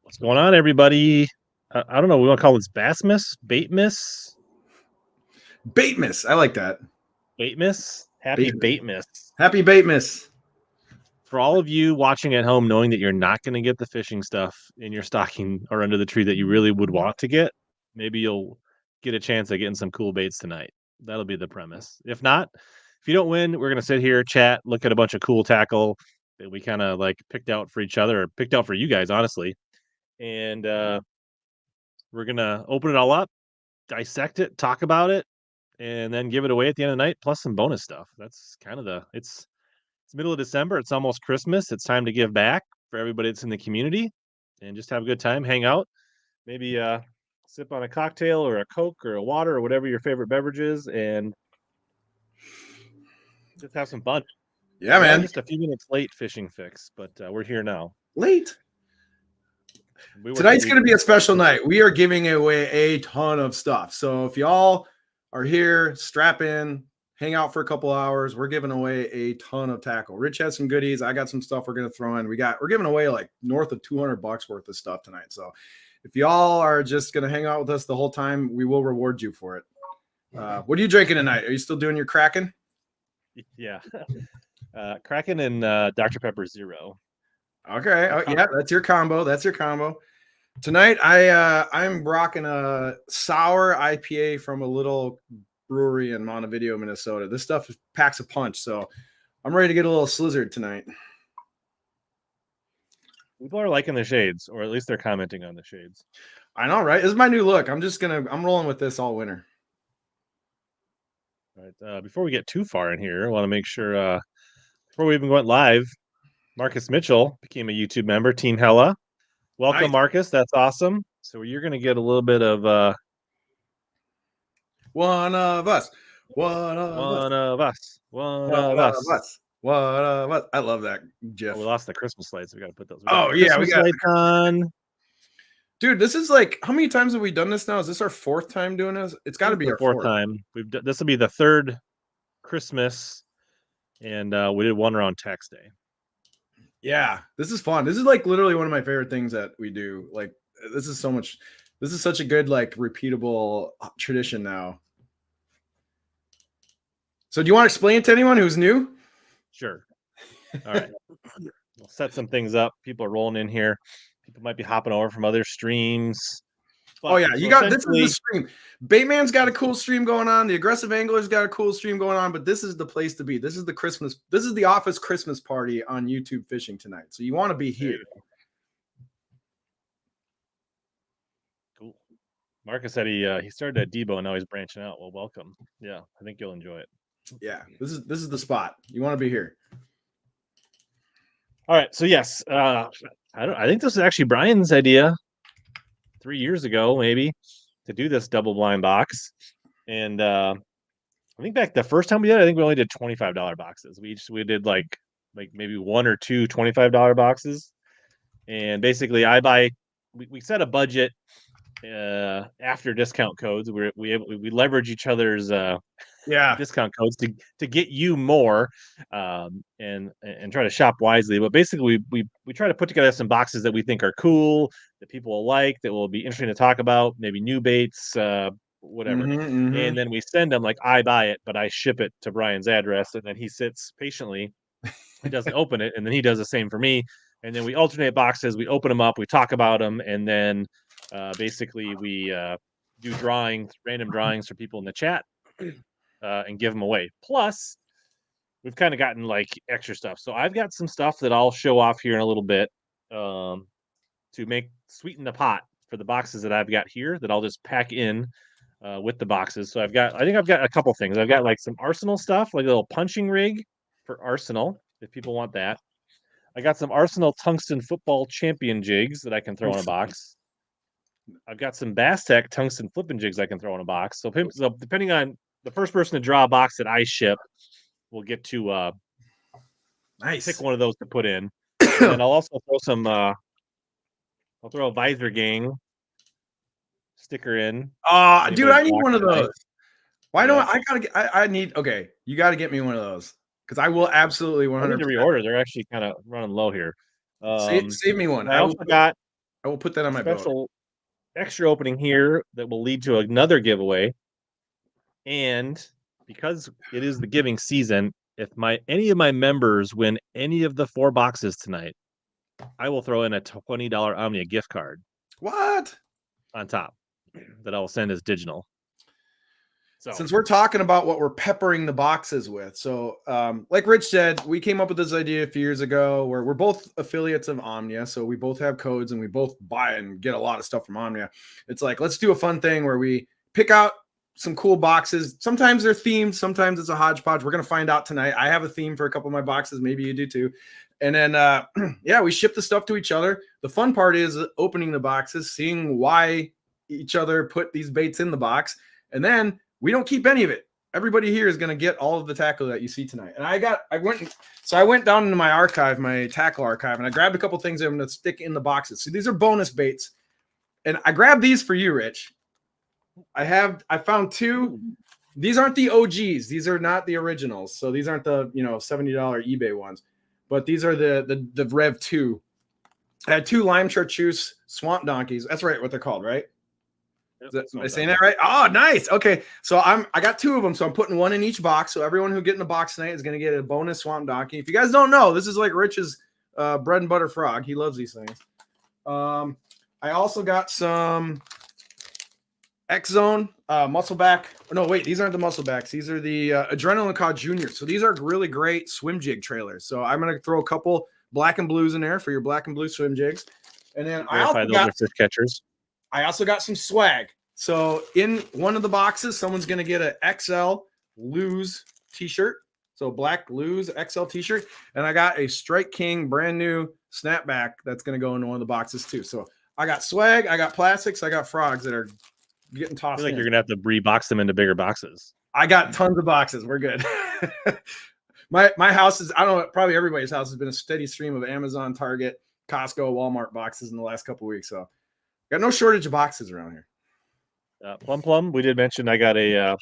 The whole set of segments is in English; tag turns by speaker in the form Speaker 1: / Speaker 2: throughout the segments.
Speaker 1: What's going on, everybody? I don't know. We want to call this Bassmas, Baitmas,
Speaker 2: Baitmas. I like that.
Speaker 1: Baitmas. Happy Baitmas.
Speaker 2: Happy Baitmas.
Speaker 1: For all of you watching at home, knowing that you're not going to get the fishing stuff in your stocking or under the tree that you really would want to get, maybe you'll get a chance at getting some cool baits tonight. That'll be the premise. If not, if you don't win, we're going to sit here, chat, look at a bunch of cool tackle that we kind of like picked out for each other or picked out for you guys, honestly. And we're going to open it all up, dissect it, talk about it, and then give it away at the end of the night, plus some bonus stuff. That's kind of it's middle of December. It's almost Christmas. It's time to give back for everybody that's in the community and just have a good time, hang out, maybe sip on a cocktail or a Coke or a water or whatever your favorite beverage is, and just have some fun.
Speaker 2: Yeah, man.
Speaker 1: Just a few minutes late fishing fix, but we're here now.
Speaker 2: Late. Tonight's going to be a special night. We are giving away a ton of stuff. So if y'all are here, strap in, hang out for a couple hours. We're giving away a ton of tackle. Rich has some goodies. I got some stuff we're going to throw in. We're giving away like north of $200 worth of stuff tonight. So if y'all are just going to hang out with us the whole time, we will reward you for it. What are you drinking tonight? Are you still doing your Kraken?
Speaker 1: Yeah. Kraken and Dr. Pepper Zero.
Speaker 2: Okay. Oh, yeah, that's your combo. Tonight, I'm rocking a sour IPA from a little brewery in Montevideo, Minnesota. This stuff packs a punch, so I'm ready to get a little slizzard tonight.
Speaker 1: People are liking the shades, or at least they're commenting on the shades.
Speaker 2: I know, right? This is my new look. I'm rolling with this all winter.
Speaker 1: All right. Before we get too far in here, I want to make sure before we even went live, Marcus Mitchell became a YouTube member, Team Hella. Welcome, nice. Marcus. That's awesome. So you're going to get a little bit of
Speaker 2: one of us.
Speaker 1: I
Speaker 2: love that GIF.
Speaker 1: Oh, we lost the Christmas lights. We got to put those.
Speaker 2: We got lights on. Dude, this is like, how many times have we done this now? Is this our fourth time doing this? It's got to be our fourth
Speaker 1: time. This will be the third Christmas, and we did one around tax day.
Speaker 2: Yeah, this is fun. This is like literally one of my favorite things that we do. Like, this is such a good, like, repeatable tradition now. So do you want to explain it to anyone who's new?
Speaker 1: Sure. All right. We'll set some things up. People are rolling in here. People might be hopping over from other streams.
Speaker 2: But, this is the stream. Baitman's got a cool stream going on. The Aggressive Angler's got a cool stream going on, but this is the place to be. This is the office Christmas party on YouTube fishing tonight. So you want to be here.
Speaker 1: Cool. Marcus said he started at Debo and now he's branching out. Well, welcome. Yeah, I think you'll enjoy it.
Speaker 2: Yeah, this is the spot. You want to be here.
Speaker 1: All right. So yes, I think this is actually Brian's idea 3 years ago, maybe, to do this double blind box. And I think back the first time we did it, I think we only did $25 boxes. We did like maybe one or two $25 boxes. And basically we set a budget after discount codes. We leverage each other's discount codes to get you more and try to shop wisely. But basically we try to put together some boxes that we think are cool, that people will like, that will be interesting to talk about, maybe new baits, whatever. And then we send them, like, I buy it, but I ship it to Brian's address, and then he sits patiently. He doesn't open it, and then he does the same for me. And then we alternate boxes, we open them up, we talk about them, and then basically we do random drawings for people in the chat and give them away. Plus, we've kind of gotten like extra stuff. So I've got some stuff that I'll show off here in a little bit to sweeten the pot for the boxes that I've got here that I'll just pack in with the boxes. So I think I've got a couple things. I've got like some Arsenal stuff, like a little punching rig for Arsenal, if people want that. I got some Arsenal tungsten football champion jigs that I can throw in a box. I've got some Bass Tech tungsten flipping jigs I can throw in a box. So depending on the first person to draw a box that I ship, we'll get to pick one of those to put in. And I'll also throw I'll throw a Visor Gang sticker in.
Speaker 2: Dude, I need one of those. Why don't okay, you got to get me one of those, because I will absolutely 100%.
Speaker 1: I need to reorder. They're actually kind of running low here.
Speaker 2: Save me one.
Speaker 1: I also got
Speaker 2: I will put that on my boat.
Speaker 1: Special extra opening here that will lead to another giveaway. And because it is the giving season, if any of my members win any of the 4 boxes tonight, I will throw in a $20 Omnia gift card
Speaker 2: What?
Speaker 1: on top that I will send as digital. So
Speaker 2: since we're talking about what we're peppering the boxes with, so like Rich said, we came up with this idea a few years ago where we're both affiliates of Omnia, so we both have codes and we both buy and get a lot of stuff from Omnia. It's like, let's do a fun thing where we pick out some cool boxes. Sometimes they're themed, sometimes it's a hodgepodge. We're gonna find out tonight. I have a theme for a couple of my boxes, maybe you do too. And then yeah, we ship the stuff to each other. The fun part is opening the boxes, seeing why each other put these baits in the box, and then we don't keep any of it. Everybody here is going to get all of the tackle that you see tonight. And I went down into my archive, my tackle archive, and I grabbed a couple things I'm going to stick in the boxes. So these are bonus baits. And I grabbed these for you, Rich. I found 2. These aren't the OGs. These are not the originals. So these aren't the, $70 eBay ones, but these are the Rev 2. I had 2 lime chartreuse swamp donkeys. That's right. What they're called, right? Am I saying that right? Oh, nice. Okay. So I got 2 of them. So I'm putting 1 in each box. So everyone who get in the box tonight is going to get a bonus swamp donkey. If you guys don't know, this is like Rich's bread and butter frog. He loves these things. I also got some X-Zone muscleback. No, wait, these aren't the musclebacks. These are the Adrenaline Cod Junior. So these are really great swim jig trailers. So I'm going to throw a couple black and blues in there for your black and blue swim jigs. And then I also got some swag. So in one of the boxes, someone's going to get an XL Lose t-shirt. So black Lose XL t-shirt. And I got a Strike King brand new snapback that's going to go into one of the boxes too. So I got swag, I got plastics, I got frogs that are getting tossed.
Speaker 1: I feel like you're going to have to rebox them into bigger boxes.
Speaker 2: I got tons of boxes. We're good. My house is, I don't know, probably everybody's house has been a steady stream of Amazon, Target, Costco, Walmart boxes in the last couple of weeks. So got no shortage of boxes around here.
Speaker 1: Plum. We did mention I got a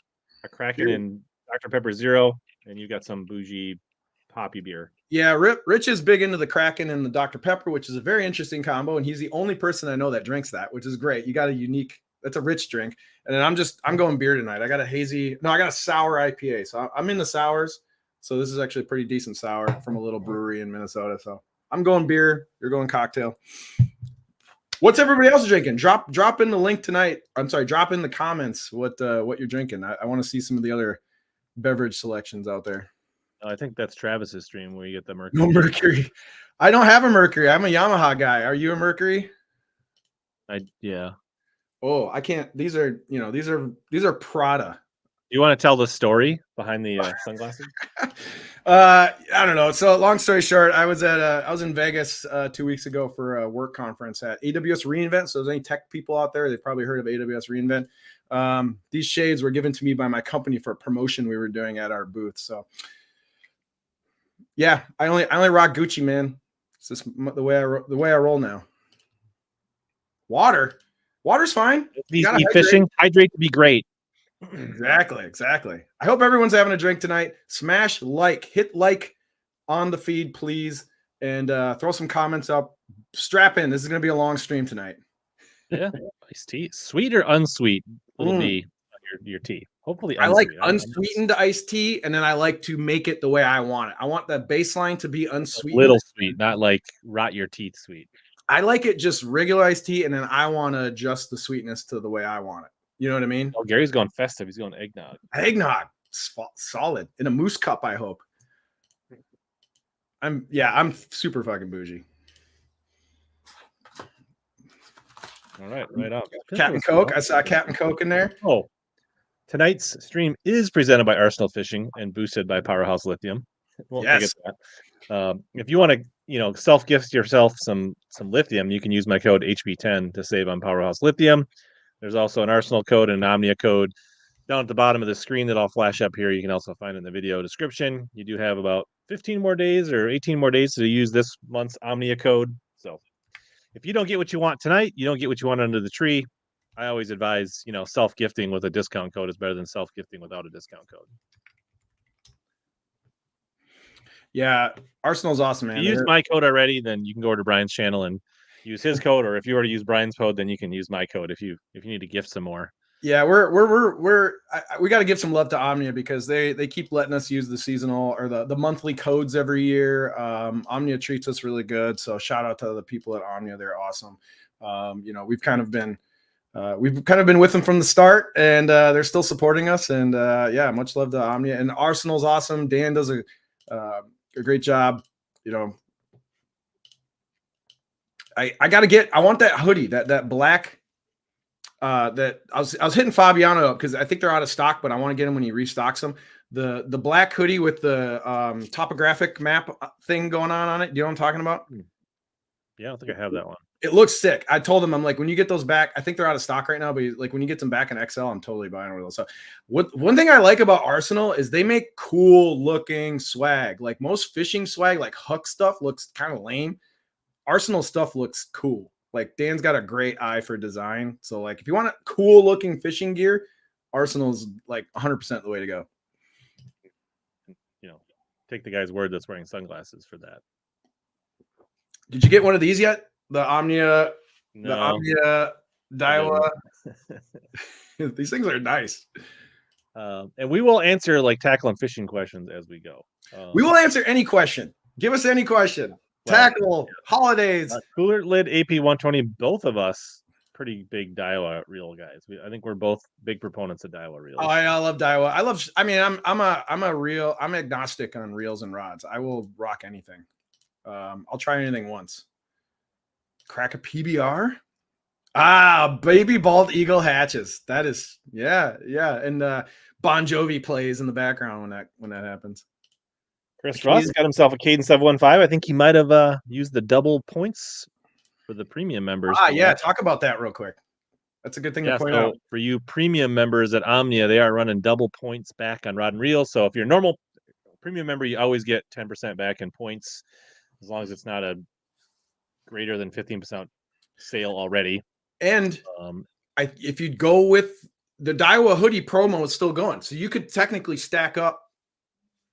Speaker 1: Kraken and Dr. Pepper Zero, and you got some bougie poppy beer.
Speaker 2: Yeah, Rich is big into the Kraken and the Dr. Pepper, which is a very interesting combo, and he's the only person I know that drinks that, which is great. You got a unique, that's a rich drink. And then I'm going beer tonight. I got a sour IPA. So I'm in the sours. So this is actually a pretty decent sour from a little brewery in Minnesota. So I'm going beer. You're going cocktail. What's everybody else drinking? Drop in the link tonight. I'm sorry, drop in the comments what you're drinking. I want to see some of the other beverage selections out there.
Speaker 1: I think that's Travis's stream where you get the Mercury.
Speaker 2: No Mercury. I don't have a Mercury. I'm a Yamaha guy. Are you a Mercury?
Speaker 1: Yeah.
Speaker 2: Oh, I can't. These are Prada.
Speaker 1: You want to tell the story behind the sunglasses?
Speaker 2: I don't know. So long story short, I was in Vegas 2 weeks ago for a work conference at AWS reInvent. So there's any tech people out there, they've probably heard of AWS reInvent. These shades were given to me by my company for a promotion we were doing at our booth. So yeah, I only rock Gucci, man. It's just the way I roll now. Water's fine.
Speaker 1: These fishing, hydrate to be great.
Speaker 2: Exactly. I hope everyone's having a drink tonight. Smash hit like on the feed, please, and throw some comments up. Strap in. This is going to be a long stream tonight.
Speaker 1: Yeah, iced tea, sweet or unsweet? It'll be your tea. Hopefully,
Speaker 2: I like unsweetened iced tea, and then I like to make it the way I want it. I want the baseline to be unsweetened,
Speaker 1: a little sweet, not like rot your teeth sweet.
Speaker 2: I like it just regular iced tea, and then I want to adjust the sweetness to the way I want it. You know what I mean?
Speaker 1: Oh, Gary's going festive. He's going eggnog.
Speaker 2: Eggnog, solid in a moose cup. I hope. I'm super fucking bougie.
Speaker 1: All right, right up.
Speaker 2: Captain Coke. I saw Captain Coke in there.
Speaker 1: Oh, tonight's stream is presented by Arsenal Fishing and boosted by Powerhouse Lithium. Won't forget that. If you want to, self-gift yourself some lithium, you can use my code HB10 to save on Powerhouse Lithium. There's also an Arsenal code and an Omnia code down at the bottom of the screen that I'll flash up here. You can also find it in the video description. You do have about 15 more days or 18 more days to use this month's Omnia code. So if you don't get what you want tonight, you don't get what you want under the tree. I always advise, self-gifting with a discount code is better than self-gifting without a discount code.
Speaker 2: Yeah, Arsenal's awesome, man.
Speaker 1: If you use my code already, then you can go over to Brian's channel and use his code, or if you already use Brian's code, then you can use my code if you need to gift some more.
Speaker 2: Yeah, we got to give some love to Omnia because they keep letting us use the seasonal or the monthly codes every year. Omnia treats us really good, so shout out to the people at Omnia. They're awesome. We've kind of been with them from the start, and they're still supporting us. And yeah, much love to Omnia. And Arsenal's awesome. Dan does a great job. I want that hoodie, that black. That I was hitting Fabiano up because I think they're out of stock, but I want to get them when he restocks them. The black hoodie with the topographic map thing going on it. Do you know what I'm talking about?
Speaker 1: Yeah, I don't think I have that one.
Speaker 2: It looks sick. I told him, I'm like, when you get those back, I think they're out of stock right now, but like when you get them back in XL, I'm totally buying one of those. So one thing I like about Arsenal is they make cool looking swag. Like most fishing swag, like Huck stuff looks kind of lame. Arsenal stuff looks cool. Like Dan's got a great eye for design. So like if you want a cool looking fishing gear, Arsenal's like 100% the way to go.
Speaker 1: Take the guy's word that's wearing sunglasses for that.
Speaker 2: Did you get one of these yet? The Omnia,
Speaker 1: no.
Speaker 2: The Omnia Daiwa. These things are nice.
Speaker 1: And we will answer like tackle and fishing questions as we go.
Speaker 2: We will answer any question. Give us any question. Tackle, holidays.
Speaker 1: Cooler lid AP 120, both of us pretty big Daiwa reel guys. I think we're both big proponents of Daiwa reels.
Speaker 2: Oh, I love Daiwa. I'm agnostic on reels and rods. I will rock anything. I'll try anything once. Crack a PBR. Baby bald eagle hatches. That is, yeah. And Bon Jovi plays in the background when that happens.
Speaker 1: Chris Ross got himself a Cadence 715. I think he might have used the double points for the premium members.
Speaker 2: Yeah. Talk about that real quick. That's a good thing to point out.
Speaker 1: For you premium members at Omnia, they are running double points back on rod and reel. So if you're a normal premium member, you always get 10% back in points, as long as it's not a greater than 15% sale already.
Speaker 2: And if you'd go with the Daiwa hoodie promo, is still going. So you could technically stack up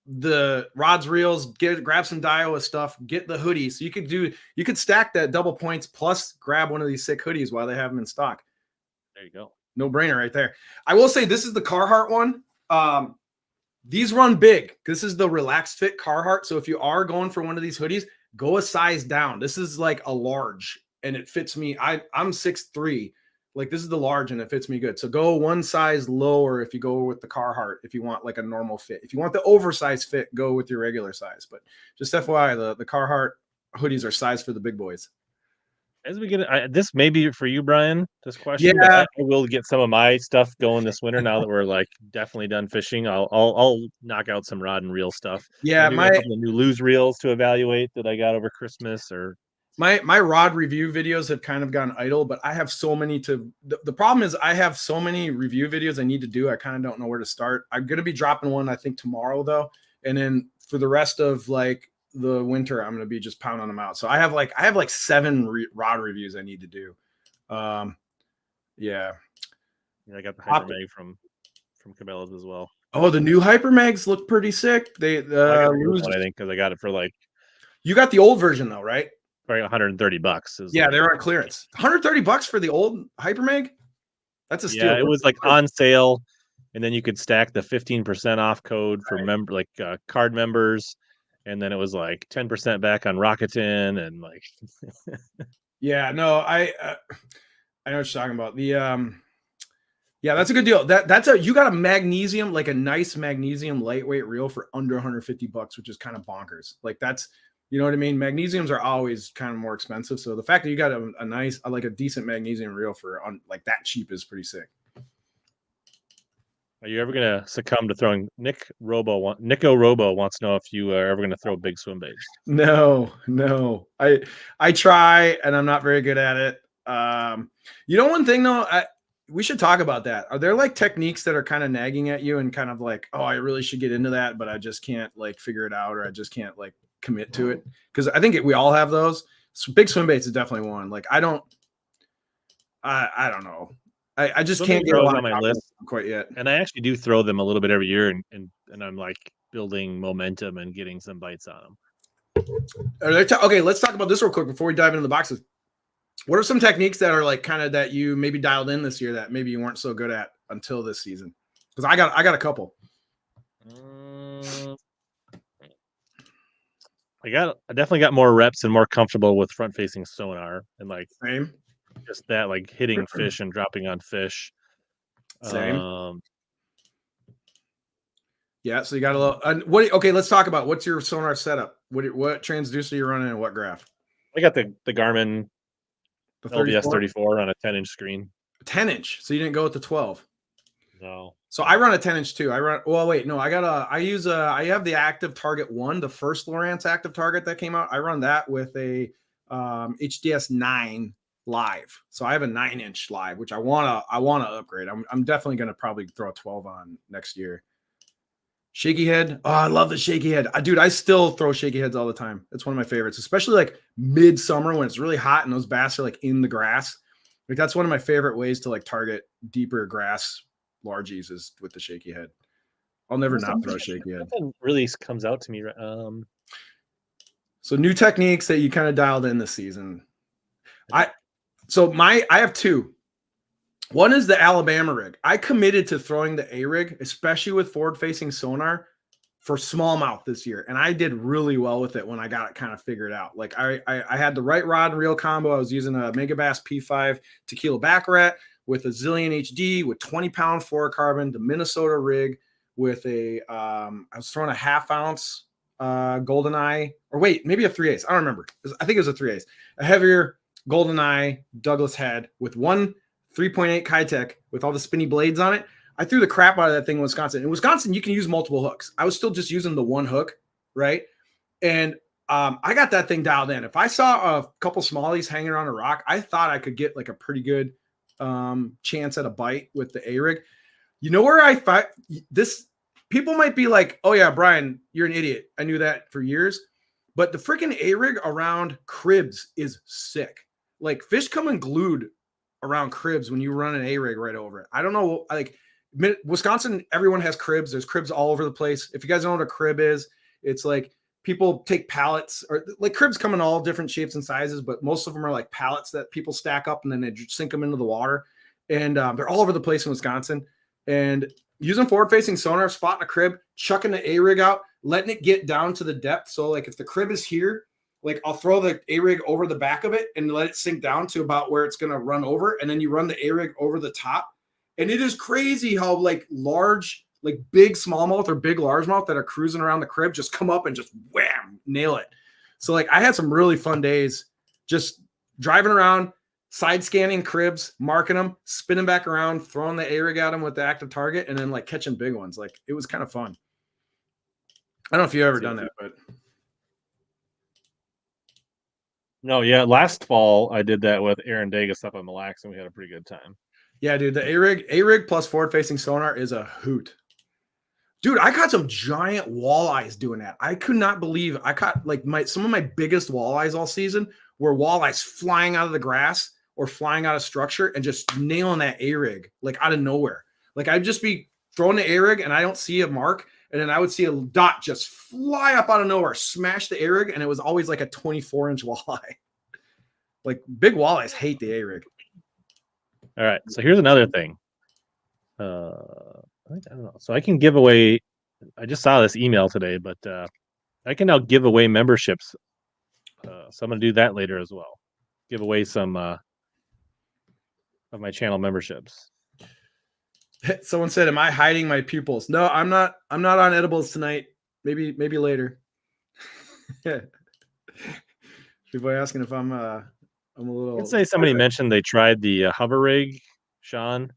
Speaker 2: the rods, reels, grab some Daiwa stuff, get the hoodie. So you could stack that double points plus grab one of these sick hoodies while they have them in stock.
Speaker 1: There you go.
Speaker 2: No brainer right there. I will say this is the Carhartt one. These run big. This is the relaxed fit Carhartt. So if you are going for one of these hoodies, go a size down. This is like a large and it fits me. I'm 6'3". Like this is the large and it fits me good. So go one size lower if you go with the Carhartt, if you want like a normal fit. If you want the oversized fit, go with your regular size. But just FYI, the Carhartt hoodies are sized for the big boys.
Speaker 1: As we get this may be for you, Brian, this question.
Speaker 2: Yeah.
Speaker 1: I will get some of my stuff going this winter now that we're like definitely done fishing. I'll knock out some rod and reel stuff.
Speaker 2: Yeah,
Speaker 1: maybe a couple of new lose reels to evaluate that I got over Christmas. Or
Speaker 2: my rod review videos have kind of gone idle, but I have so many the problem is I have so many review videos I need to do. I kind of don't know where to start. I'm going to be dropping one, I think tomorrow though. And then for the rest of like the winter, I'm going to be just pounding them out. So I have like 7 rod reviews I need to do. Yeah.
Speaker 1: I got the Hyper Mag from Cabela's as well.
Speaker 2: Oh, the new Hyper Mags look pretty sick. They
Speaker 1: I think because I got it for like.
Speaker 2: You got the old version though, right?
Speaker 1: For $130.
Speaker 2: Yeah, they're on clearance. $130 for the old Hyper Mag. That's a steal.
Speaker 1: Yeah, it was like on sale, and then you could stack the 15% off code for card members, and then it was like 10% back on Rakuten, and like.
Speaker 2: Yeah, no, I know what you're talking about. Yeah, that's a good deal. You got a magnesium, like a nice magnesium lightweight reel for under $150, which is kind of bonkers. Like that's, you know what I mean? Magnesiums are always kind of more expensive. So the fact that you got a nice, like a decent magnesium reel for like that cheap is pretty sick.
Speaker 1: Are you ever going to succumb to throwing Nico Robo wants to know if you are ever going to throw big swim baits.
Speaker 2: No. I try and I'm not very good at it. One thing though, we should talk about that. Are there like techniques that are kind of nagging at you and kind of like, oh, I really should get into that, but I just can't like figure it out, or I just can't like commit to it? Because I think we all have those. So big swim baits is definitely one. Like I don't know. I just can't get
Speaker 1: on my list
Speaker 2: quite yet.
Speaker 1: And I actually do throw them a little bit every year, and I'm like building momentum and getting some bites on them.
Speaker 2: Okay, let's talk about this real quick before we dive into the boxes. What are some techniques that are like kind of that you maybe dialed in this year that maybe you weren't so good at until this season? Because I got a couple.
Speaker 1: I definitely got more reps and more comfortable with front facing sonar and like
Speaker 2: Same.
Speaker 1: just that, like hitting fish and dropping on fish.
Speaker 2: Same.
Speaker 1: Um,
Speaker 2: Yeah. So you got a little. What? Okay. Let's talk about what's your sonar setup. What transducer you running and what graph?
Speaker 1: I got the Garmin
Speaker 2: The
Speaker 1: LVS
Speaker 2: 34,
Speaker 1: 34 on a 10-inch screen.
Speaker 2: 10-inch. So you didn't go with the 12.
Speaker 1: No.
Speaker 2: So I run a 10-inch too. I run. Well, wait, no. I have the Active Target 1, the first Lowrance Active Target that came out. I run that with a HDS 9 live. So I have a 9-inch live, which I wanna upgrade. I'm definitely gonna probably throw a 12 on next year. Shaky head. Oh, I love the shaky head. Dude, I still throw shaky heads all the time. It's one of my favorites, especially like midsummer when it's really hot and those bass are like in the grass. Like that's one of my favorite ways to like target deeper grass largies is with the shaky head. I'll never not throw a shaky head.
Speaker 1: Nothing really comes out to me.
Speaker 2: So new techniques that you kind of dialed in this season. I have two. One is the Alabama rig. I committed to throwing the A rig, especially with forward facing sonar for smallmouth this year. And I did really well with it when I got it kind of figured out. Like I had the right rod and reel combo. I was using a Megabass P5 tequila Baccarat with a Zillion HD with 20-pound fluorocarbon, the Minnesota rig with I was throwing a 1/2 ounce GoldenEye, or wait, maybe a 3/8. I don't remember. I think it was a 3/8, a heavier GoldenEye Douglas head with one 3.8 Kitech with all the spinny blades on it. I threw the crap out of that thing in Wisconsin. In Wisconsin, you can use multiple hooks. I was still just using the one hook, right? And I got that thing dialed in. If I saw a couple smallies hanging around a rock, I thought I could get like a pretty good chance at a bite with the A-rig. You know where I find this? People might be like, oh yeah, Brian, you're an idiot. I knew that for years. But the freaking A-rig around cribs is sick. Like fish come unglued around cribs when you run an A-rig right over it. I don't know, like Wisconsin, everyone has cribs. There's cribs all over the place. If you guys know what a crib is, it's like people take pallets, or like cribs come in all different shapes and sizes, but most of them are like pallets that people stack up and then they sink them into the water. And they're all over the place in Wisconsin. And using forward-facing sonar, spotting a crib, chucking the A-rig out, letting it get down to the depth. So like if the crib is here, like I'll throw the A-rig over the back of it and let it sink down to about where it's going to run over. And then you run the A-rig over the top. And it is crazy how like large, like big smallmouth or big largemouth that are cruising around the crib just come up and just wham, nail it. So like I had some really fun days just driving around, side scanning cribs, marking them, spinning back around, throwing the A-rig at them with the active target, and then like catching big ones. Like it was kind of fun. I don't know if you've ever done that, but
Speaker 1: No, yeah. Last fall I did that with Aaron Dagus up on Mille Lacs, and we had a pretty good time.
Speaker 2: yeah, dude, the A-rig plus forward-facing sonar is a hoot. Dude, I caught some giant walleyes doing that. I could not believe I caught like some of my biggest walleyes all season were walleyes flying out of the grass or flying out of structure and just nailing that A-rig like out of nowhere. Like I'd just be throwing the A-rig and I don't see a mark, and then I would see a dot just fly up out of nowhere, smash the A-rig, and it was always like a 24-inch walleye. Like big walleyes hate the A-rig.
Speaker 1: All right. So here's another thing. I don't know. So I can give away. I just saw this email today, but I can now give away memberships. So I'm going to do that later as well. Give away some of my channel memberships.
Speaker 2: Someone said, "Am I hiding my pupils?" No, I'm not. I'm not on edibles tonight. Maybe later. People are asking if I'm a little.
Speaker 1: Let's say somebody mentioned they tried the hover rig, Sean.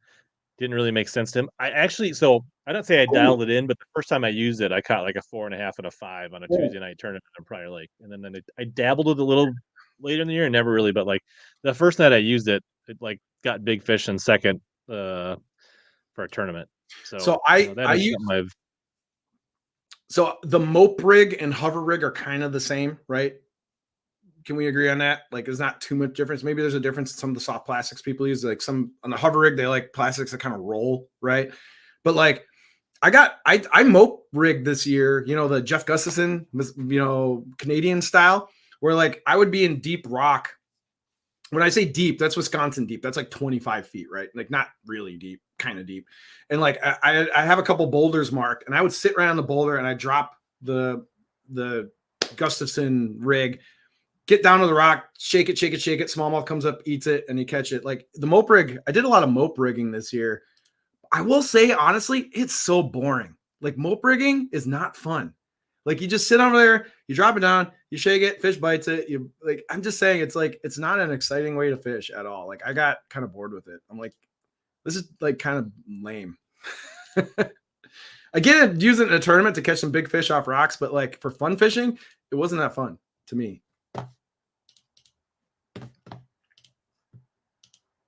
Speaker 1: Didn't really make sense to him. I don't say I dialed it in, but the first time I used it, I caught like a 4.5 and a 5 on a Tuesday night tournament in Prior Lake, and then I dabbled with it a little later in the year, and never really. But like the first night I used it, it like got big fish in second for a tournament. So
Speaker 2: So the mope rig and hover rig are kind of the same, right? Can we agree on that? Like, there's not too much difference. Maybe there's a difference in some of the soft plastics people use. Like some on the hover rig, they like plastics that kind of roll, right? But like, I mope rig this year, you know, the Jeff Gustafson, you know, Canadian style, where like I would be in deep rock When I say deep, that's Wisconsin deep. That's like 25 feet, right? Like not really deep, kind of deep. And like I have a couple boulders marked, and I would sit right on the boulder and I drop the Gustafson rig, get down to the rock, shake it, shake it, shake it. Smallmouth comes up, eats it, and you catch it. Like the mope rig, I did a lot of mope rigging this year. I will say honestly, it's so boring. Like mope rigging is not fun. Like you just sit over there, you drop it down, you shake it, fish bites it. You like, I'm just saying it's like it's not an exciting way to fish at all. Like I got kind of bored with it. I'm like, this is like kind of lame. I get it using it in a tournament to catch some big fish off rocks, but like for fun fishing, it wasn't that fun to me.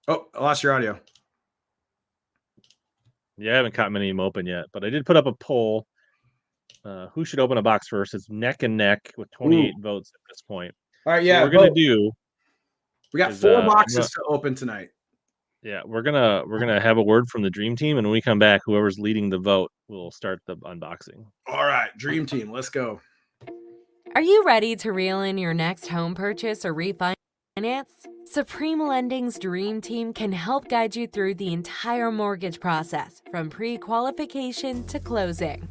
Speaker 2: Oh, I lost your audio.
Speaker 1: Yeah, I haven't caught many of them open yet, but I did put up a poll. Who should open a box first? It's neck and neck with 28 votes at this point.
Speaker 2: All right, yeah.
Speaker 1: What we're gonna do.
Speaker 2: We got 4 boxes to open tonight.
Speaker 1: Yeah, we're gonna have a word from the dream team, and when we come back, whoever's leading the vote will start the unboxing.
Speaker 2: All right, dream team, let's go.
Speaker 3: Are you ready to reel in your next home purchase or refinance? Supreme Lending's Dream Team can help guide you through the entire mortgage process, from pre-qualification to closing.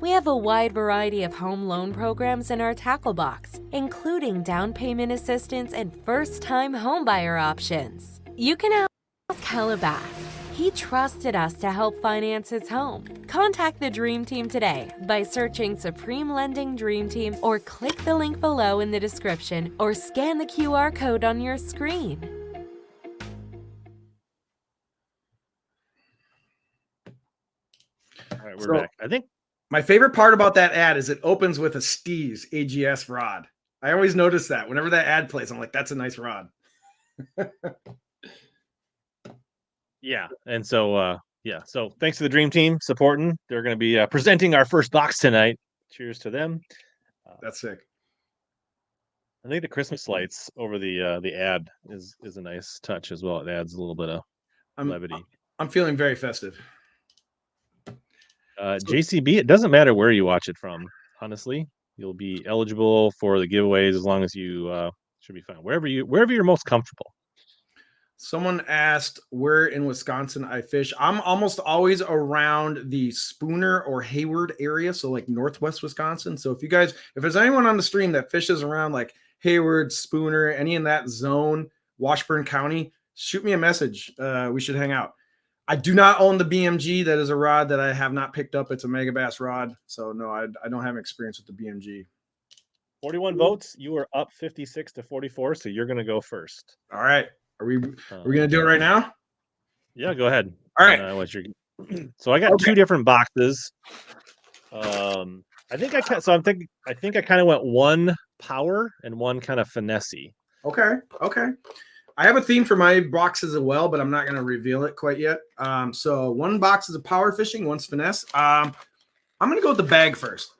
Speaker 3: We have a wide variety of home loan programs in our tackle box, including down payment assistance and first-time homebuyer options. You can ask HellaBass. He trusted us to help finance his home. Contact the Dream Team today by searching Supreme Lending Dream Team, or click the link below in the description, or scan the QR code on your screen.
Speaker 1: All right, we're back. I think
Speaker 2: my favorite part about that ad is it opens with a Steez AGS rod. I always notice that whenever that ad plays, I'm like, that's a nice rod.
Speaker 1: Yeah, and so so thanks to the dream team supporting. They're going to be presenting our first box tonight. Cheers to them.
Speaker 2: That's sick.
Speaker 1: I think the Christmas lights over the ad is a nice touch as well. It adds a little bit of levity.
Speaker 2: I'm feeling very festive.
Speaker 1: JCB, it doesn't matter where you watch it from. Honestly, you'll be eligible for the giveaways as long as you should be fine wherever you're most comfortable.
Speaker 2: Someone asked where in Wisconsin I fish. I'm almost always around the Spooner or Hayward area, so like northwest Wisconsin. So if there's anyone on the stream that fishes around like Hayward, Spooner, any in that zone, Washburn County, shoot me a message. We should hang out. I do not own the BMG. That is a rod that I have not picked up. It's a Megabass rod. So no, I don't have experience with the BMG.
Speaker 1: 41 votes. You are up 56 to 44, so you're going to go first.
Speaker 2: All right. Are we gonna do it right now?
Speaker 1: Yeah, go ahead.
Speaker 2: All right.
Speaker 1: So I got 2 different boxes. I think I kind of went 1 power and 1 kind of finessey.
Speaker 2: Okay. I have a theme for my boxes as well, but I'm not gonna reveal it quite yet. So 1 box is a power fishing, 1's finesse. I'm gonna go with the bag first.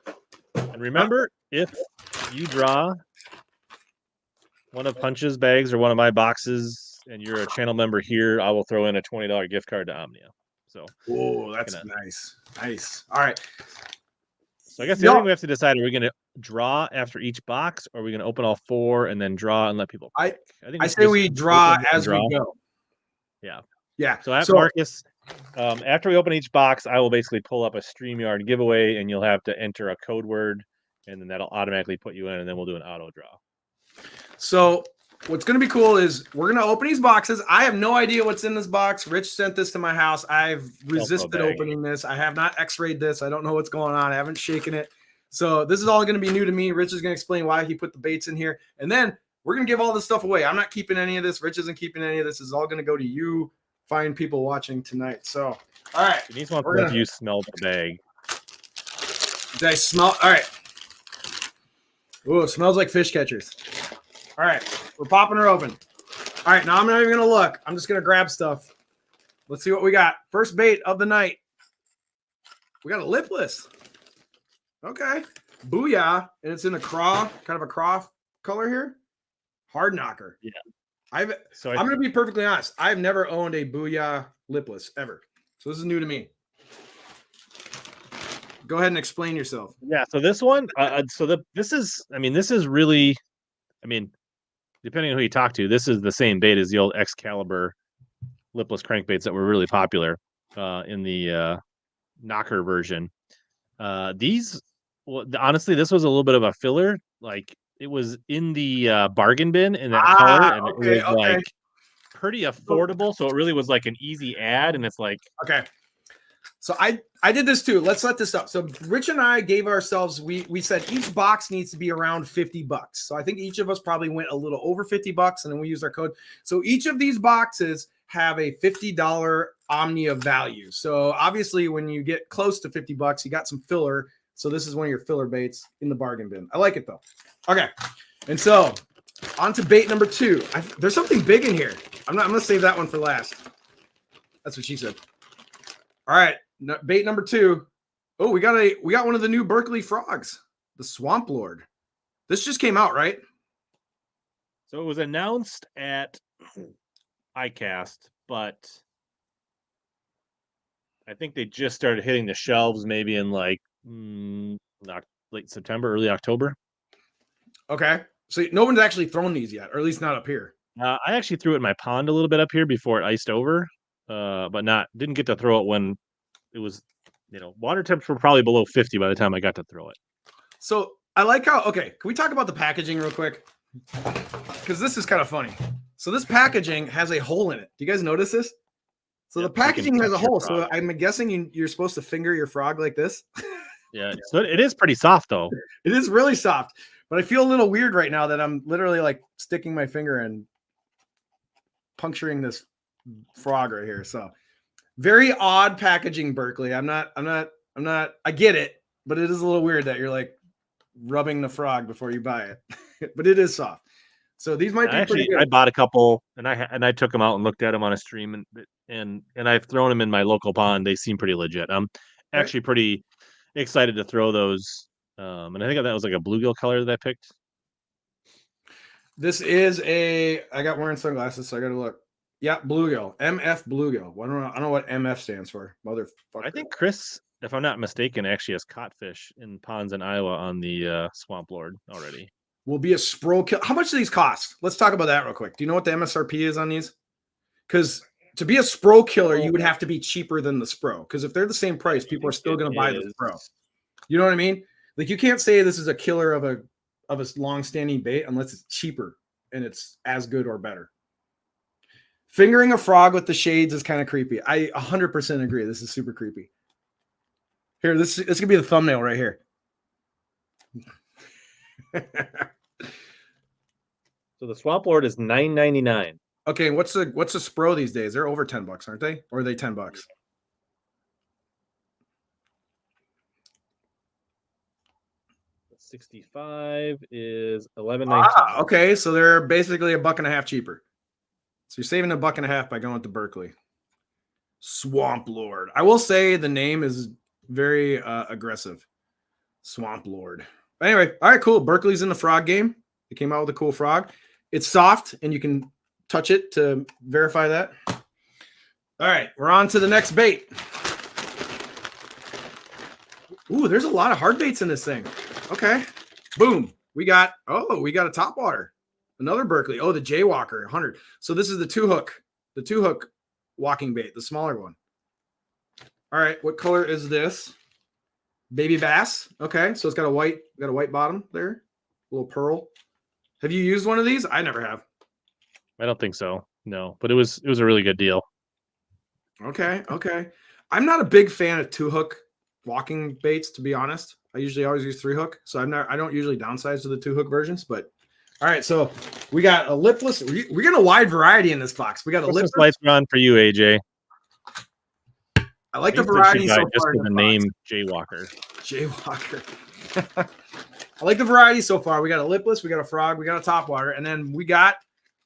Speaker 1: And remember, if you draw one of Punch's bags or one of my boxes, and you're a channel member here, I will throw in a $20 gift card to Omnia. So,
Speaker 2: that's nice. All right.
Speaker 1: So I guess the other thing we have to decide: are we going to draw after each box, or are we going to open all 4 and then draw and let people pick?
Speaker 2: I say we draw as we go.
Speaker 1: Yeah. So Marcus, after we open each box, I will basically pull up a StreamYard giveaway, and you'll have to enter a code word, and then that'll automatically put you in, and then we'll do an auto draw.
Speaker 2: So what's going to be cool is we're going to open these boxes. I have no idea what's in this box. Rich sent this to my house. I've resisted opening this. I have not x-rayed this. I don't know what's going on. I haven't shaken it. So this is all going to be new to me. Rich is going to explain why he put the baits in here. And then we're going to give all this stuff away. I'm not keeping any of this. Rich isn't keeping any of this. This is all going to go to you fine people watching tonight. So, all right.
Speaker 1: Denise wants to know if you smelled the bag.
Speaker 2: Did I smell? All right. Ooh, it smells like fish catchers. All right, we're popping her open. All right, now I'm not even going to look. I'm just going to grab stuff. Let's see what we got. First bait of the night. We got a lipless. Okay. Booyah. And it's in a craw, kind of a craw color here. Hard knocker.
Speaker 1: Yeah.
Speaker 2: I'm going to be perfectly honest. I've never owned a Booyah lipless ever. So this is new to me. Go ahead and explain yourself.
Speaker 1: Yeah. So this one, this is really, depending on who you talk to, this is the same bait as the old Excalibur lipless crankbaits that were really popular in the knocker version. These, well, honestly, this was a little bit of a filler. Like it was in the bargain bin in that color, and it
Speaker 2: Okay,
Speaker 1: was like pretty affordable. So it really was like an easy ad, and it's like
Speaker 2: okay. So I did this too. Let's set this up. So Rich and I gave ourselves, we said each box needs to be around $50. So I think each of us probably went a little over $50, and then we used our code. So each of these boxes have a $50 Omnia value. So obviously when you get close to $50, you got some filler. So this is one of your filler baits in the bargain bin. I like it though. Okay. And so on to bait number 2. There's something big in here. I'm going to save that one for last. That's what she said. All right. Bait number 2. Oh, we got one of the new Berkeley frogs, the Swamp Lord. This just came out, right?
Speaker 1: So it was announced at ICAST, but I think they just started hitting the shelves maybe in like late September, early October.
Speaker 2: Okay. So no one's actually thrown these yet, or at least not up here.
Speaker 1: I actually threw it in my pond a little bit up here before it iced over, but didn't get to throw it when it was, water temps were probably below 50 by the time I got to throw it.
Speaker 2: So I like how, okay, can we talk about the packaging real quick? Because this is kind of funny. So this packaging has a hole in it. Do you guys notice this? So the packaging has a hole. So I'm guessing you're supposed to finger your frog like this.
Speaker 1: Yeah, so it is pretty soft though.
Speaker 2: It is really soft, but I feel a little weird right now that I'm literally like sticking my finger and puncturing this frog right here. So very odd packaging, Berkeley. I'm not, I get it, but it is a little weird that you're like rubbing the frog before you buy it, but it is soft. So these might be pretty good.
Speaker 1: I bought a couple and I took them out and looked at them on a stream and I've thrown them in my local pond. They seem pretty legit. I'm actually pretty excited to throw those. And I think that was like a bluegill color that I picked.
Speaker 2: This is I got wearing sunglasses, so I got to look. Yeah, bluegill, MF bluegill. I don't know what MF stands for. Motherfucker.
Speaker 1: I think Chris, if I'm not mistaken, actually has caught fish in ponds in Iowa on the Swamp Lord already.
Speaker 2: Will be a spro kill. How much do these cost? Let's talk about that real quick. Do you know what the MSRP is on these? Because to be a spro killer, you would have to be cheaper than the spro. Because if they're the same price, people are still going to buy the spro. You know what I mean? Like you can't say this is a killer of a long-standing bait unless it's cheaper and it's as good or better. Fingering a frog with the shades is kind of creepy. I 100% agree. This is super creepy. Here, this could be the thumbnail right here.
Speaker 1: So the Swamp Lord is $9.99.
Speaker 2: Okay, what's the spro these days? They're over $10, aren't they? Or are they $10?
Speaker 1: 65 is $11.19.
Speaker 2: Okay, so they're basically $1.50 cheaper. So you're saving $1.50 by going to Berkeley. Swamp Lord. I will say the name is very aggressive. Swamp Lord. But anyway, all right, cool. Berkeley's in the frog game. They came out with a cool frog. It's soft, and you can touch it to verify that. All right, we're on to the next bait. Ooh, there's a lot of hard baits in this thing. Okay. Boom. We got a topwater. Another Berkeley. Oh, the Jaywalker 100. So this is the two hook walking bait, the smaller one. All right. What color is this? Baby bass. Okay. So it's got a white bottom there. A little pearl. Have you used one of these? I never have.
Speaker 1: I don't think so. No, but it was a really good deal.
Speaker 2: Okay. I'm not a big fan of 2-hook walking baits, to be honest. I usually always use 3-hook. So I don't usually downsize to the 2-hook versions, but all right, so we got a lipless. We got a wide variety in this box. We got a lipless.
Speaker 1: Lights are on for you, AJ.
Speaker 2: I like the variety so
Speaker 1: just
Speaker 2: far.
Speaker 1: for the name Jaywalker.
Speaker 2: I like the variety so far. We got a lipless, we got a frog, we got a topwater, and then we got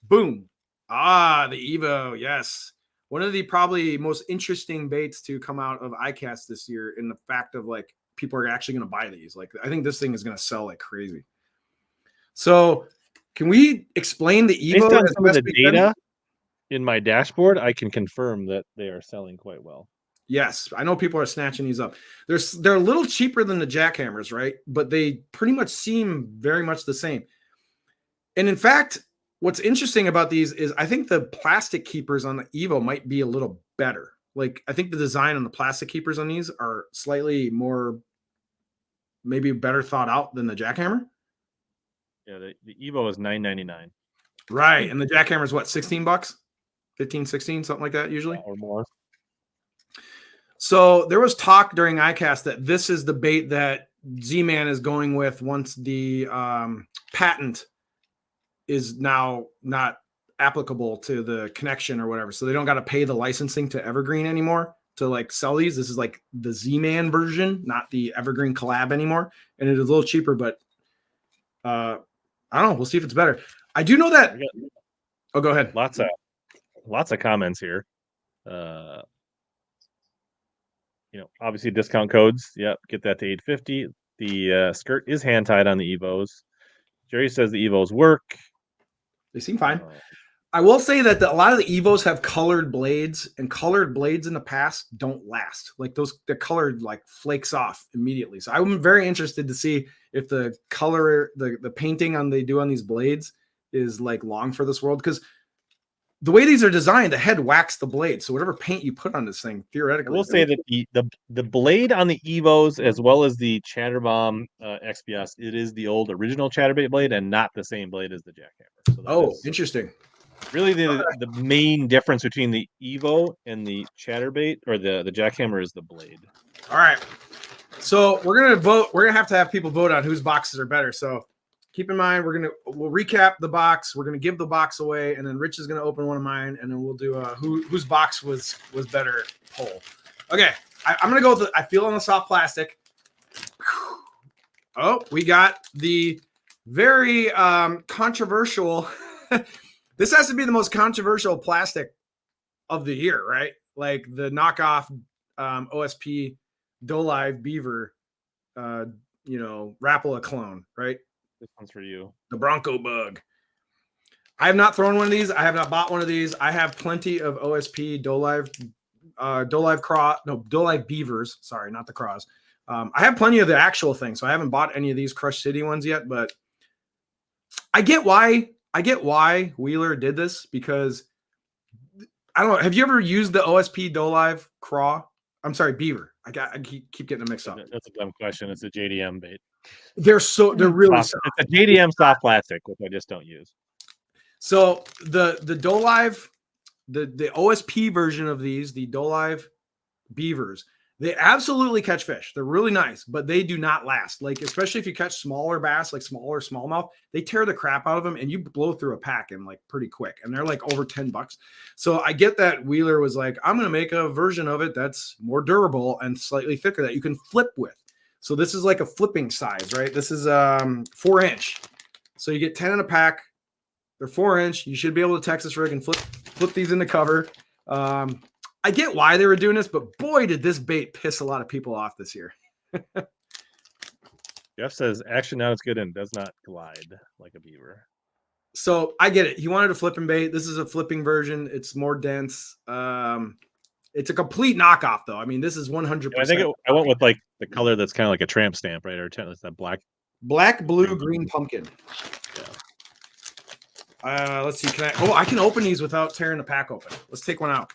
Speaker 2: boom. The Evo. Yes, one of the probably most interesting baits to come out of ICAST this year. In the fact of like people are actually going to buy these. Like I think this thing is going to sell like crazy. So. Can we explain the Evo?
Speaker 1: Based on some of the data in my dashboard, I can confirm that they are selling quite well.
Speaker 2: Yes, I know people are snatching these up. They're a little cheaper than the jackhammers, right? But they pretty much seem very much the same. And in fact, what's interesting about these is I think the plastic keepers on the Evo might be a little better. Like I think the design on the plastic keepers on these are slightly more, maybe better thought out than the jackhammer.
Speaker 1: Yeah, the Evo is $9.99
Speaker 2: Right. And the jackhammer is what, $16? 15, 16, something like that usually.
Speaker 1: or more.
Speaker 2: So there was talk during ICAST that this is the bait that Z-Man is going with once the patent is now not applicable to the connection or whatever. So they don't got to pay the licensing to Evergreen anymore to like sell these. This is like the Z-Man version, not the Evergreen collab anymore. And it is a little cheaper, but I don't know. We'll see if it's better. I do know that. Oh, go ahead.
Speaker 1: Lots of comments here. Obviously discount codes. Yep, get that to $8.50. The skirt is hand tied on the Evos. Jerry says the Evos work.
Speaker 2: They seem fine. I will say that a lot of the Evos have colored blades, and colored blades in the past don't last. Like the colored like flakes off immediately. So I'm very interested to see if the color, the painting on they do on these blades is like long for this world, because the way these are designed, the head whacks the blade. So whatever paint you put on this thing, theoretically,
Speaker 1: I will say that the blade on the Evos as well as the Chatterbomb XPS, it is the old original Chatterbait blade and not the same blade as the jackhammer. So
Speaker 2: interesting.
Speaker 1: Really, the main difference between the Evo and the Chatterbait or the jackhammer is the blade.
Speaker 2: All right. So we're gonna vote. We're gonna have people vote on whose boxes are better. So keep in mind, we'll recap the box. We're gonna give the box away, and then Rich is gonna open one of mine, and then we'll do whose box was better poll. Okay, I'm gonna go with I feel on the soft plastic. Oh, we got the very controversial. This has to be the most controversial plastic of the year, right? Like the knockoff OSP Dolive Beaver, Rapala clone, right?
Speaker 1: This one's for you.
Speaker 2: The Bronco Bug. I have not thrown one of these. I have not bought one of these. I have plenty of OSP Dolive Beavers. Sorry, not the Craws. I have plenty of the actual thing, so I haven't bought any of these Crush City ones yet, but I get why Wheeler did this, because I don't know. Have you ever used the OSP Dolive Craw? I'm sorry, Beaver. I keep getting them mixed up.
Speaker 1: That's a dumb question. It's a JDM bait.
Speaker 2: They're really soft.
Speaker 1: It's a JDM soft plastic, which I just don't use.
Speaker 2: So the Dolive, the OSP version of these, the Dolive Beavers, they absolutely catch fish. They're really nice, but they do not last. Like, especially if you catch smaller bass, like smaller smallmouth, they tear the crap out of them, and you blow through a pack in like pretty quick. And they're like over $10. So I get that Wheeler was like, I'm going to make a version of it that's more durable and slightly thicker that you can flip with. So this is like a flipping size, right? This is 4-inch. So you get 10 in a pack. They're 4-inch. You should be able to Texas rig and flip these in the cover. I get why they were doing this, but boy, did this bait piss a lot of people off this year.
Speaker 1: Jeff says action now is good and does not glide like a beaver.
Speaker 2: So I get it. He wanted a flipping bait. This is a flipping version. It's more dense. It's a complete knockoff, though. I mean, this is 100%.
Speaker 1: I think I went with like the color that's kind of like a tramp stamp, right? Or it's that black,
Speaker 2: blue, green pumpkin. Yeah. Let's see. I can open these without tearing the pack open. Let's take one out.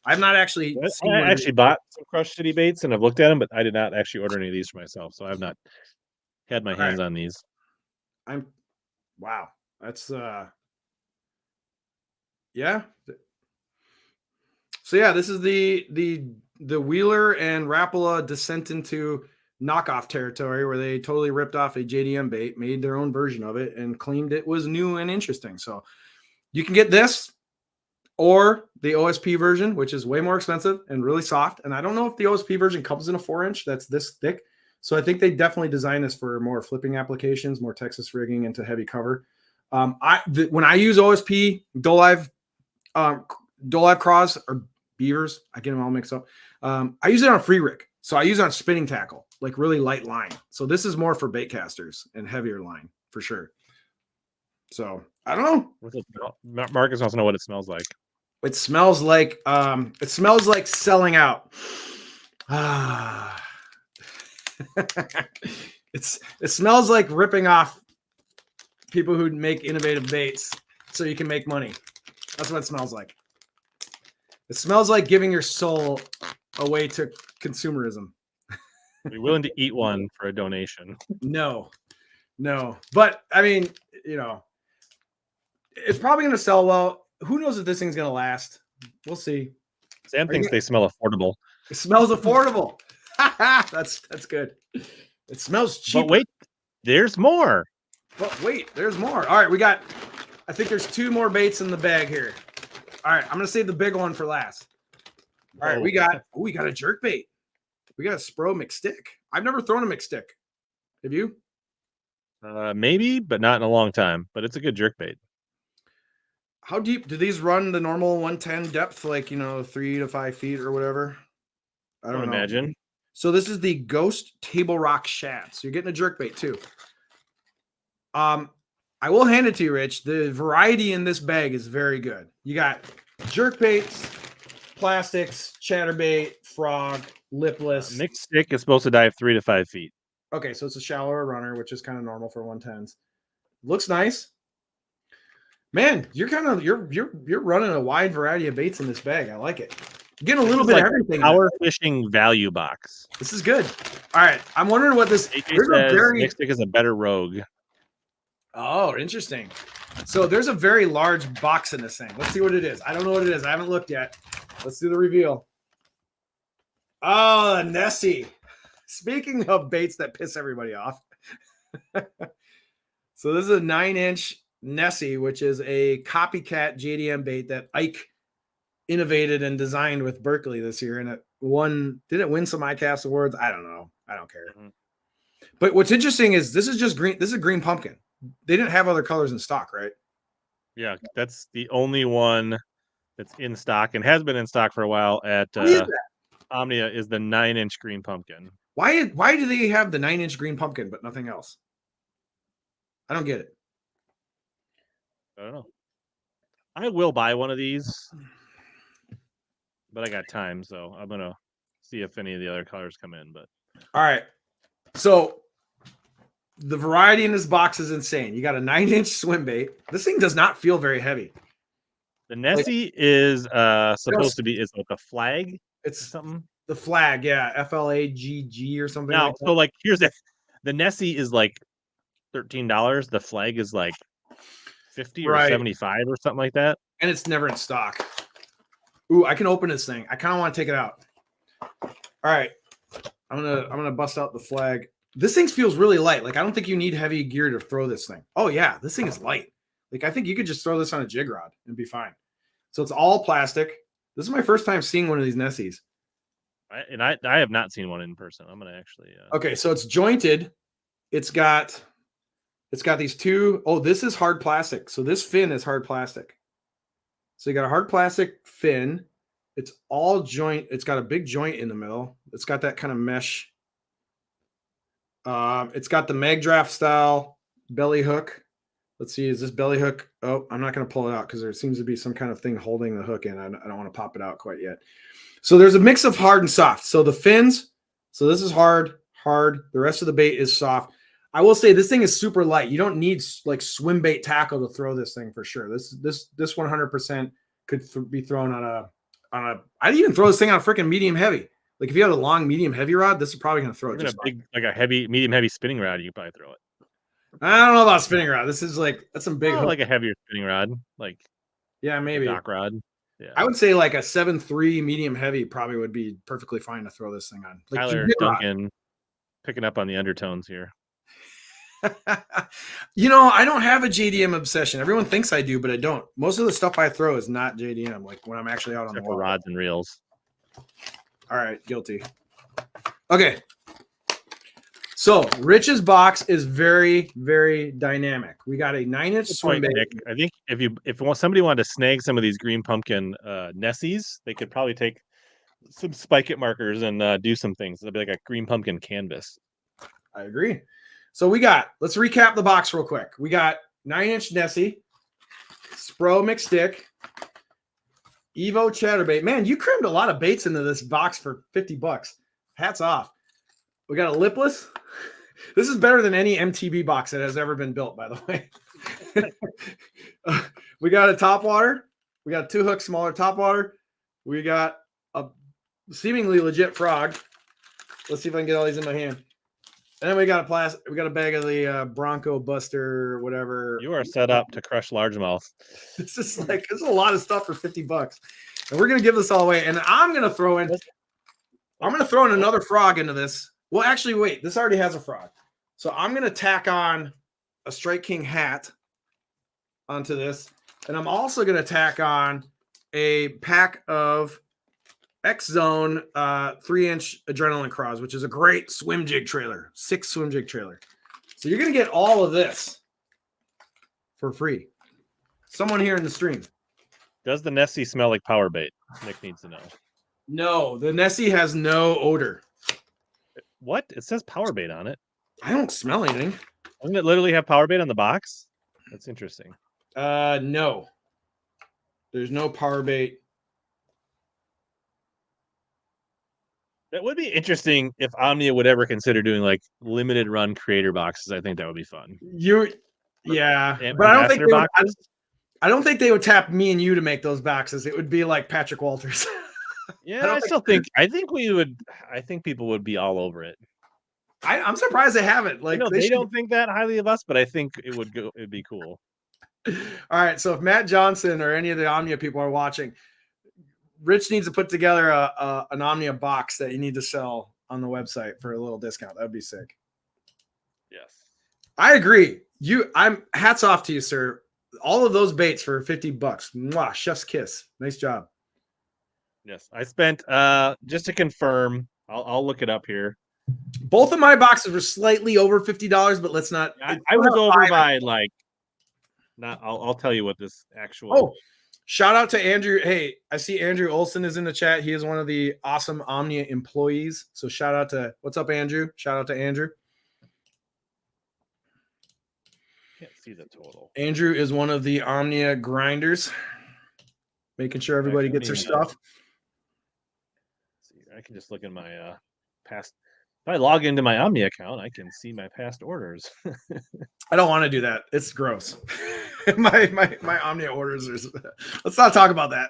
Speaker 2: I've not actually.
Speaker 1: I actually bought some Crush City baits and I've looked at them, but I did not actually order any of these for myself, so I've not had my hands on these.
Speaker 2: Wow. That's yeah. So yeah, this is the Wheeler and Rapala descent into knockoff territory, where they totally ripped off a JDM bait, made their own version of it, and claimed it was new and interesting. So you can get this or the OSP version, which is way more expensive and really soft. And I don't know if the OSP version comes in a 4-inch that's this thick. So I think they definitely designed this for more flipping applications, more Texas rigging into heavy cover. When I use OSP Dolive Craws or Beavers, I get them all mixed up. I use it on free rig. So I use it on spinning tackle, like really light line. So this is more for bait casters and heavier line for sure. So I don't know.
Speaker 1: Marcus wants to know what it smells like.
Speaker 2: It smells like selling out. It smells like ripping off people who make innovative baits. so you can make money. That's what it smells like. It smells like giving your soul away to consumerism.
Speaker 1: Are you willing to eat one for a donation?
Speaker 2: No. But I mean, it's probably going to sell well. Who knows if this thing's going to last? We'll see.
Speaker 1: Sam thinks they smell affordable.
Speaker 2: It smells affordable. That's good. It smells cheap.
Speaker 1: But wait, there's more.
Speaker 2: But wait, there's more. All right, I think there's 2 more baits in the bag here. All right, I'm going to save the big one for last. All right, we got a jerk bait. We got a Spro McStick. I've never thrown a McStick. Have you?
Speaker 1: Maybe, but not in a long time. But it's a good jerk bait.
Speaker 2: How deep do these run? The normal 110 depth, like 3 to 5 feet or whatever? I don't know.
Speaker 1: Imagine.
Speaker 2: So this is the Ghost Table Rock Shad. So you're getting a jerk bait too. I will hand it to you, Rich. The variety in this bag is very good. You got jerk baits, plastics, chatterbait, frog, lipless.
Speaker 1: Mixed stick is supposed to dive 3 to 5 feet.
Speaker 2: Okay, so it's a shallower runner, which is kind of normal for 110s. Looks nice. Man, you're running a wide variety of baits in this bag. I like it. You're getting a little bit of everything.
Speaker 1: Power fishing value box.
Speaker 2: This is good. All right, I'm wondering what this.
Speaker 1: Mixed stick is a better rogue.
Speaker 2: Oh, interesting. So there's a very large box in this thing. Let's see what it is. I don't know what it is. I haven't looked yet. Let's do the reveal. Oh, Nessie. Speaking of baits that piss everybody off. So this is a 9-inch Nessie, which is a copycat JDM bait that Ike innovated and designed with Berkeley this year. And did it win some ICAST awards? I don't know. I don't care. Mm-hmm. But what's interesting is this is just green. This is a green pumpkin. They didn't have other colors in stock, right?
Speaker 1: Yeah, that's the only one that's in stock and has been in stock for a while at Omnia is the 9-inch green pumpkin.
Speaker 2: Why do they have the 9-inch green pumpkin but nothing else? I don't get it.
Speaker 1: I don't know. I will buy one of these, but I got time, so I'm gonna see if any of the other colors come in. But
Speaker 2: all right, so the variety in this box is insane. You got a 9-inch swim bait. This thing does not feel very heavy.
Speaker 1: The Nessie is supposed to be like a flag.
Speaker 2: It's
Speaker 1: something.
Speaker 2: The flag, yeah, FLAGG or something.
Speaker 1: Now, here's the Nessie is like $13. The flag is like 50 or 75 or something like that.
Speaker 2: And it's never in stock. Ooh, I can open this thing. I kind of want to take it out. All right. I'm gonna bust out the flag. This thing feels really light. Like I don't think you need heavy gear to throw this thing. Oh yeah, this thing is light. Like I think you could just throw this on a jig rod and be fine. So it's all plastic. This is my first time seeing one of these Nessies.
Speaker 1: I have not seen one in person. I'm gonna actually.
Speaker 2: Okay, so it's jointed. It's got these two. Oh, this is hard plastic. So this fin is hard plastic. So you got a hard plastic fin. It's all joint. It's got a big joint in the middle. It's got that kind of mesh. It's got the mag draft style belly hook. Let's see. Is this belly hook? Oh, I'm not going to pull it out because there seems to be some kind of thing holding the hook in. I don't want to pop it out quite yet. So there's a mix of hard and soft. So the fins. So this is hard. The rest of the bait is soft. I will say this thing is super light. You don't need like swim bait tackle to throw this thing for sure. This 100% could be thrown on a. I'd even throw this thing on a freaking medium heavy. Like if you had a long medium heavy rod, this is probably going to throw it.
Speaker 1: Just a big, like a heavy, medium heavy spinning rod, you could probably throw it.
Speaker 2: I don't know about spinning rod. This is that's some big.
Speaker 1: Like a heavier spinning rod, like
Speaker 2: yeah, maybe
Speaker 1: dock rod. Yeah,
Speaker 2: I would say like a 7.3 medium heavy probably would be perfectly fine to throw this thing on. Like
Speaker 1: Tyler Duncan picking up on the undertones here.
Speaker 2: I don't have a JDM obsession. Everyone thinks I do, but I don't. Most of the stuff I throw is not JDM. Like when I'm actually out on the water.
Speaker 1: Rods and reels.
Speaker 2: All right, guilty. Okay. So Rich's box is very, very dynamic. We got a 9-inch swim bait.
Speaker 1: I think if somebody wanted to snag some of these green pumpkin Nessies, they could probably take some spike it markers and do some things. It'll be like a green pumpkin canvas.
Speaker 2: I agree. So let's recap the box real quick. We got 9-inch Nessie, Spro McStick, Evo chatterbait. Man, you crammed a lot of baits into this box for $50. Hats off. We got a lipless. This is better than any MTB box that has ever been built, by the way. We got a topwater. We got 2 hooks, smaller topwater. We got a seemingly legit frog. Let's see if I can get all these in my hand. And then we got a bag of the Bronco Buster, whatever.
Speaker 1: You are set up to crush largemouth.
Speaker 2: This is a lot of stuff for $50, and we're gonna give this all away. And I'm gonna throw in another frog into this. Well, actually, wait, this already has a frog, so I'm gonna tack on a Strike King hat onto this, and I'm also gonna tack on a pack of X Zone 3-inch adrenaline craws, which is a great swim jig trailer, 6 swim jig trailer. So you're gonna get all of this for free. Someone here in the stream.
Speaker 1: Does the Nessie smell like power bait? Nick needs to know.
Speaker 2: No, the Nessie has no odor.
Speaker 1: What? It says power bait on it.
Speaker 2: I don't smell anything.
Speaker 1: Doesn't it literally have power bait on the box? That's interesting.
Speaker 2: No. There's no power bait.
Speaker 1: That would be interesting if Omnia would ever consider doing like limited run creator boxes. I think that would be fun.
Speaker 2: Yeah, but I don't think they would tap me and you to make those boxes. It would be like Patrick Walters.
Speaker 1: Yeah, I think people would be all over it.
Speaker 2: I'm surprised they haven't. Like
Speaker 1: they don't think that highly of us, but I think it'd be cool.
Speaker 2: All right, so if Matt Johnson or any of the Omnia people are watching, Rich needs to put together an Omnia box that you need to sell on the website for a little discount. That'd be sick.
Speaker 1: Yes,
Speaker 2: I agree. I'm hats off to you, sir. All of those baits for $50. Mwah, chef's kiss. Nice job.
Speaker 1: Yes, I spent just to confirm. I'll look it up here.
Speaker 2: Both of my boxes were slightly over $50, but let's not.
Speaker 1: I was over by like. Not. I'll tell you what this actual.
Speaker 2: Oh, shout out to Andrew. Hey, I see Andrew Olson is in the chat. He is one of the awesome Omnia employees. So shout out to what's up, Andrew? Shout out to Andrew.
Speaker 1: Can't see the total.
Speaker 2: Andrew is one of the Omnia grinders, making sure everybody gets their stuff.
Speaker 1: See, I can just look in my past. If I log into my Omnia account, I can see my past orders.
Speaker 2: I don't want to do that. It's gross. my Omnia orders are. Let's not talk about that.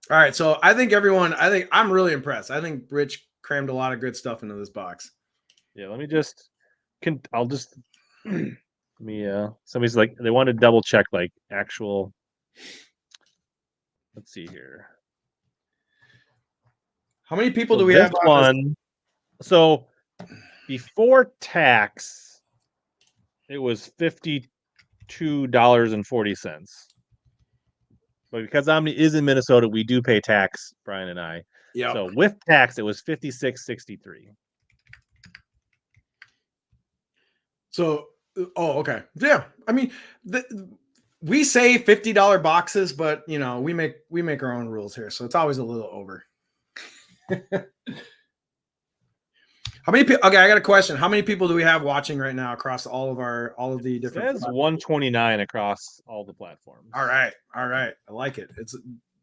Speaker 2: All right, so I think I'm really impressed. I think Rich crammed a lot of good stuff into this box.
Speaker 1: Yeah, let me just. I'll just. Let me. Somebody's like they want to double check like actual. Let's see here.
Speaker 2: How many people do we have on this?
Speaker 1: So before tax, it was $52.40. But because Omni is in Minnesota, we do pay tax, Brian and I.
Speaker 2: Yeah.
Speaker 1: So with tax, it was $56.63.
Speaker 2: So, okay. Yeah. I mean, we say $50 boxes, but we make our own rules here. So it's always a little over. How many people? Okay, I got a question. How many people do we have watching right now across all of the different?
Speaker 1: It says 129 across all the platforms.
Speaker 2: All right. I like it.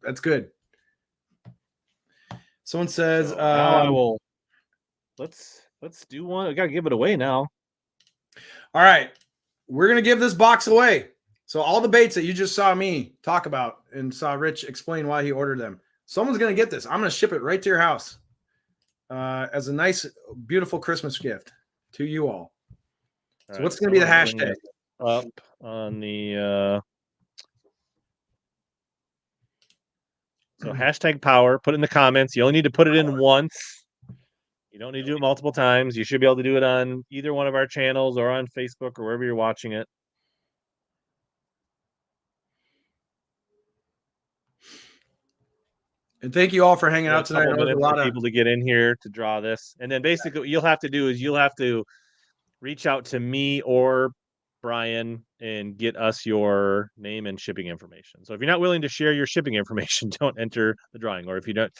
Speaker 2: That's good. Someone says,
Speaker 1: I will. Let's do one. I gotta give it away now.
Speaker 2: All right, we're gonna give this box away. So all the baits that you just saw me talk about and saw Rich explain why he ordered them, someone's gonna get this. I'm gonna ship it right to your house as a nice, beautiful Christmas gift to you all. So what's gonna be the hashtag?
Speaker 1: Up on the so hashtag power. Put it in the comments. You only need to put it in once. You don't need to do it multiple times. You should be able to do it on either one of our channels or on Facebook or wherever you're watching it.
Speaker 2: And thank you all for hanging out tonight.
Speaker 1: There's a lot of people to get in here to draw this. And then basically what you'll have to do is you'll have to reach out to me or Brian and get us your name and shipping information. So if you're not willing to share your shipping information, don't enter the drawing. Or if you don't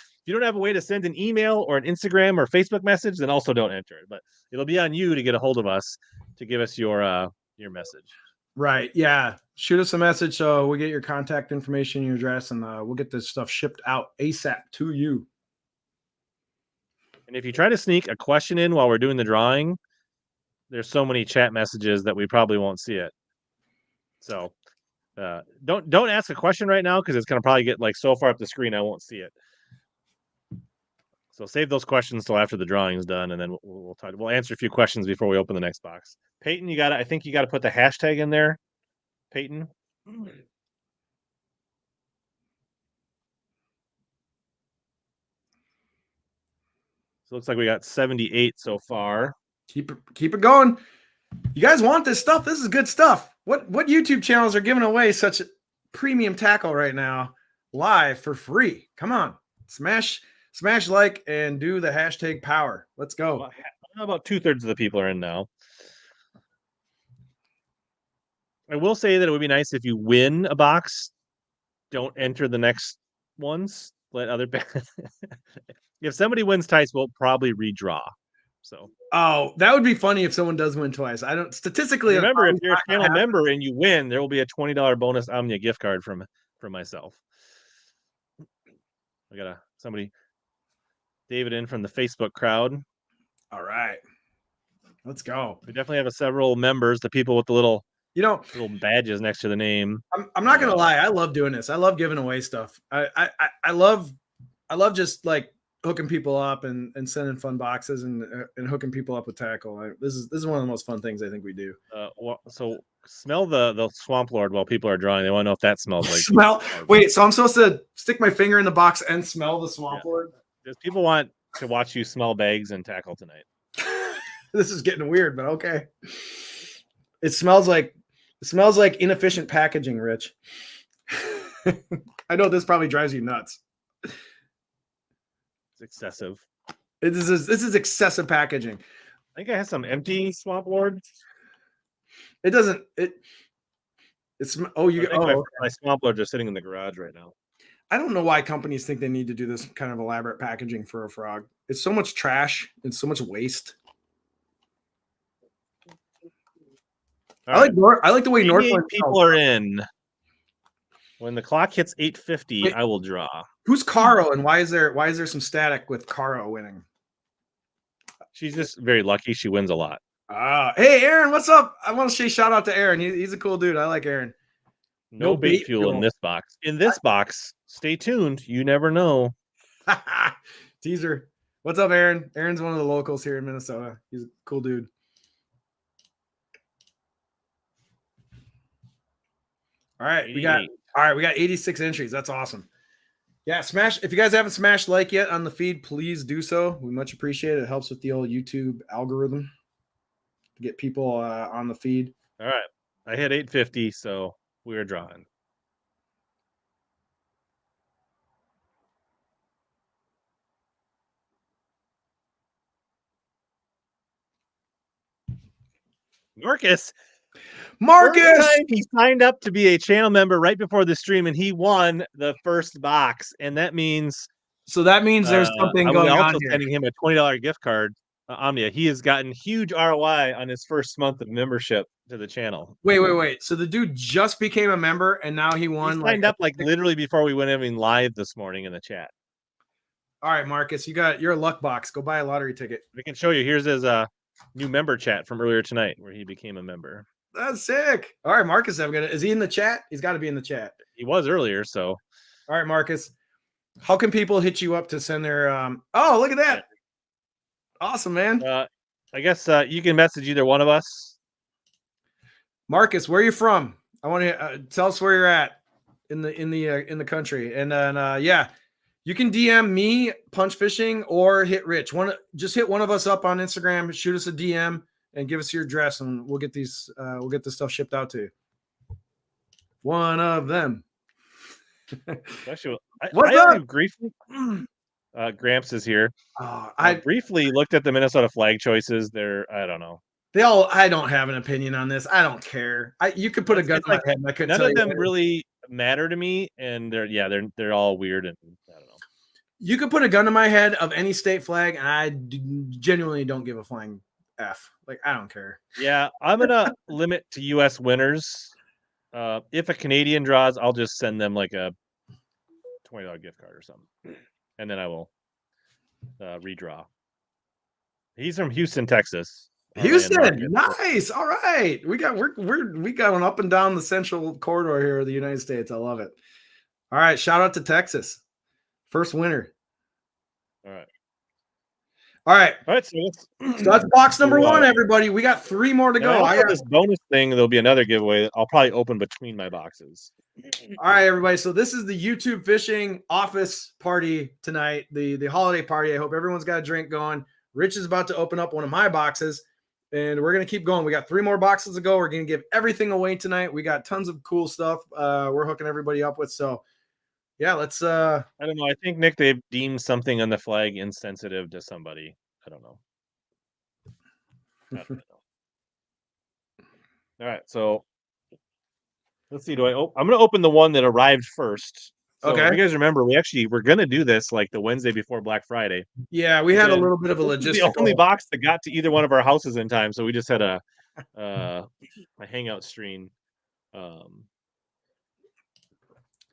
Speaker 1: have a way to send an email or an Instagram or Facebook message, then also don't enter it. But it'll be on you to get a hold of us to give us your message.
Speaker 2: Right. Yeah. Shoot us a message so we get your contact information, your address, and we'll get this stuff shipped out ASAP to you.
Speaker 1: And if you try to sneak a question in while we're doing the drawing, there's so many chat messages that we probably won't see it. So don't ask a question right now because it's gonna probably get like so far up the screen I won't see it. So save those questions till after the drawing's done, and then we'll answer a few questions before we open the next box. Peyton, I think you got to put the hashtag in there. Peyton. So it looks like we got 78 so far.
Speaker 2: Keep it going. You guys want this stuff? This is good stuff. What YouTube channels are giving away such premium tackle right now live for free? Come on, smash like and do the hashtag power. Let's go.
Speaker 1: About 2/3 of the people are in now. I will say that it would be nice if you win a box, don't enter the next ones. Let other if somebody wins twice, we'll probably redraw. So
Speaker 2: that would be funny if someone does win twice. I don't statistically
Speaker 1: remember if you're a channel member and you win, there will be a $20 bonus Omnia gift card from myself. I got somebody David in from the Facebook crowd.
Speaker 2: All right. Let's go.
Speaker 1: We definitely have several members, the people with the little badges next to the name.
Speaker 2: I'm not gonna lie, I love doing this. I love giving away stuff. I love just like hooking people up and sending fun boxes and hooking people up with tackle. This is one of the most fun things I think we do.
Speaker 1: So smell the Swamp Lord while people are drawing. They want to know if that smells like
Speaker 2: Wait, so I'm supposed to stick my finger in the box and smell the Swamp Lord?
Speaker 1: Because people want to watch you smell bags and tackle tonight.
Speaker 2: This is getting weird, but okay. It smells like inefficient packaging, Rich. I know this probably drives you nuts.
Speaker 1: It's excessive.
Speaker 2: This is excessive packaging.
Speaker 1: I think I have some empty Swamp Lord.
Speaker 2: It doesn't. It's
Speaker 1: my Swamp Lord just sitting in the garage right now.
Speaker 2: I don't know why companies think they need to do this kind of elaborate packaging for a frog. It's so much trash and so much waste. I like the way Northland
Speaker 1: people are in. When the clock hits 8:50, I will draw.
Speaker 2: Who's Caro and why is there some static with Caro winning?
Speaker 1: She's just very lucky. She wins a lot.
Speaker 2: Hey Aaron, what's up? I want to say shout out to Aaron. He's a cool dude. I like Aaron.
Speaker 1: No bait fuel in this box. In this box, stay tuned. You never know.
Speaker 2: Teaser. What's up, Aaron? Aaron's one of the locals here in Minnesota. He's a cool dude. All right, we got 86 entries. That's awesome. Yeah, smash. If you guys haven't smashed like yet on the feed, please do so. We much appreciate it. It helps with the old YouTube algorithm to get people on the feed.
Speaker 1: All right. I hit 850, so we are drawing. Marcus. He signed up to be a channel member right before the stream, and he won the first box. And that means
Speaker 2: there's something going on. I'm also
Speaker 1: sending him a $20 gift card. Omnia. He has gotten huge ROI on his first month of membership to the channel.
Speaker 2: Wait. So the dude just became a member, and now he won.
Speaker 1: He signed up literally before we went even live this morning in the chat.
Speaker 2: All right, Marcus, you're a luck box. Go buy a lottery ticket.
Speaker 1: We can show you. Here's his new member chat from earlier tonight, where he became a member.
Speaker 2: That's sick. All right, Marcus, is he in the chat? He's got to be in the chat.
Speaker 1: He was earlier, so.
Speaker 2: All right, Marcus. How can people hit you up to send their oh, look at that. Awesome, man.
Speaker 1: I guess you can message either one of us.
Speaker 2: Marcus, where are you from? I want to tell us where you're at in the country. And then yeah, you can DM me, Punch Fishing, or hit Rich. Just hit one of us up on Instagram, shoot us a DM and give us your address, and we'll get this stuff shipped out to you. One of them.
Speaker 1: Actually,
Speaker 2: What's up?
Speaker 1: Gramps is here.
Speaker 2: I
Speaker 1: briefly looked at the Minnesota flag choices. I don't know.
Speaker 2: I don't have an opinion on this. I don't care. You could put a gun to my head. I couldn't
Speaker 1: none
Speaker 2: tell
Speaker 1: of them
Speaker 2: you
Speaker 1: really matter to me, and they're all weird, and I don't know.
Speaker 2: You could put a gun to my head of any state flag, and I genuinely don't give a flying F. Like, I don't care.
Speaker 1: Yeah, I'm gonna limit to U.S. winners. If a Canadian draws, I'll just send them like a $20 gift card or something, and then I will redraw. He's from Houston, Texas.
Speaker 2: Houston, nice. All right, we got an up and down the central corridor here of the United States. I love it. All right, shout out to Texas, first winner.
Speaker 1: All right.
Speaker 2: All right. So that's box number one, everybody. We got 3 more to go.
Speaker 1: I got this bonus thing. There'll be another giveaway. I'll probably open between my boxes.
Speaker 2: All right, everybody. So this is the YouTube fishing office party tonight, the holiday party. I hope everyone's got a drink going. Rich is about to open up one of my boxes, and we're going to keep going. We got 3 more boxes to go. We're going to give everything away tonight. We got tons of cool stuff we're hooking everybody up with. So, yeah, let's
Speaker 1: I don't know. I think, Nick, they've deemed something on the flag insensitive to somebody. I don't know. All right, so let's see. I'm going to open the one that arrived first. So
Speaker 2: okay.
Speaker 1: If you guys remember, we're going to do this like the Wednesday before Black Friday.
Speaker 2: Yeah, we had a little bit of a logistical.
Speaker 1: The only box that got to either one of our houses in time, so we just had a hangout stream.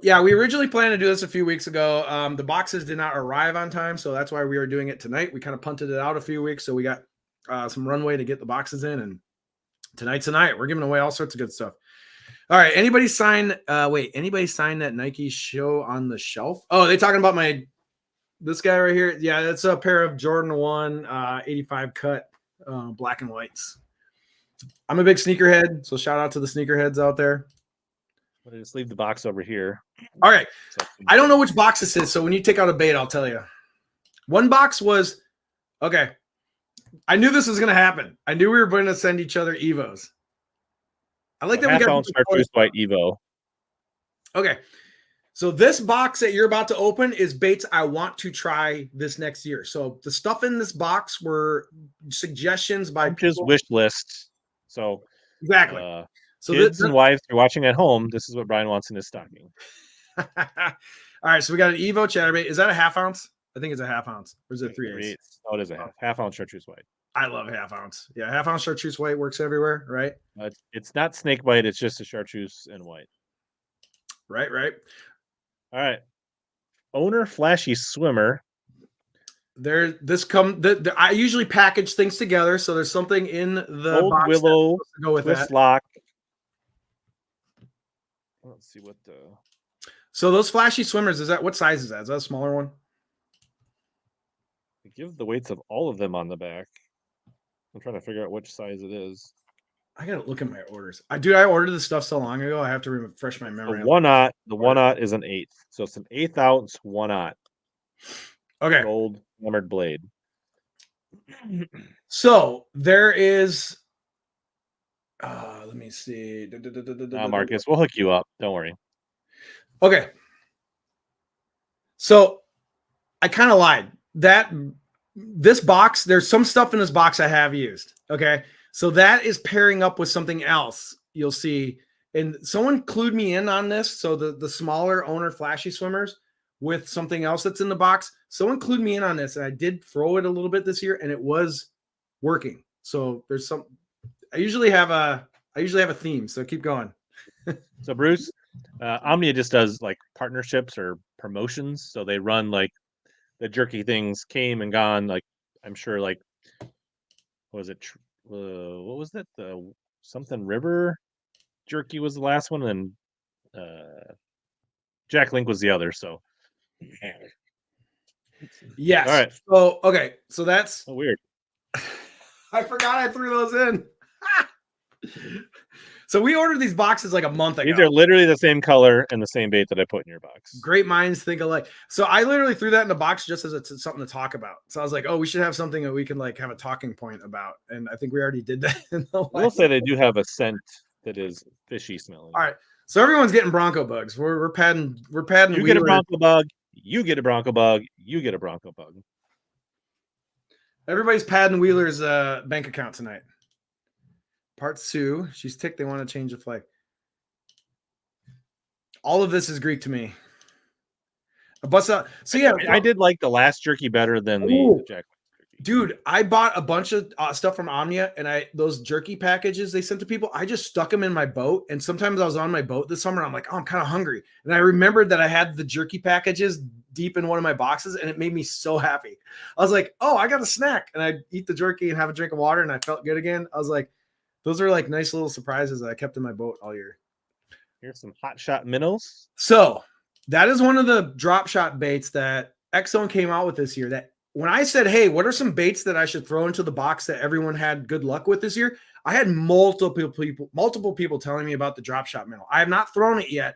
Speaker 2: Yeah, we originally planned to do this a few weeks ago. The boxes did not arrive on time, so that's why we are doing it tonight. We kind of punted it out a few weeks, so we got some runway to get the boxes in, and tonight's the night. We're giving away all sorts of good stuff. All right, anybody sign that Nike show on the shelf? Oh, they talking about this guy right here? Yeah, that's a pair of Jordan 1 85 cut black and whites. I'm a big sneakerhead, so shout out to the sneakerheads out there.
Speaker 1: I'm gonna just leave the box over here.
Speaker 2: All right. I don't know which box this is, so when you take out a bait, I'll tell you. One box was okay. I knew this was gonna happen. I knew we were going to send each other Evos. I like that we got
Speaker 1: chartreuse white Evo.
Speaker 2: Okay. So this box that you're about to open is baits I want to try this next year. So the stuff in this box were suggestions by
Speaker 1: just wish list. So
Speaker 2: exactly.
Speaker 1: So kids and wives, if you're watching at home, this is what Brian wants in his stocking.
Speaker 2: All right, so we got an Evo chatterbait. Is that a half ounce? I think it's a half ounce. Or is it 3/8?
Speaker 1: Oh, it is a half ounce chartreuse white.
Speaker 2: I love half ounce. Yeah, half ounce chartreuse white works everywhere, right?
Speaker 1: It's not snake bite. It's just a chartreuse and white.
Speaker 2: Right.
Speaker 1: All right. Owner Flashy Swimmer.
Speaker 2: I usually package things together, so there's something in the
Speaker 1: Old
Speaker 2: box
Speaker 1: Willow
Speaker 2: to go with
Speaker 1: twist
Speaker 2: that.
Speaker 1: lock. Let's see what the.
Speaker 2: So those Flashy Swimmers, what size is that? Is that a smaller one?
Speaker 1: They give the weights of all of them on the back. I'm trying to figure out which size it is.
Speaker 2: I gotta look at my orders. I ordered this stuff so long ago. I have to refresh my memory.
Speaker 1: The 1/0. The 1/0 is an 1/8, so it's an 1/8 ounce 1/0.
Speaker 2: Okay.
Speaker 1: Gold hammered blade.
Speaker 2: So there is. Let me see.
Speaker 1: Marcus, we'll hook you up. Don't worry.
Speaker 2: Okay. So I kind of lied. This box, there's some stuff in this box I have used. Okay. So that is pairing up with something else you'll see. And someone clued me in on this. So the smaller Owner Flashy Swimmers with something else that's in the box. Someone clued me in on this, and I did throw it a little bit this year, and it was working. So there's some. I usually have a theme. So keep going.
Speaker 1: So Bruce, Omnia just does like partnerships or promotions. So they run like the jerky things came and gone. Like I'm sure, like what was it? What was that? The something River jerky was the last one, and Jack Link was the other. So
Speaker 2: yes.
Speaker 1: All right.
Speaker 2: So okay. So that's
Speaker 1: weird.
Speaker 2: I forgot I threw those in. So we ordered these boxes like a month ago.
Speaker 1: These are literally the same color and the same bait that I put in your box.
Speaker 2: Great minds think alike. So I literally threw that in the box just as it's something to talk about. So I was like, oh, we should have something that we can like have a talking point about. And I think we already did that.
Speaker 1: I will say they do have a scent that is fishy smelling.
Speaker 2: All right. So everyone's getting Bronco bugs. We're padding.
Speaker 1: You get a Bronco bug. You get a Bronco bug. You get a Bronco bug.
Speaker 2: Everybody's padding Wheeler's bank account tonight. Part 2. She's ticked. They want to change the flag. All of this is Greek to me. So yeah,
Speaker 1: I did like the last jerky better than the Jack.
Speaker 2: Dude, I bought a bunch of stuff from Omnia, and those jerky packages they sent to people, I just stuck them in my boat. And sometimes I was on my boat this summer, and I'm like, oh, I'm kind of hungry. And I remembered that I had the jerky packages deep in one of my boxes, and it made me so happy. I was like, oh, I got a snack, and I eat the jerky and have a drink of water, and I felt good again. I was like, those are like nice little surprises that I kept in my boat all year.
Speaker 1: Here's some hot shot minnows.
Speaker 2: So that is one of the drop shot baits that X-Zone came out with this year. That when I said, hey, what are some baits that I should throw into the box that everyone had good luck with this year? I had multiple people telling me about the drop shot minnow. I have not thrown it yet,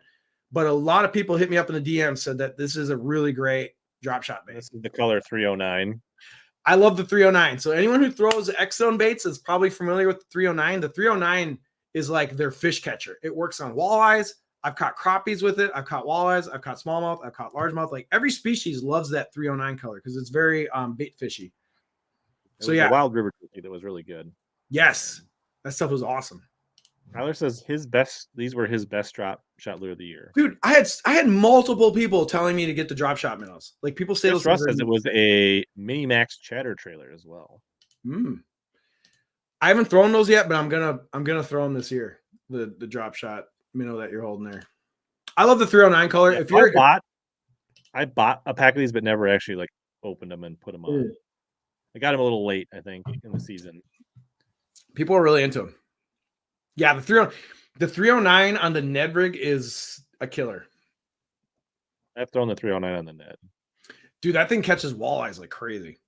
Speaker 2: but a lot of people hit me up in the DM, said that this is a really great drop shot bait.
Speaker 1: This is the color 309.
Speaker 2: I love the 309. So anyone who throws X-Zone baits is probably familiar with the 309. The 309 is like their fish catcher. It works on walleyes. I've caught crappies with it. I've caught walleyes. I've caught smallmouth. I've caught largemouth. Like every species loves that 309 color because it's very bait fishy. So yeah,
Speaker 1: the wild river turkey that was really good.
Speaker 2: Yes, that stuff was awesome.
Speaker 1: Tyler says these were his best drop shot lure of the year.
Speaker 2: Dude, I had multiple people telling me to get the drop shot minnows. Like people say
Speaker 1: Chris Russ says it was a Mini Max chatter trailer as well.
Speaker 2: I haven't thrown those yet, but I'm gonna throw them this year. The drop shot minnow that you're holding there. I love the 309 color.
Speaker 1: Yeah, I bought a pack of these, but never actually like opened them and put them on. I got them a little late, I think, in the season.
Speaker 2: People are really into them. Yeah, the 309 on the Ned rig is a killer.
Speaker 1: I've thrown the 309 on the Ned.
Speaker 2: Dude, that thing catches walleyes like crazy.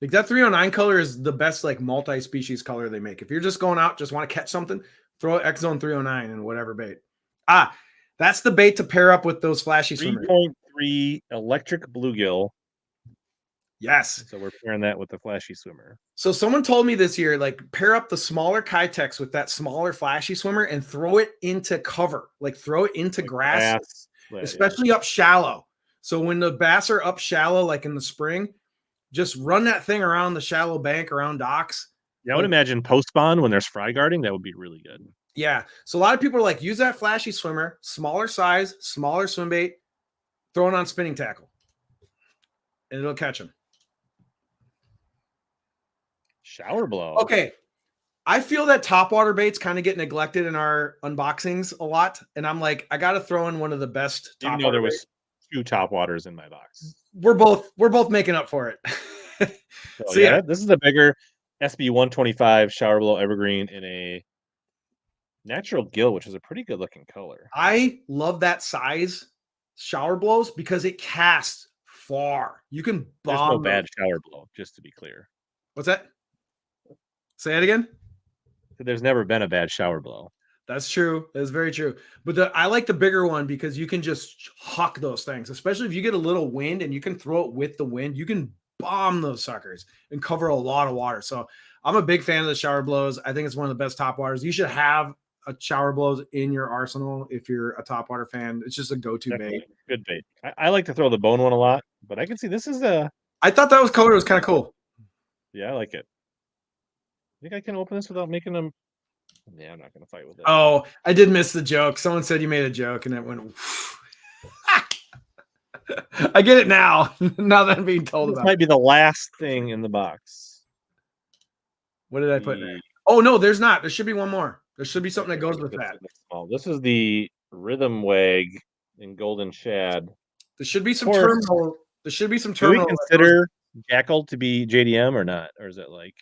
Speaker 2: Like that 309 color is the best like multi-species color they make. If you're just going out, just want to catch something, throw X-Zone 309 and whatever bait. That's the bait to pair up with those flashy swimmers.
Speaker 1: 3.3 electric bluegill.
Speaker 2: Yes.
Speaker 1: So we're pairing that with the flashy swimmer.
Speaker 2: So someone told me this year, like pair up the smaller Kitex with that smaller flashy swimmer and throw it into cover, like throw it into grass, especially up shallow. So when the bass are up shallow, like in the spring, just run that thing around the shallow bank around docks.
Speaker 1: Yeah, I would imagine post spawn when there's fry guarding, that would be really good.
Speaker 2: Yeah. So a lot of people are like, use that flashy swimmer, smaller size, smaller swim bait, throw it on spinning tackle, and it'll catch them.
Speaker 1: Shower blow.
Speaker 2: Okay. I feel that topwater baits kind of get neglected in our unboxings a lot. And I'm like, I got to throw in one of the best.
Speaker 1: Even though there was 2 topwaters in my box.
Speaker 2: We're both making up for it.
Speaker 1: So yeah, this is a bigger SB 125 shower blow evergreen in a natural gill, which is a pretty good looking color.
Speaker 2: I love that size shower blows because it casts far. You can bomb.
Speaker 1: There's no bad shower blow, just to be clear.
Speaker 2: What's that? Say it again.
Speaker 1: There's never been a bad shower blow.
Speaker 2: That's true. That's very true. But I like the bigger one because you can just huck those things, especially if you get a little wind and you can throw it with the wind. You can bomb those suckers and cover a lot of water. So I'm a big fan of the shower blows. I think it's one of the best top waters. You should have a shower blows in your arsenal if you're a top water fan. It's just a go-to bait.
Speaker 1: Good bait. I like to throw the bone one a lot, but I can see this is a.
Speaker 2: I thought that color was kind of cool.
Speaker 1: Yeah, I like it. I think I can open this without making them. Yeah, I'm not going to fight with it.
Speaker 2: Oh, I did miss the joke. Someone said you made a joke and it went. I get it now. Now that I'm being told
Speaker 1: this
Speaker 2: about.
Speaker 1: Might be the last thing in the box.
Speaker 2: What did I put in there? Oh no, there's not. There should be one more. There should be something that goes with that.
Speaker 1: This is the Rhythm Wag in Golden Shad.
Speaker 2: There should be some terminal. There should be some terminal.
Speaker 1: Do we consider Jackal to be JDM or not, or is it like?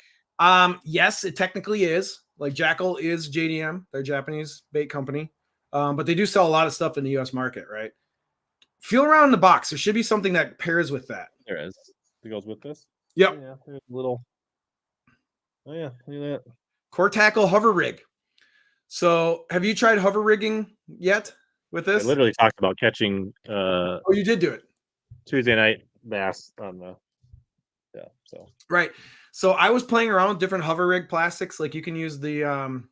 Speaker 2: Yes, it technically is. Like Jackal is JDM, they're a Japanese bait company, but they do sell a lot of stuff in the U.S. market, right? Feel around in the box. There should be something that pairs with that.
Speaker 1: There is. It goes with this.
Speaker 2: Yep.
Speaker 1: Yeah, there's a little. Oh yeah, look at that.
Speaker 2: Core tackle hover rig. So, have you tried hover rigging yet with this?
Speaker 1: I literally talked about catching.
Speaker 2: Oh, you did do it.
Speaker 1: Tuesday night bass on the. Yeah. So.
Speaker 2: Right. So I was playing around with different hover rig plastics. Like you can use the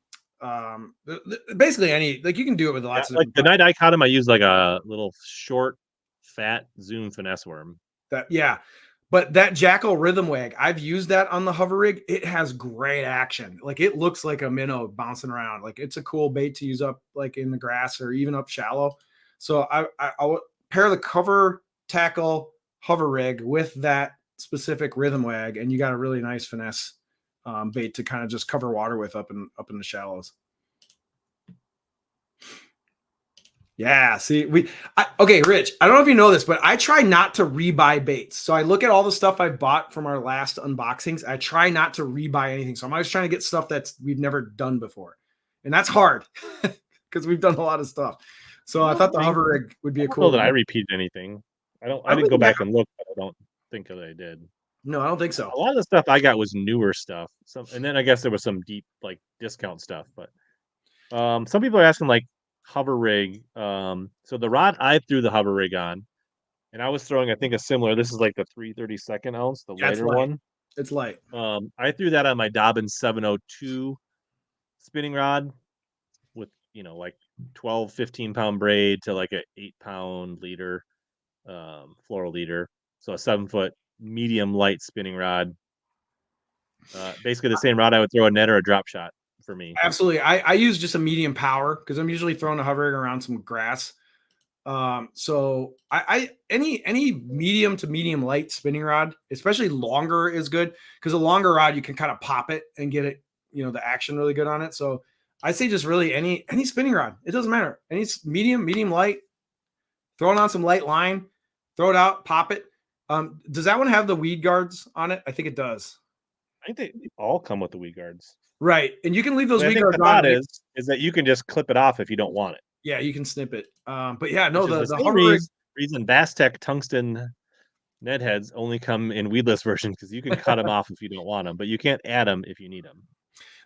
Speaker 2: basically any, like you can do it with lots of
Speaker 1: like the night I caught him, I used like a little short, fat Zoom finesse worm.
Speaker 2: But that Jackal Rhythm Wag, I've used that on the hover rig. It has great action. Like it looks like a minnow bouncing around. Like it's a cool bait to use up like in the grass or even up shallow. So I would pair the cover tackle hover rig with that specific Rhythm Wag, and you got a really nice finesse bait to kind of just cover water with up in the shallows. Yeah, see, okay, Rich, I don't know if you know this, but I try not to rebuy baits. So I look at all the stuff I bought from our last unboxings. I try not to rebuy anything. So I'm always trying to get stuff we've never done before. And that's hard because we've done a lot of stuff. So I thought the hover rig would be
Speaker 1: I
Speaker 2: a
Speaker 1: don't
Speaker 2: cool.
Speaker 1: know that I repeated anything. I didn't
Speaker 2: think
Speaker 1: go back and look, but I don't think that I did.
Speaker 2: No, I don't think so.
Speaker 1: A lot of the stuff I got was newer stuff. And then I guess there was some deep like discount stuff. But some people are asking like hover rig. So the rod I threw the hover rig on, and I was throwing I think a similar. This is like the 3/32 ounce, the lighter one.
Speaker 2: It's light.
Speaker 1: I threw that on my Dobbins 702 spinning rod with like 12, 15-pound braid to like a 8-pound leader, floral leader. So a 7-foot medium light spinning rod. Basically the same rod I would throw a net or a drop shot for me.
Speaker 2: Absolutely. I use just a medium power because I'm usually throwing a hover rig around some grass. So any medium to medium light spinning rod, especially longer, is good because a longer rod you can kind of pop it and get it, the action really good on it. So I say just really any spinning rod. It doesn't matter. Any medium light, throw it on some light line, throw it out, pop it. Does that one have the weed guards on it? I think it does.
Speaker 1: I think they all come with the weed guards.
Speaker 2: Right. And you can leave those weed guards
Speaker 1: on. The thought is that you can just clip it off if you don't want it.
Speaker 2: Yeah, you can snip it. But yeah, no, the
Speaker 1: hover reason Bass Tech tungsten Ned heads only come in weedless version because you can cut them off if you don't want them, but you can't add them if you need them.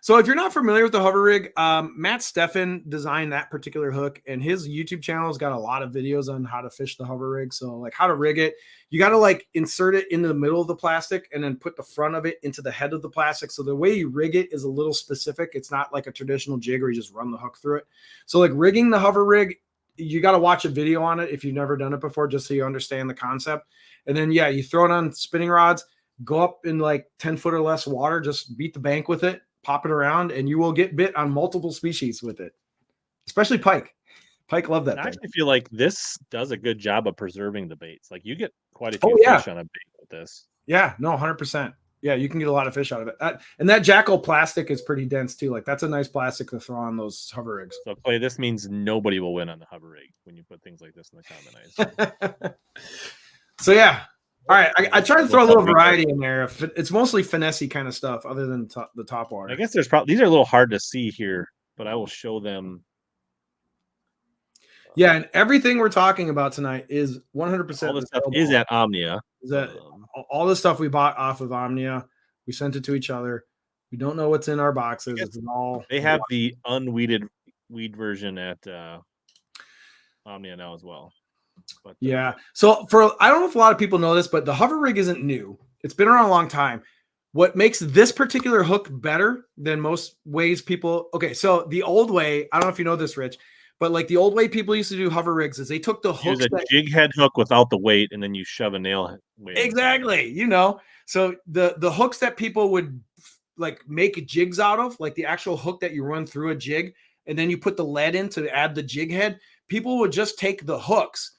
Speaker 2: So if you're not familiar with the hover rig, Matt Steffen designed that particular hook, and his YouTube channel has got a lot of videos on how to fish the hover rig. So like how to rig it, you got to like insert it into the middle of the plastic and then put the front of it into the head of the plastic. So the way you rig it is a little specific. It's not like a traditional jig where you just run the hook through it. So like rigging the hover rig, you got to watch a video on it if you've never done it before, just so you understand the concept. And then, yeah, you throw it on spinning rods, go up in like 10 foot or less water, just beat the bank with it, pop it around, and you will get bit on multiple species with it, especially pike. Pike love that.
Speaker 1: I actually feel like this does a good job of preserving the baits. Like you get quite a few fish on a bait with this.
Speaker 2: Yeah, no, 100%. Yeah, you can get a lot of fish out of it. And that Jackal plastic is pretty dense too. Like that's a nice plastic to throw on those hover rigs.
Speaker 1: So Clay, this means nobody will win on the hover rig when you put things like this in the comment.
Speaker 2: So yeah. All right, I try to throw a little variety in there. It's mostly finessey kind of stuff, other than the top water.
Speaker 1: I guess there's probably these are a little hard to see here, but I will show them.
Speaker 2: Yeah, and everything we're talking about tonight is 100%.
Speaker 1: All this stuff is at Omnia.
Speaker 2: Is that all the stuff we bought off of Omnia? We sent it to each other. We don't know what's in our boxes. It's all
Speaker 1: they have the unweeded weed version at Omnia now as well. But,
Speaker 2: yeah. So I don't know if a lot of people know this, but the hover rig isn't new. It's been around a long time. What makes this particular hook better than most ways people, okay, so the old way, I don't know if you know this, Rich, but like the old way people used to do hover rigs is they took the hooks.
Speaker 1: Use a jig head hook without the weight, and then you shove a nail weight.
Speaker 2: Exactly. So the hooks that people would like make jigs out of, like the actual hook that you run through a jig, and then you put the lead in to add the jig head, people would just take the hooks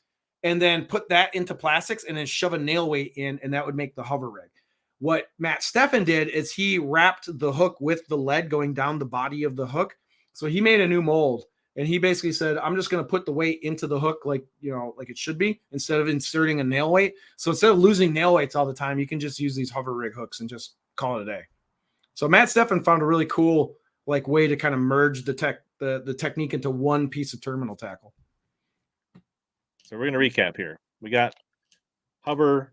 Speaker 2: and then put that into plastics and then shove a nail weight in, and that would make the hover rig. What Matt Steffen did is he wrapped the hook with the lead going down the body of the hook. So he made a new mold, and he basically said, I'm just going to put the weight into the hook like it should be, instead of inserting a nail weight. So instead of losing nail weights all the time, you can just use these hover rig hooks and just call it a day. So Matt Steffen found a really cool like way to kind of merge the technique into one piece of terminal tackle.
Speaker 1: So we're going to recap here. We got hover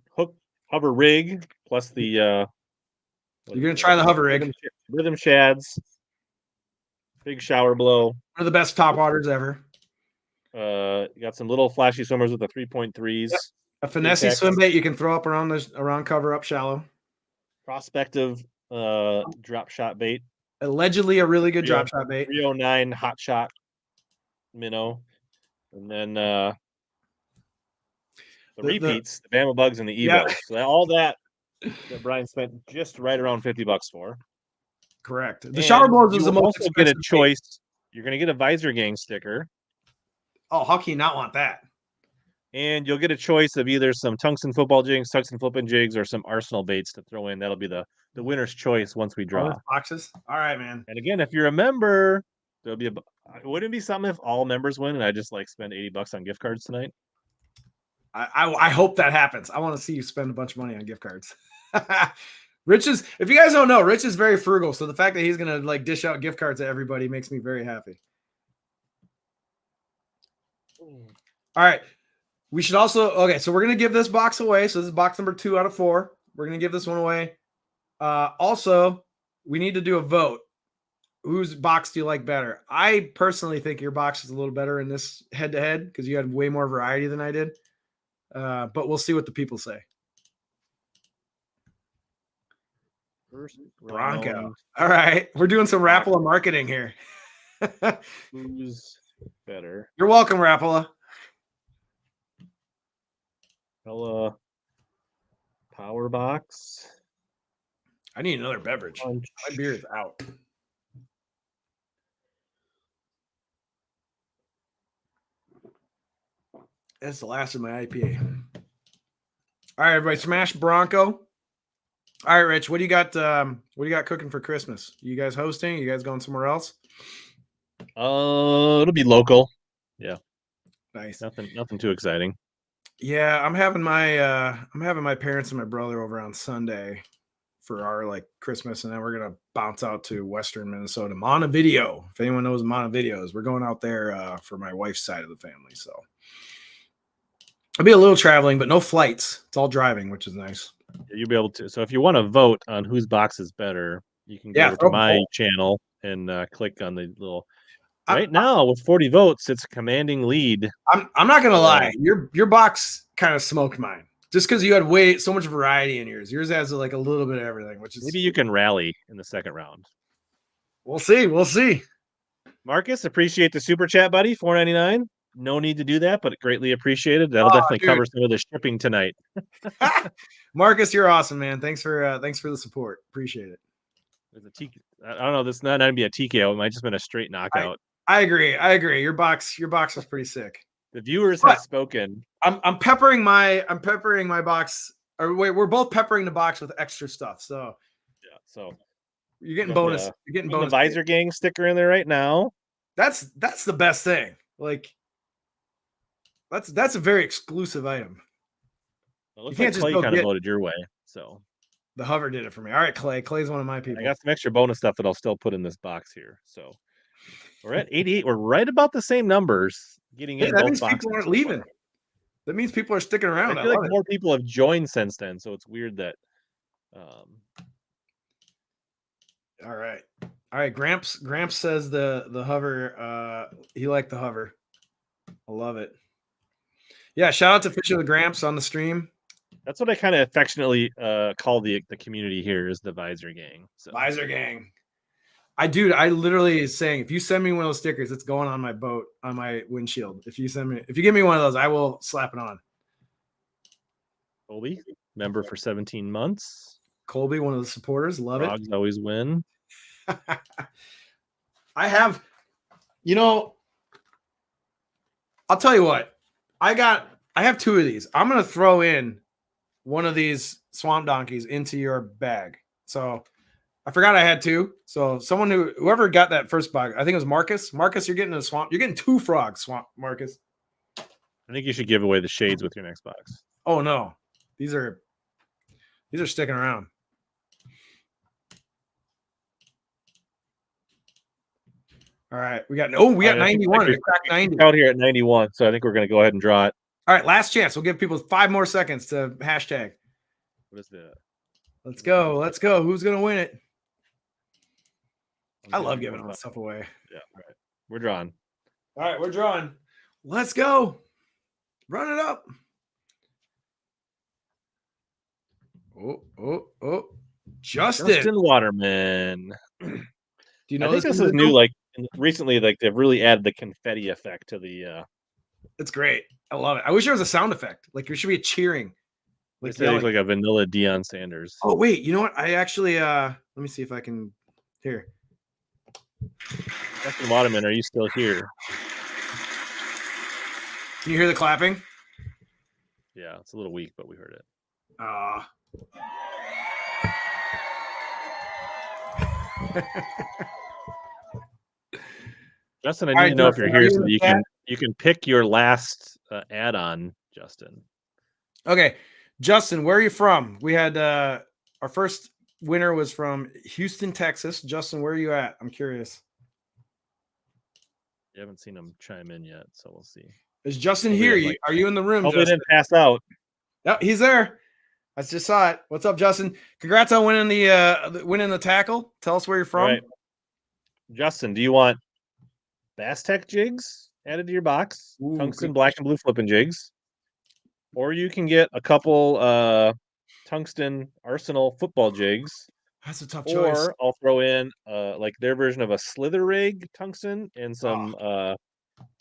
Speaker 1: rig plus the
Speaker 2: you're going to try the hover rig.
Speaker 1: Rhythm shads, big shower blow.
Speaker 2: One of the best top waters ever.
Speaker 1: You got some little flashy swimmers with the 3.3s.
Speaker 2: Yep. A finessey swim bait you can throw up around cover up shallow.
Speaker 1: Prospective drop shot bait.
Speaker 2: Allegedly a really good drop shot bait.
Speaker 1: 309 hot shot minnow. And then the repeats, the Bama bugs and the Evo. Yeah. So all that Brian spent just right around $50 for.
Speaker 2: Correct. The shower blows is the most
Speaker 1: expensive. Get a choice. You're going to get a Visor Gang sticker.
Speaker 2: Oh, how can you not want that?
Speaker 1: And you'll get a choice of either some tungsten football jigs, tungsten flipping jigs, or some Arsenal baits to throw in. That'll be the winner's choice once we draw.
Speaker 2: Boxes. All right, man.
Speaker 1: And again, if you're a member, there'll be Wouldn't it be something if all members win and I just like spend $80 on gift cards tonight?
Speaker 2: I hope that happens. I want to see you spend a bunch of money on gift cards. Rich is, if you guys don't know, Rich is very frugal. So the fact that he's gonna like dish out gift cards to everybody makes me very happy. All right. We should also, okay, so we're gonna give this box away. So this is box number 2 out of 4. We're gonna give this one away. Also, we need to do a vote. Whose box do you like better? I personally think your box is a little better in this head-to-head because you had way more variety than I did. But we'll see what the people say.
Speaker 1: First
Speaker 2: Bronco.
Speaker 1: round,
Speaker 2: All right. We're doing some Rapala marketing here.
Speaker 1: who's better?
Speaker 2: You're welcome, Rapala.
Speaker 1: Hella Power Box.
Speaker 2: I need another beverage.
Speaker 1: Punch.
Speaker 2: My beer is out. That's the last of my IPA. All right, everybody, smash Bronco. All right, Rich, what do you got? What do you got cooking for Christmas? You guys hosting? You guys going somewhere else?
Speaker 1: It'll be local. Yeah,
Speaker 2: Nice.
Speaker 1: nothing too exciting.
Speaker 2: Yeah, I'm having my parents and my brother over on Sunday for our like Christmas, and then we're gonna bounce out to Western Minnesota, Montevideo. If anyone knows Montevideo is, we're going out there for my wife's side of the family. So it'll be a little traveling, but no flights. It's all driving, which is nice.
Speaker 1: You'll be able to. So if you want to vote on whose box is better, you can go over to my channel and click on the little. Right now, with 40 votes, it's a commanding lead.
Speaker 2: I'm not gonna lie, your box kind of smoked mine. Just because you had so much variety in yours. Yours has like a little bit of everything, which is
Speaker 1: maybe you can rally in the second round.
Speaker 2: We'll see. We'll see.
Speaker 1: Marcus, appreciate the super chat, buddy. $4.99. No need to do that, but greatly appreciated. That'll definitely cover some of the shipping tonight.
Speaker 2: Marcus, you're awesome, man. Thanks for the support. Appreciate it.
Speaker 1: There's a I don't know. This is not going to be a TKO. It might just been a straight knockout.
Speaker 2: I agree. Your box was pretty sick.
Speaker 1: The viewers have spoken.
Speaker 2: I'm peppering my box. Or wait, we're both peppering the box with extra stuff. So
Speaker 1: yeah, so
Speaker 2: you're getting bonus. You're getting bonus.
Speaker 1: The Visor Gang sticker in there right now.
Speaker 2: That's the best thing. Like that's a very exclusive item.
Speaker 1: Well, looks like Clay kind of voted your way. So
Speaker 2: the hover did it for me. All right, Clay. Clay's one of my people.
Speaker 1: I got some extra bonus stuff that I'll still put in this box here. So we're at 88. We're right about the same numbers. Getting in.
Speaker 2: That means people aren't leaving. That means people are sticking around.
Speaker 1: I feel like more people have joined since then, so it's weird that.
Speaker 2: All right. Gramps says the hover. He liked the hover. I love it. Yeah, shout out to Fisher the Gramps on the stream.
Speaker 1: That's what I kind of affectionately call the community here is the Visor Gang. So.
Speaker 2: Visor Gang. I literally is saying, if you send me one of those stickers, it's going on my boat, on my windshield. If you give me one of those, I will slap it on.
Speaker 1: Colby, member for 17 months.
Speaker 2: Colby, one of the supporters. Love it.
Speaker 1: Frogs always win.
Speaker 2: I have, I'll tell you what. I have 2 of these. I'm going to throw in one of these swamp donkeys into your bag. So I forgot I had 2. So whoever got that first bag, I think it was Marcus. Marcus, you're getting a swamp. You're getting 2 frogs, swamp Marcus.
Speaker 1: I think you should give away the shades with your next box.
Speaker 2: Oh no. These are sticking around. All right. We got 91. We cracked 90.
Speaker 1: Out here at 91. So I think we're going to go ahead and draw it.
Speaker 2: All right. Last chance. We'll give people 5 more seconds to hashtag.
Speaker 1: What is that?
Speaker 2: Let's go. Who's going to win it? I love giving all stuff away.
Speaker 1: Yeah. All right. We're drawing.
Speaker 2: All right. We're drawing. Let's go. Run it up. Oh. Justin
Speaker 1: Waterman.
Speaker 2: Do you know
Speaker 1: I think this is new? Like recently, like they've really added the confetti effect to the.
Speaker 2: It's great. I love it. I wish there was a sound effect. Like there should be a cheering.
Speaker 1: Like a vanilla Deion Sanders.
Speaker 2: Oh wait, you know what? I actually let me see if I can here.
Speaker 1: Justin Waterman, are you still here?
Speaker 2: Can you hear the clapping?
Speaker 1: Yeah, it's a little weak, but we heard it. Justin, I
Speaker 2: All
Speaker 1: need
Speaker 2: right,
Speaker 1: to know if
Speaker 2: Justin,
Speaker 1: you're
Speaker 2: are
Speaker 1: here
Speaker 2: you
Speaker 1: so
Speaker 2: in
Speaker 1: that
Speaker 2: the
Speaker 1: you
Speaker 2: chat?
Speaker 1: can pick your last add-on, Justin.
Speaker 2: Okay, Justin, where are you from? We had our first winner was from Houston, Texas. Justin, where are you at? I'm curious.
Speaker 1: You haven't seen him chime in yet, so we'll see.
Speaker 2: Is Justin
Speaker 1: Hopefully
Speaker 2: here?
Speaker 1: he doesn't
Speaker 2: Are you in the room,
Speaker 1: Hopefully he
Speaker 2: Justin?
Speaker 1: didn't pass out.
Speaker 2: Yep, he's there. I just saw it. What's up, Justin? Congrats on winning the tackle. Tell us where you're from.
Speaker 1: All right. Justin, do you want Bass Tech jigs added to your box?
Speaker 2: Ooh,
Speaker 1: Tungsten
Speaker 2: good
Speaker 1: black and blue flipping jigs. Or you can get a couple tungsten Arsenal football jigs.
Speaker 2: That's a tough choice.
Speaker 1: Or I'll throw in like their version of a slither rig tungsten and some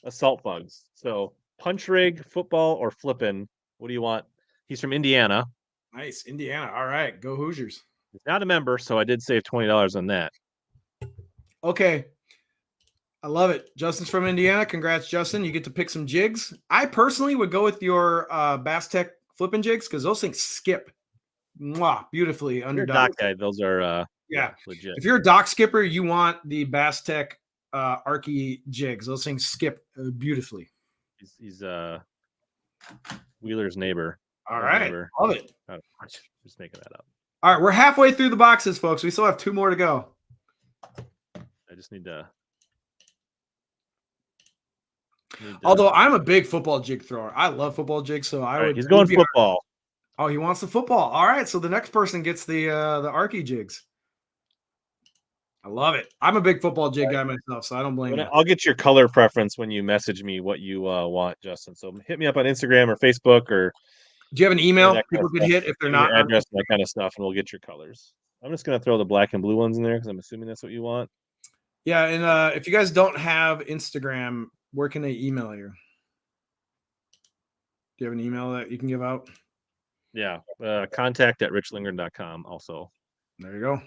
Speaker 1: assault bugs. So punch rig, football, or flipping. What do you want? He's from Indiana.
Speaker 2: Nice, Indiana. All right, go Hoosiers.
Speaker 1: He's not a member, so I did save $20 on that.
Speaker 2: Okay. I love it. Justin's from Indiana. Congrats, Justin. You get to pick some jigs. I personally would go with your Bass Tech flipping jigs because those things skip beautifully under
Speaker 1: Dock guy, those are legit.
Speaker 2: If you're a dock skipper, you want the Bass Tech Arky jigs. Those things skip beautifully.
Speaker 1: He's Wheeler's neighbor.
Speaker 2: All right. Neighbor. Love it.
Speaker 1: Just making that up.
Speaker 2: All right. We're halfway through the boxes, folks. We still have 2 more to go.
Speaker 1: I just need to.
Speaker 2: Although I'm a big football jig thrower. I love football jigs, so I would.
Speaker 1: He's going football.
Speaker 2: Oh, he wants the football. All right. So the next person gets the Arky jigs. I love it. I'm a big football jig guy myself, so I don't blame you.
Speaker 1: I'll get your color preference when you message me what you want, Justin. So hit me up on Instagram or Facebook, or
Speaker 2: do you have an email people could hit if they're not
Speaker 1: your address and that kind of stuff, and we'll get your colors. I'm just gonna throw the black and blue ones in there because I'm assuming that's what you want.
Speaker 2: Yeah, and if you guys don't have Instagram, where can they email you? Do you have an email that you can give out?
Speaker 1: Yeah, contact@richlingren.com. Also,
Speaker 2: there you go.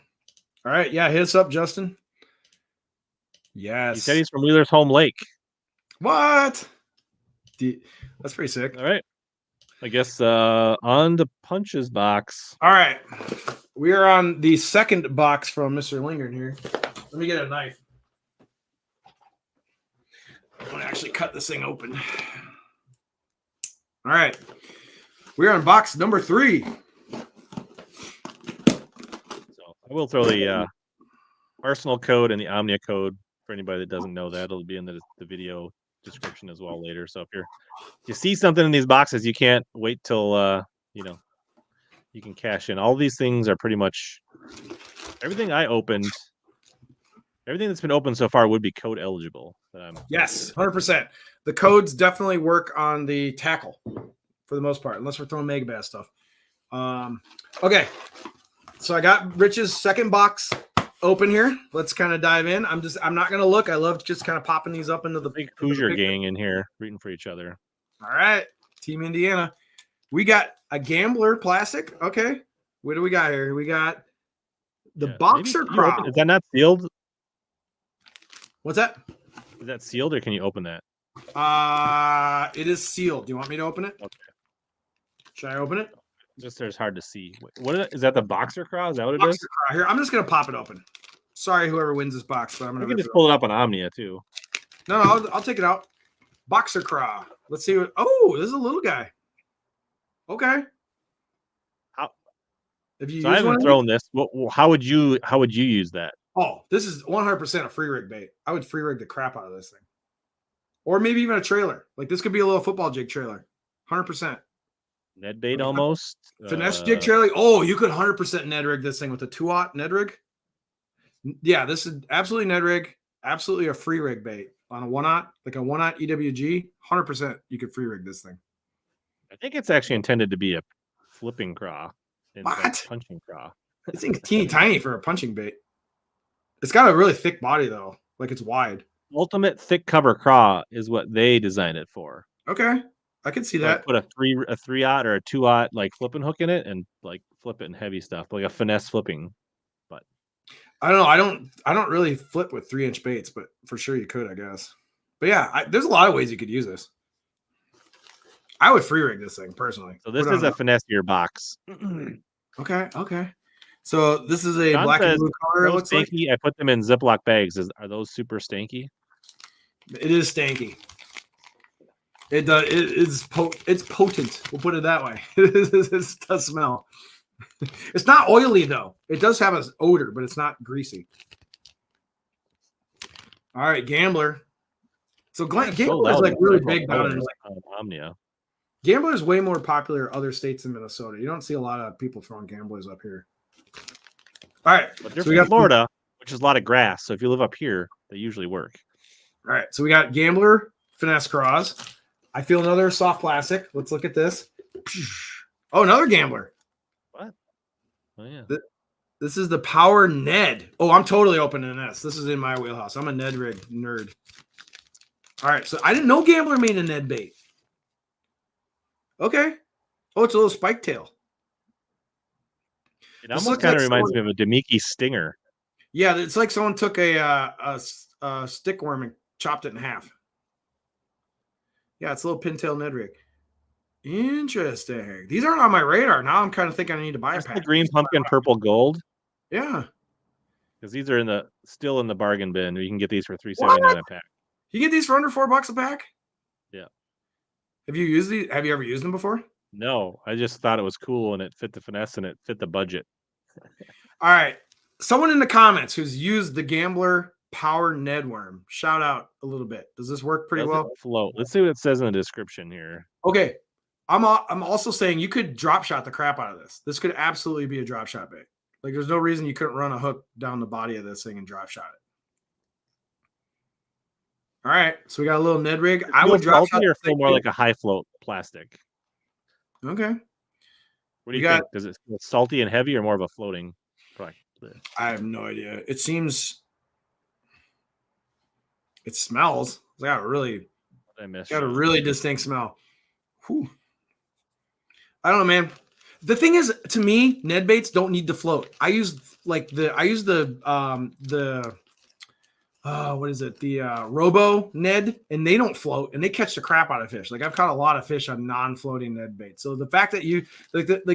Speaker 2: All right, yeah, hit us up, Justin. Yes.
Speaker 1: He said he's from Wheeler's home lake.
Speaker 2: What? That's pretty sick.
Speaker 1: All right. I guess on the punches box.
Speaker 2: All right. We are on the second box from Mr. Lingren here. Let me get a knife. I want to actually cut this thing open. All right. We're on box number 3.
Speaker 1: I will throw the Arsenal code and the Omnia code for anybody that doesn't know that. It'll be in the video description as well later. So if you see something in these boxes, you can't wait till you can cash in. All these things are pretty much everything I opened. Everything that's been opened so far would be code eligible.
Speaker 2: Yes, 100%. The codes definitely work on the tackle for the most part, unless we're throwing Megabass stuff. Okay. So I got Rich's second box open here. Let's kind of dive in. I'm not gonna look. I love just kind of popping these up into the
Speaker 1: big Hoosier gang in here, rooting for each other.
Speaker 2: All right, Team Indiana. We got a Gambler plastic. Okay, what do we got here? We got the Boxer Crop.
Speaker 1: Is that not sealed?
Speaker 2: What's that?
Speaker 1: Is that sealed, or can you open that?
Speaker 2: It is sealed. Do you want me to open it?
Speaker 1: Okay.
Speaker 2: Should I open it?
Speaker 1: Just there's hard to see. What is that? The Boxer Craw? Is that what it is?
Speaker 2: Here, I'm just gonna pop it open. Sorry, whoever wins this box, but I'm gonna.
Speaker 1: You can just pull it up on Omnia too.
Speaker 2: No, I'll take it out. Boxer Craw. Let's see what. Oh, this is a little guy. Okay.
Speaker 1: So I haven't thrown this. How would you use that?
Speaker 2: Oh, this is 100% a free rig bait. I would free rig the crap out of this thing, or maybe even a trailer. Like this could be a little football jig trailer. 100%.
Speaker 1: Ned bait almost.
Speaker 2: Finesse jig trailer. Oh, you could 100% Ned rig this thing with a 2-aught Ned rig. Yeah, this is absolutely Ned rig. Absolutely a free rig bait on a 1-aught, like a 1-aught EWG. 100% you could free rig this thing.
Speaker 1: I think it's actually intended to be a flipping craw.
Speaker 2: What?
Speaker 1: Punching craw.
Speaker 2: This thing's teeny tiny for a punching bait. It's got a really thick body though. Like it's wide.
Speaker 1: Ultimate thick cover craw is what they designed it for.
Speaker 2: Okay. I can see that.
Speaker 1: Put a 3-aught or a 2-aught like flipping hook in it and like flip it in heavy stuff, like a finesse flipping. But
Speaker 2: I don't know. I don't really flip with 3-inch baits, but for sure you could, I guess. But yeah, there's a lot of ways you could use this. I would free rig this thing personally.
Speaker 1: So this is a finessier box.
Speaker 2: Okay. So this is a black and blue color. It looks
Speaker 1: stanky.
Speaker 2: like.
Speaker 1: I put them in Ziploc bags. Are those super stanky?
Speaker 2: It is stanky. It does. It's potent. We'll put it that way. It does smell. It's not oily though. It does have an odor, but it's not greasy. All right, Gambler. So Gambler is like really big down in like
Speaker 1: Omnia.
Speaker 2: Gambler is way more popular in other states in Minnesota. You don't see a lot of people throwing Gamblers up here. All right,
Speaker 1: but they're from Florida, which is a lot of grass. So if you live up here, they usually work.
Speaker 2: All right, so we got Gambler finesse craws. I feel another soft plastic. Let's look at this. Oh, another Gambler.
Speaker 1: What? Oh yeah.
Speaker 2: This is the Power Ned. Oh, I'm totally opening this. This is in my wheelhouse. I'm a Ned rig nerd. All right, so I didn't know Gambler made a Ned bait. Okay. Oh, it's a little spike tail.
Speaker 1: It almost kind of reminds me of a Demiki stinger.
Speaker 2: Yeah, it's like someone took a stick worm and chopped it in half. Yeah, it's a little pintail Ned rig. Interesting. These aren't on my radar. Now I'm kind of thinking I need to buy a pack.
Speaker 1: The green pumpkin, purple gold.
Speaker 2: Yeah.
Speaker 1: Because these are still in the bargain bin. You can get these for $3.79 a pack.
Speaker 2: You get these for under $4 a pack?
Speaker 1: Yeah.
Speaker 2: Have you used these? Have you ever used them before?
Speaker 1: No, I just thought it was cool and it fit the finesse and it fit the budget.
Speaker 2: All right. Someone in the comments who's used the Gambler Power Ned Worm, shout out a little bit. Does this work pretty well?
Speaker 1: Float. Let's see what it says in the description here.
Speaker 2: Okay. I'm also saying you could drop shot the crap out of this. This could absolutely be a drop shot bait. Like there's no reason you couldn't run a hook down the body of this thing and drop shot it. All right. So we got a little Ned rig. I would drop shot
Speaker 1: or feel more like a high float plastic.
Speaker 2: Okay.
Speaker 1: What do you think? Does it feel salty and heavy or more of a floating product?
Speaker 2: I have no idea. It seems it smells. It's got a really distinct smell. Whew. I don't know, man. The thing is, to me, Ned baits don't need to float. I use the Robo Ned, and they don't float, and they catch the crap out of fish. Like I've caught a lot of fish on non-floating Ned bait. So the fact that you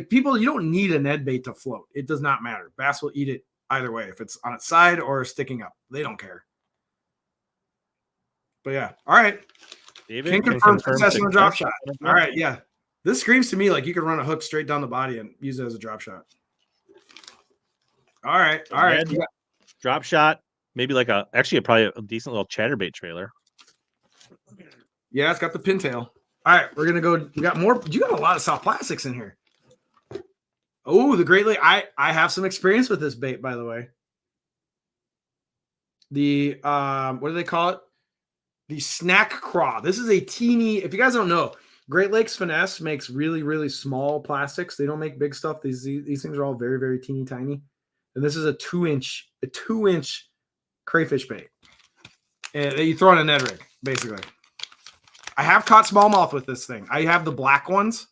Speaker 2: people, you don't need a Ned bait to float. It does not matter. Bass will eat it either way, if it's on its side or sticking up. They don't care. But yeah, all right.
Speaker 1: David
Speaker 2: can confirm success on a drop shot. All right, yeah. This screams to me like you could run a hook straight down the body and use it as a drop shot. All right.
Speaker 1: Drop shot, maybe like probably a decent little chatterbait trailer.
Speaker 2: Yeah, it's got the pintail. All right, we're gonna go. We got more. You got a lot of soft plastics in here. Oh, the Great Lake. I have some experience with this bait, by the way. The what do they call it? The snack craw. This is a teeny. If you guys don't know, Great Lakes Finesse makes really, really small plastics. They don't make big stuff. These things are all very, very teeny tiny. And this is a 2-inch crayfish bait. And you throw in a Ned rig, basically. I have caught smallmouth with this thing. I have the black ones.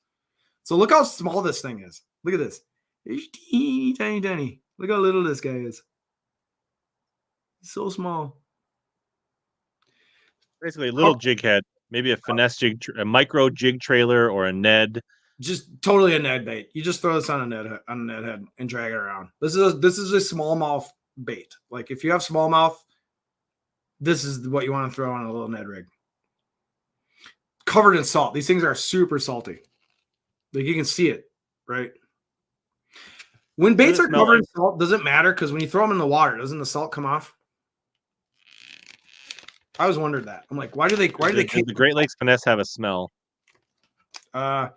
Speaker 2: So look how small this thing is. Look at this. It's teeny, tiny, tiny. Look how little this guy is. He's so small.
Speaker 1: Basically, a little jig head, maybe a finesse jig, a micro jig trailer, or a Ned.
Speaker 2: Just totally a Ned bait. You just throw this on a Ned head and drag it around. This is a smallmouth bait. Like if you have smallmouth, this is what you want to throw on a little Ned rig. Covered in salt. These things are super salty. Like you can see it, right? When baits are covered in salt, does it matter? Because when you throw them in the water, doesn't the salt come off? I always wondered that. I'm like, why do they
Speaker 1: the Great Lakes Finesse have a smell?
Speaker 2: Not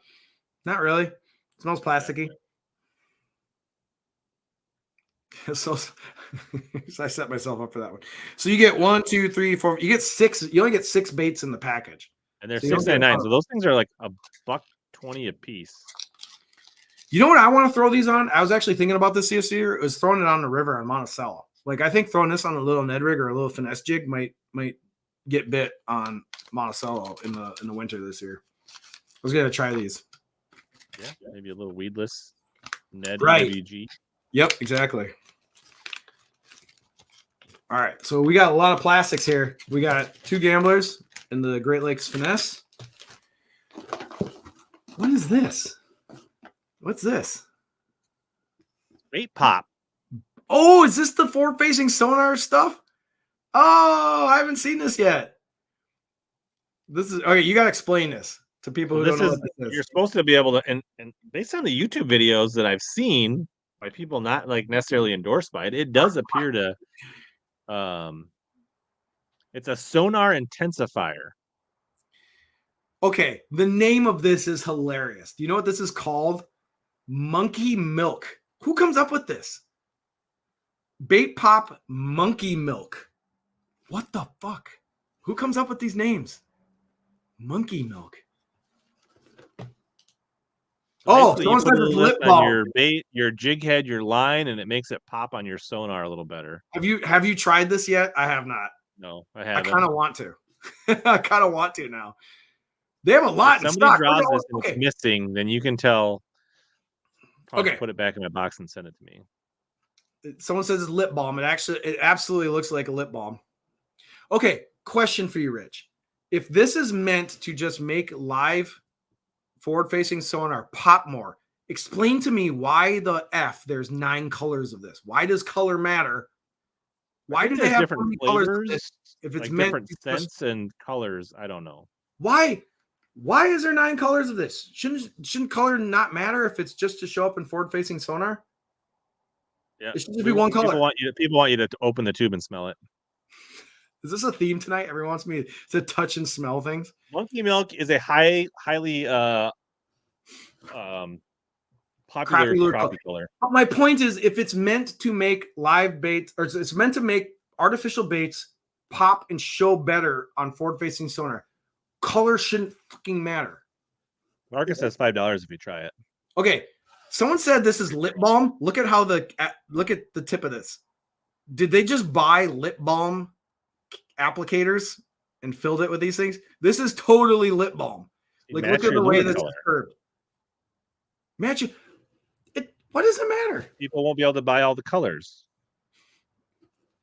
Speaker 2: really. It smells plasticky. So I set myself up for that one. So you get 1, 2, 3, 4. You get 6. You only get 6 baits in the package.
Speaker 1: And they're $6.99. So those things are like $1.20 a piece.
Speaker 2: You know what I want to throw these on? I was actually thinking about this year. It was throwing it on the river on Monticello. Like I think throwing this on a little Ned rig or a little finesse jig might get bit on Monticello in the winter this year. I was gonna try these.
Speaker 1: Yeah, maybe a little weedless Ned
Speaker 2: right.
Speaker 1: WG.
Speaker 2: Yep, exactly. All right, so we got a lot of plastics here. We got 2 Gamblers in the Great Lakes Finesse. What is this? What's this?
Speaker 1: Bait pop.
Speaker 2: Oh, is this the forward-facing sonar stuff? Oh, I haven't seen this yet. This is okay. You got to explain this to people who
Speaker 1: This
Speaker 2: don't know
Speaker 1: is
Speaker 2: what this
Speaker 1: you're
Speaker 2: is.
Speaker 1: supposed to be able to, and based on the YouTube videos that I've seen by people not like necessarily endorsed by it, it does appear to it's a sonar intensifier.
Speaker 2: Okay, the name of this is hilarious. Do you know what this is called? Monkey milk. Who comes up with this? Bait pop monkey milk. What the fuck? Who comes up with these names? Monkey milk. Oh,
Speaker 1: Basically,
Speaker 2: someone
Speaker 1: you put
Speaker 2: says
Speaker 1: a
Speaker 2: it's
Speaker 1: little
Speaker 2: lip
Speaker 1: lift on
Speaker 2: balm.
Speaker 1: your bait, your jig head, your line, and it makes it pop on your sonar a little better.
Speaker 2: Have you tried this yet? I have not.
Speaker 1: No, I
Speaker 2: I
Speaker 1: haven't.
Speaker 2: kind of want to. I kind of want to now. They have a
Speaker 1: If
Speaker 2: lot in
Speaker 1: somebody
Speaker 2: stock.
Speaker 1: draws this and
Speaker 2: Okay.
Speaker 1: it's missing, then you can tell. Probably
Speaker 2: Okay.
Speaker 1: put it back in my box and send it to me.
Speaker 2: Someone says it's lip balm. It absolutely looks like a lip balm. Okay, question for you, Rich. If this is meant to just make live forward-facing sonar pop more, explain to me why the F there's 9 colors of this. Why does color matter? Why do they
Speaker 1: There's
Speaker 2: have
Speaker 1: different
Speaker 2: so many colors of
Speaker 1: flavors,
Speaker 2: this if it's
Speaker 1: like
Speaker 2: meant
Speaker 1: different
Speaker 2: to just,
Speaker 1: scents and colors? I don't know.
Speaker 2: why is there 9 colors of this? Shouldn't color not matter if it's just to show up in forward-facing sonar?
Speaker 1: Yeah,
Speaker 2: It should just be one color.
Speaker 1: People want you to open the tube and smell it.
Speaker 2: Is this a theme tonight? Everyone wants me to touch and smell things.
Speaker 1: Monkey milk is a highly popular crappie color.
Speaker 2: But my point is, if it's meant to make live baits, or it's meant to make artificial baits pop and show better on forward-facing sonar, color shouldn't fucking matter.
Speaker 1: Marcus says $5 if you try it.
Speaker 2: Okay, someone said this is lip balm. Look at the tip of this. Did they just buy lip balm applicators and filled it with these things? This is totally lip balm. Like, look at the way this is curved. Match it. What does it matter?
Speaker 1: People won't be able to buy all the colors.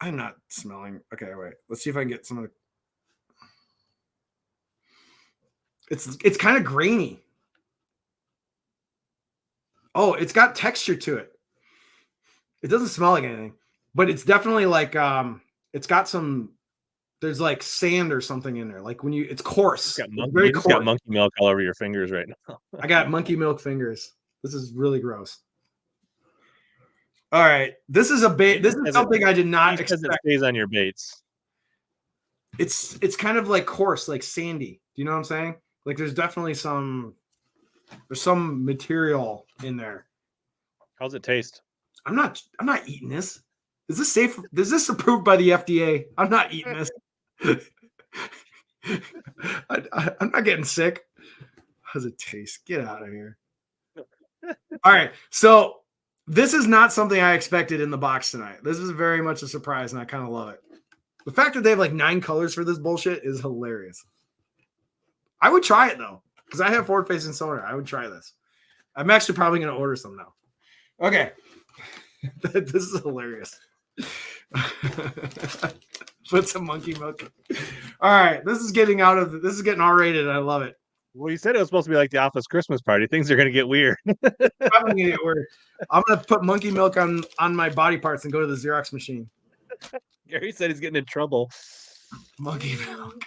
Speaker 2: I'm not smelling. Okay, wait. Let's see if I can get some of the. It's kind of grainy. Oh, it's got texture to it. It doesn't smell like anything, but it's definitely like it's got some. There's like sand or something in there. Like when it's coarse.
Speaker 1: It's got
Speaker 2: very coarse.
Speaker 1: got monkey milk all over your fingers right now.
Speaker 2: I got monkey milk fingers. This is really gross. All right, this is a bait. This is something I did not expect.
Speaker 1: It stays on your baits.
Speaker 2: It's kind of like coarse, like sandy. Do you know what I'm saying? Like there's definitely some material in there.
Speaker 1: How's it taste?
Speaker 2: I'm not eating this. Is this safe? Is this approved by the FDA? I'm not eating this. I'm not getting sick. How does it taste? Get out of here. All right, so this is not something I expected in the box tonight. This is very much a surprise, and I kind of love it. The fact that they have like 9 colors for this bullshit is hilarious. I would try it though, because I have forward-facing sonar. I would try this. I'm actually probably going to order some now. Okay, this is hilarious. Put some monkey milk. All right, this is getting R-rated. I love it.
Speaker 1: Well, you said it was supposed to be like the office Christmas party. Things are going to get weird.
Speaker 2: Probably gonna get weird. I'm gonna put monkey milk on my body parts and go to the Xerox machine.
Speaker 1: Gary said he's getting in trouble.
Speaker 2: Monkey milk.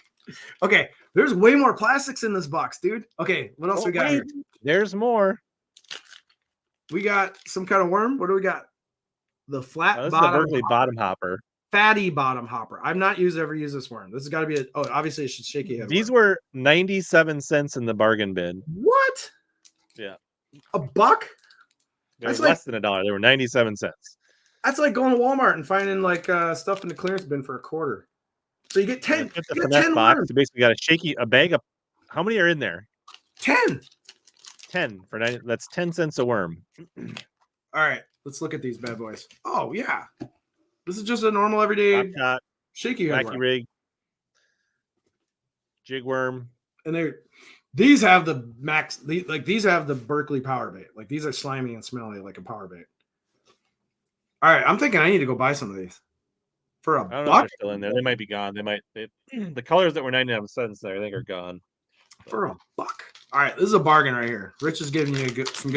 Speaker 2: Okay, there's way more plastics in this box, dude. Okay, what else we got here?
Speaker 1: There's more.
Speaker 2: We got some kind of worm. What do we got? The flat
Speaker 1: This
Speaker 2: bottom,
Speaker 1: is a Berkeley bottom hopper.
Speaker 2: fatty bottom hopper. I've not ever used this worm. This has got to be obviously it's shaky head.
Speaker 1: These were 97 cents in the bargain bin.
Speaker 2: What?
Speaker 1: Yeah.
Speaker 2: $1?
Speaker 1: They were less than $1. They were 97 cents.
Speaker 2: That's like going to Walmart and finding like stuff in the clearance bin for $0.25. So you get 10.
Speaker 1: It's a finesse box. You basically got a bag of. How many are in there?
Speaker 2: 10.
Speaker 1: 10 for 9. That's 10 cents a worm.
Speaker 2: All right, let's look at these bad boys. Oh yeah, this is just a normal everyday shaky head
Speaker 1: wacky rig, jig worm,
Speaker 2: and these have the max. These have the Berkeley power bait. Like these are slimy and smelly like a power bait. All right, I'm thinking I need to go buy some of these for $1.
Speaker 1: I don't know if they're still in there. They might be gone. The colors that were 99 cents there, I think, are gone.
Speaker 2: For $1. All right, this is a bargain right here. Rich is giving you some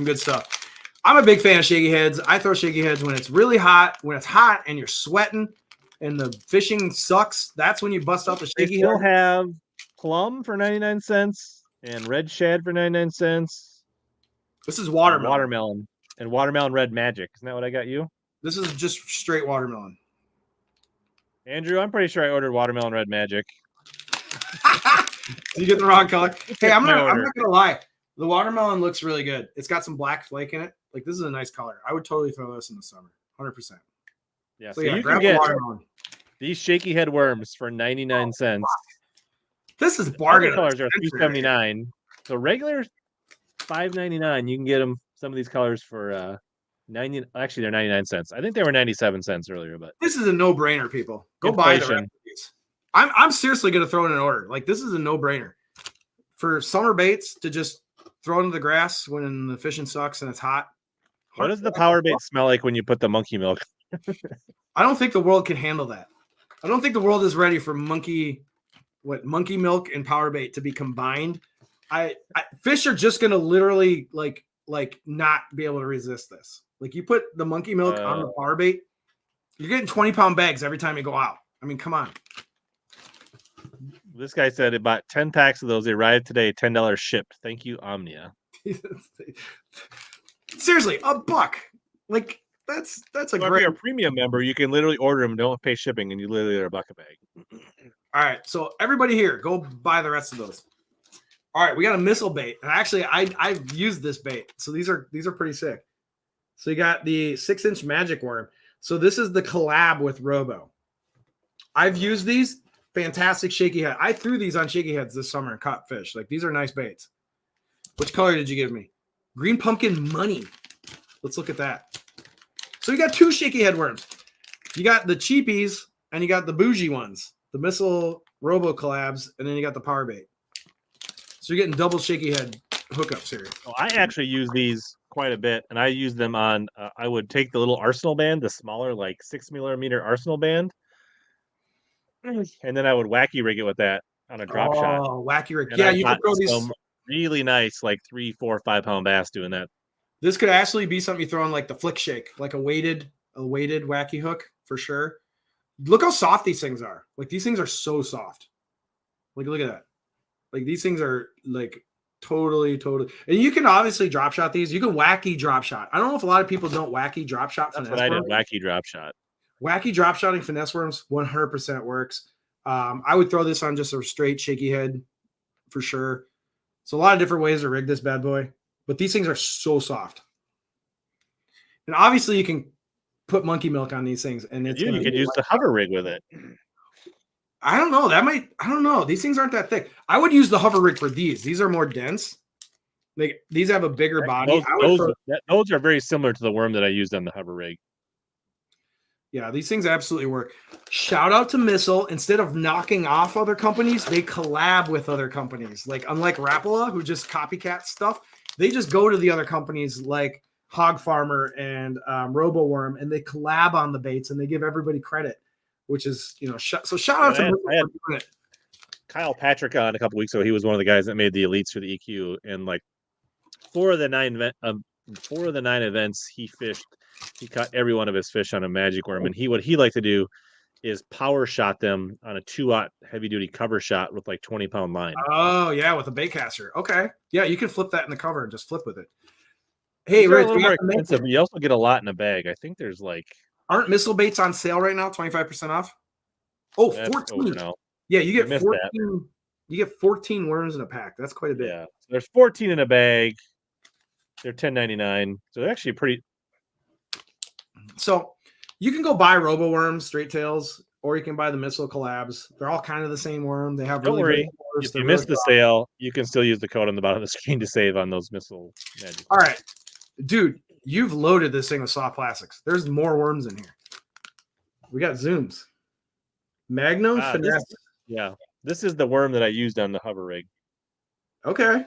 Speaker 2: good stuff. I'm a big fan of shaky heads. I throw shaky heads when it's really hot, when it's hot and you're sweating and the fishing sucks. That's when you bust out the shaky head.
Speaker 1: plum for 99 cents and red shad for 99 cents.
Speaker 2: This is
Speaker 1: And
Speaker 2: watermelon.
Speaker 1: watermelon red magic. Isn't that what I got you?
Speaker 2: This is just straight watermelon.
Speaker 1: Andrew, I'm pretty sure I ordered watermelon red magic.
Speaker 2: You get the wrong color. Hey, I'm
Speaker 1: My
Speaker 2: not
Speaker 1: order.
Speaker 2: gonna lie. The watermelon looks really good. It's got some black flake in it. Like, this is a nice color. I would totally throw this in the summer. 100%.
Speaker 1: Yeah,
Speaker 2: So
Speaker 1: so
Speaker 2: yeah,
Speaker 1: you
Speaker 2: grab
Speaker 1: can
Speaker 2: the
Speaker 1: get
Speaker 2: watermelon.
Speaker 1: these shaky head worms for 99 cents.
Speaker 2: This is
Speaker 1: Other
Speaker 2: bargain.
Speaker 1: colors are $3.79. So regular $5.99. You can get them some of these colors for 90. Actually, they're 99 cents. I think they were 97 cents earlier, but
Speaker 2: This is a no-brainer, people. Go buy the rest
Speaker 1: inflation.
Speaker 2: of these. I'm seriously gonna throw in an order. Like, this is a no-brainer for summer baits to just throw into the grass when the fishing sucks and it's hot.
Speaker 1: What does the power bait smell like when you put the monkey milk?
Speaker 2: I don't think the world can handle that. I don't think the world is ready for monkey milk and power bait to be combined. Fish are just gonna literally like not be able to resist this. Like, you put the monkey milk on the power bait, you're getting 20-pound bags every time you go out. I mean, come on.
Speaker 1: This guy said he bought 10 packs of those. They arrived today, $10 shipped. Thank you, Omnia.
Speaker 2: Seriously, $1. Like, that's a
Speaker 1: So if
Speaker 2: great.
Speaker 1: you're a premium member, you can literally order them, don't pay shipping, and you literally are $1 a bag.
Speaker 2: All right, so everybody here, go buy the rest of those. All right, we got a missile bait, and actually, I've used this bait, so these are pretty sick. So you got the 6-inch magic worm. So this is the collab with Robo. I've used these. Fantastic shaky head. I threw these on shaky heads this summer and caught fish. Like, these are nice baits. Which color did you give me? Green pumpkin money. Let's look at that. So you got 2 shaky head worms. You got the cheapies and you got the bougie ones, the missile Robo collabs, and then you got the power bait. So you're getting double shaky head hookups here.
Speaker 1: Well, I actually use these quite a bit, and I use them on. I would take the little Arsenal band, the smaller, like 6mm Arsenal band, and then I would wacky rig it with that on a drop shot.
Speaker 2: Oh, wacky rig.
Speaker 1: And
Speaker 2: Yeah,
Speaker 1: I
Speaker 2: you could
Speaker 1: caught
Speaker 2: throw these.
Speaker 1: some really nice, like 3, 4, 5-pound bass doing that.
Speaker 2: This could actually be something you throw on like the flick shake, like a weighted wacky hook for sure. Look how soft these things are. Like, these things are so soft. Like, look at that. Like, these things are like totally. And you can obviously drop shot these. You can wacky drop shot. I don't know if a lot of people don't wacky drop shot.
Speaker 1: That's what I did. Wacky drop shot.
Speaker 2: Wacky drop shotting finesse worms 100% works. I would throw this on just a straight shaky head for sure. So a lot of different ways to rig this bad boy, but these things are so soft. And obviously you can put monkey milk on these things, and it's
Speaker 1: You could use the hover rig with it.
Speaker 2: I don't know. I don't know. These things aren't that thick. I would use the hover rig for these. These are more dense. Like, these have a bigger body.
Speaker 1: Those are very similar to the worm that I used on the hover rig.
Speaker 2: Yeah, these things absolutely work. Shout out to Missile. Instead of knocking off other companies, they collab with other companies. Like, unlike Rapala, who just copycat stuff, they just go to the other companies like Hog Farmer and RoboWorm, and they collab on the baits, and they give everybody credit, which is, so shout out to Missile for doing it.
Speaker 1: Kyle Patrick on a couple weeks ago. He was one of the guys that made the elites for the EQ, and like 4 of the 9 events he fished, he caught every one of his fish on a magic worm. And what he liked to do is power shot them on a 2-aught heavy duty cover shot with like 20-pound line.
Speaker 2: Oh yeah, with a bait caster. Okay, yeah, you can flip that in the cover and just flip with it. Hey, Rich,
Speaker 1: more expensive, but you also get a lot in a bag. I think there's like,
Speaker 2: aren't missile baits on sale right now? 25% off. Oh, 14. Yeah, you get 14. That. You get 14 worms in a pack. That's quite a bit.
Speaker 1: Yeah, so there's 14 in a bag. They're $10.99. So they're actually pretty.
Speaker 2: So you can go buy Robo Worms, straight tails, or you can buy the Missile collabs. They're all kind of the same worm. They have
Speaker 1: Don't worry. If you missed the sale, you can still use the code on the bottom of the screen to save on those Missile magic.
Speaker 2: All right, dude, you've loaded this thing with soft plastics. There's more worms in here. We got zooms. Magnum finesse.
Speaker 1: This is the worm that I used on the hover rig.
Speaker 2: Okay.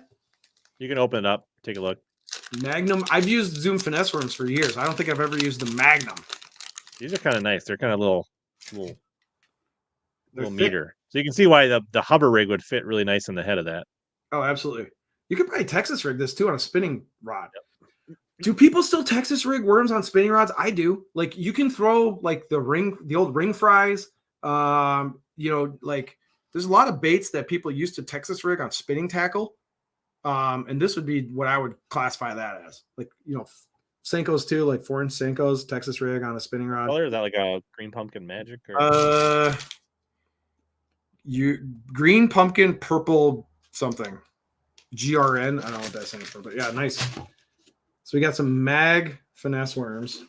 Speaker 1: You can open it up, take a look.
Speaker 2: Magnum. I've used Zoom finesse worms for years. I don't think I've ever used the Magnum.
Speaker 1: These are kind of nice. They're kind of little meter. So you can see why the hover rig would fit really nice in the head of that.
Speaker 2: Oh, absolutely. You could probably Texas rig this too on a spinning rod. Yep. Do people still Texas rig worms on spinning rods? I do. Like, you can throw like the old ring fries, like there's a lot of baits that people use to Texas rig on spinning tackle. And this would be what I would classify that as, like, Senkos too, like 4-inch Senkos, Texas rig on a spinning rod.
Speaker 1: Color, is that like a green pumpkin magic? Or?
Speaker 2: Green pumpkin, purple something. GRN. I don't know what that stands for, but yeah, nice. So we got some mag finesse worms.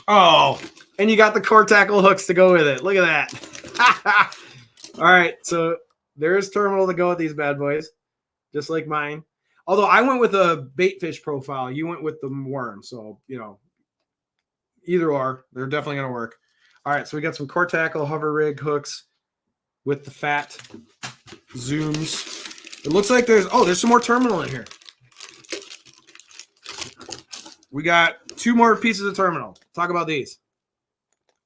Speaker 2: Oh, and you got the core tackle hooks to go with it. Look at that. All right, so there's terminal to go with these bad boys, just like mine. Although I went with a bait fish profile, you went with the worm. So, either or, they're definitely going to work. All right, so we got some core tackle hover rig hooks with the fat zooms. It looks like there's some more terminal in here. We got 2 more pieces of terminal. Talk about these.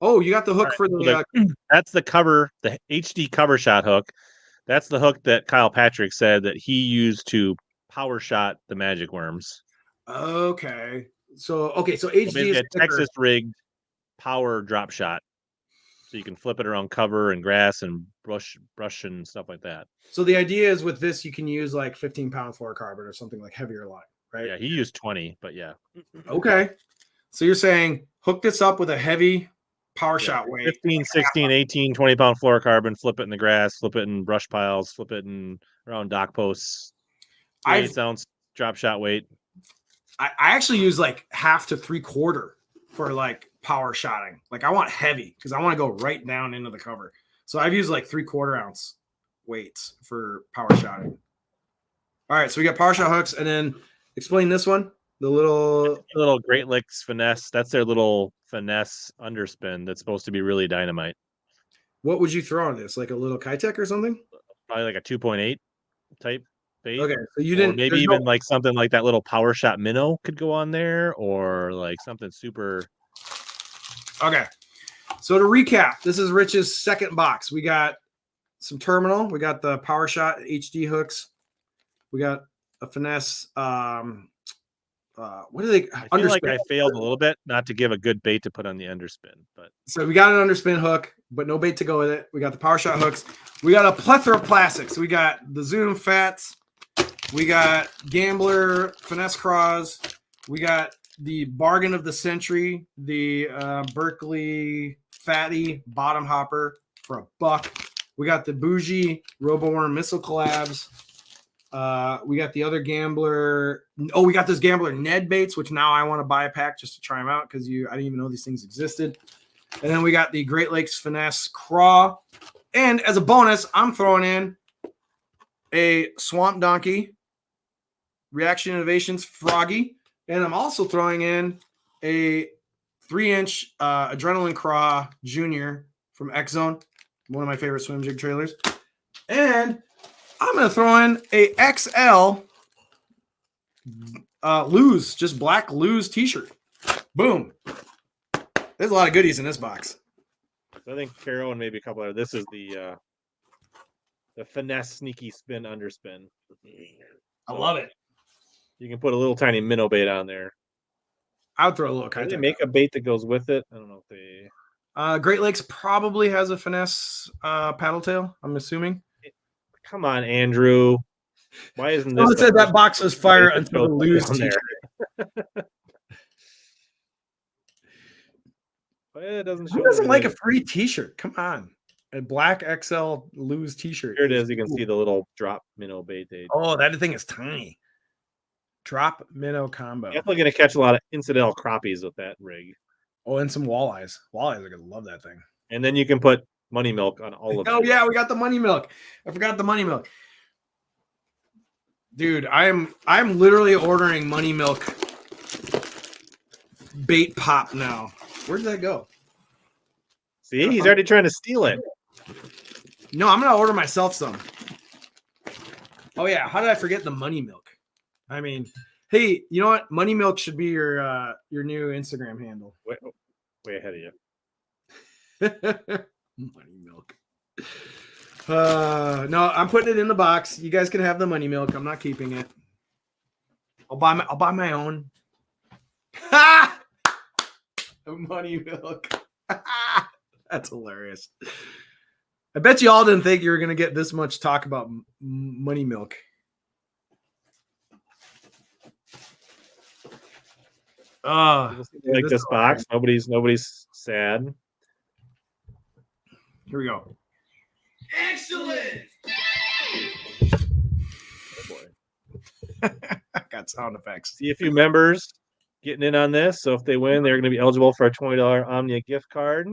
Speaker 2: Oh, you got the hook for the...
Speaker 1: That's the cover, the HD cover shot hook. That's the hook that Kyle Patrick said that he used to power shot the magic worms.
Speaker 2: Okay. So HD is
Speaker 1: a Texas rigged power drop shot. So you can flip it around cover and grass and brush and stuff like that.
Speaker 2: So the idea is with this, you can use like 15-pound fluorocarbon or something like heavier line, right?
Speaker 1: Yeah, he used 20, but yeah.
Speaker 2: Okay. So you're saying hook this up with a heavy power shot weight.
Speaker 1: 15, 16, 18, 20-pound fluorocarbon, flip it in the grass, flip it in brush piles, flip it in around dock posts. 8-ounce drop shot weight.
Speaker 2: I actually use like 1/2 to 3/4 for like power shotting. Like I want heavy because I want to go right down into the cover. So I've used like 3/4 ounce weights for power shotting. All right, so we got power shot hooks, and then explain this one. The little
Speaker 1: Great Licks finesse. That's their little finesse underspin. That's supposed to be really dynamite.
Speaker 2: What would you throw on this? Like a little Kitech or something?
Speaker 1: Probably like a 2.8 type bait.
Speaker 2: Okay, so you didn't.
Speaker 1: Or maybe even like something like that little power shot minnow could go on there, or like something super.
Speaker 2: Okay, so to recap, this is Rich's second box. We got some terminal. We got the power shot HD hooks. We got a finesse. What do they?
Speaker 1: I feel like I failed a little bit not to give a good bait to put on the underspin, but
Speaker 2: so we got an underspin hook, but no bait to go with it. We got the power shot hooks. We got a plethora of plastics. We got the Zoom Fats. We got Gambler finesse craws. We got the bargain of the century, the Berkeley Fatty bottom hopper for $1. We got the Bougie Roboworm missile collabs. We got the other Gambler. Oh, we got this Gambler Ned baits, which now I want to buy a pack just to try them out because I didn't even know these things existed. And then we got the Great Lakes Finesse Craw. And as a bonus, I'm throwing in a Swamp Donkey Reaction Innovations Froggy. And I'm also throwing in a 3-inch Adrenaline Craw Junior from X Zone, one of my favorite swim jig trailers. And I'm going to throw in a XL Lose, just black Lose t-shirt. Boom. There's a lot of goodies in this box.
Speaker 1: I think Caro and maybe a couple other. This is the finesse sneaky spin underspin.
Speaker 2: I love it.
Speaker 1: You can put a little tiny minnow bait on there.
Speaker 2: I would throw a little.
Speaker 1: Can they make a bait that goes with it? I don't know if they.
Speaker 2: Great Lakes probably has a finesse paddle tail, I'm assuming.
Speaker 1: Come on, Andrew. Why isn't this?
Speaker 2: Someone said that box was fire until the Lose t-shirt.
Speaker 1: It doesn't show.
Speaker 2: Who doesn't like a free t-shirt? Come on. A black XL Lose t-shirt.
Speaker 1: Here it is. You can see the little drop minnow bait.
Speaker 2: Oh, that thing is tiny. Drop minnow combo.
Speaker 1: Definitely going to catch a lot of incidental crappies with that rig.
Speaker 2: Oh, and some walleyes. Walleyes are going to love that thing.
Speaker 1: And then you can put money milk on all of it.
Speaker 2: Oh, yeah, we got the money milk. I forgot the money milk. Dude, I'm literally ordering money milk bait pop now. Where did that go?
Speaker 1: See, he's already trying to steal it.
Speaker 2: No, I'm going to order myself some. Oh, yeah. How did I forget the money milk? I mean, hey, you know what? Money milk should be your new Instagram handle.
Speaker 1: Way ahead of you.
Speaker 2: Money milk. No, I'm putting it in the box. You guys can have the money milk. I'm not keeping it. I'll buy my own. Money milk. That's hilarious. I bet you all didn't think you were going to get this much talk about money milk.
Speaker 1: People seem to like this box. Nobody's sad.
Speaker 2: Here we go.
Speaker 4: Excellent.
Speaker 1: Oh boy.
Speaker 2: I got sound effects.
Speaker 1: See a few members getting in on this. So if they win, they're going to be eligible for a $20 Omnia gift card.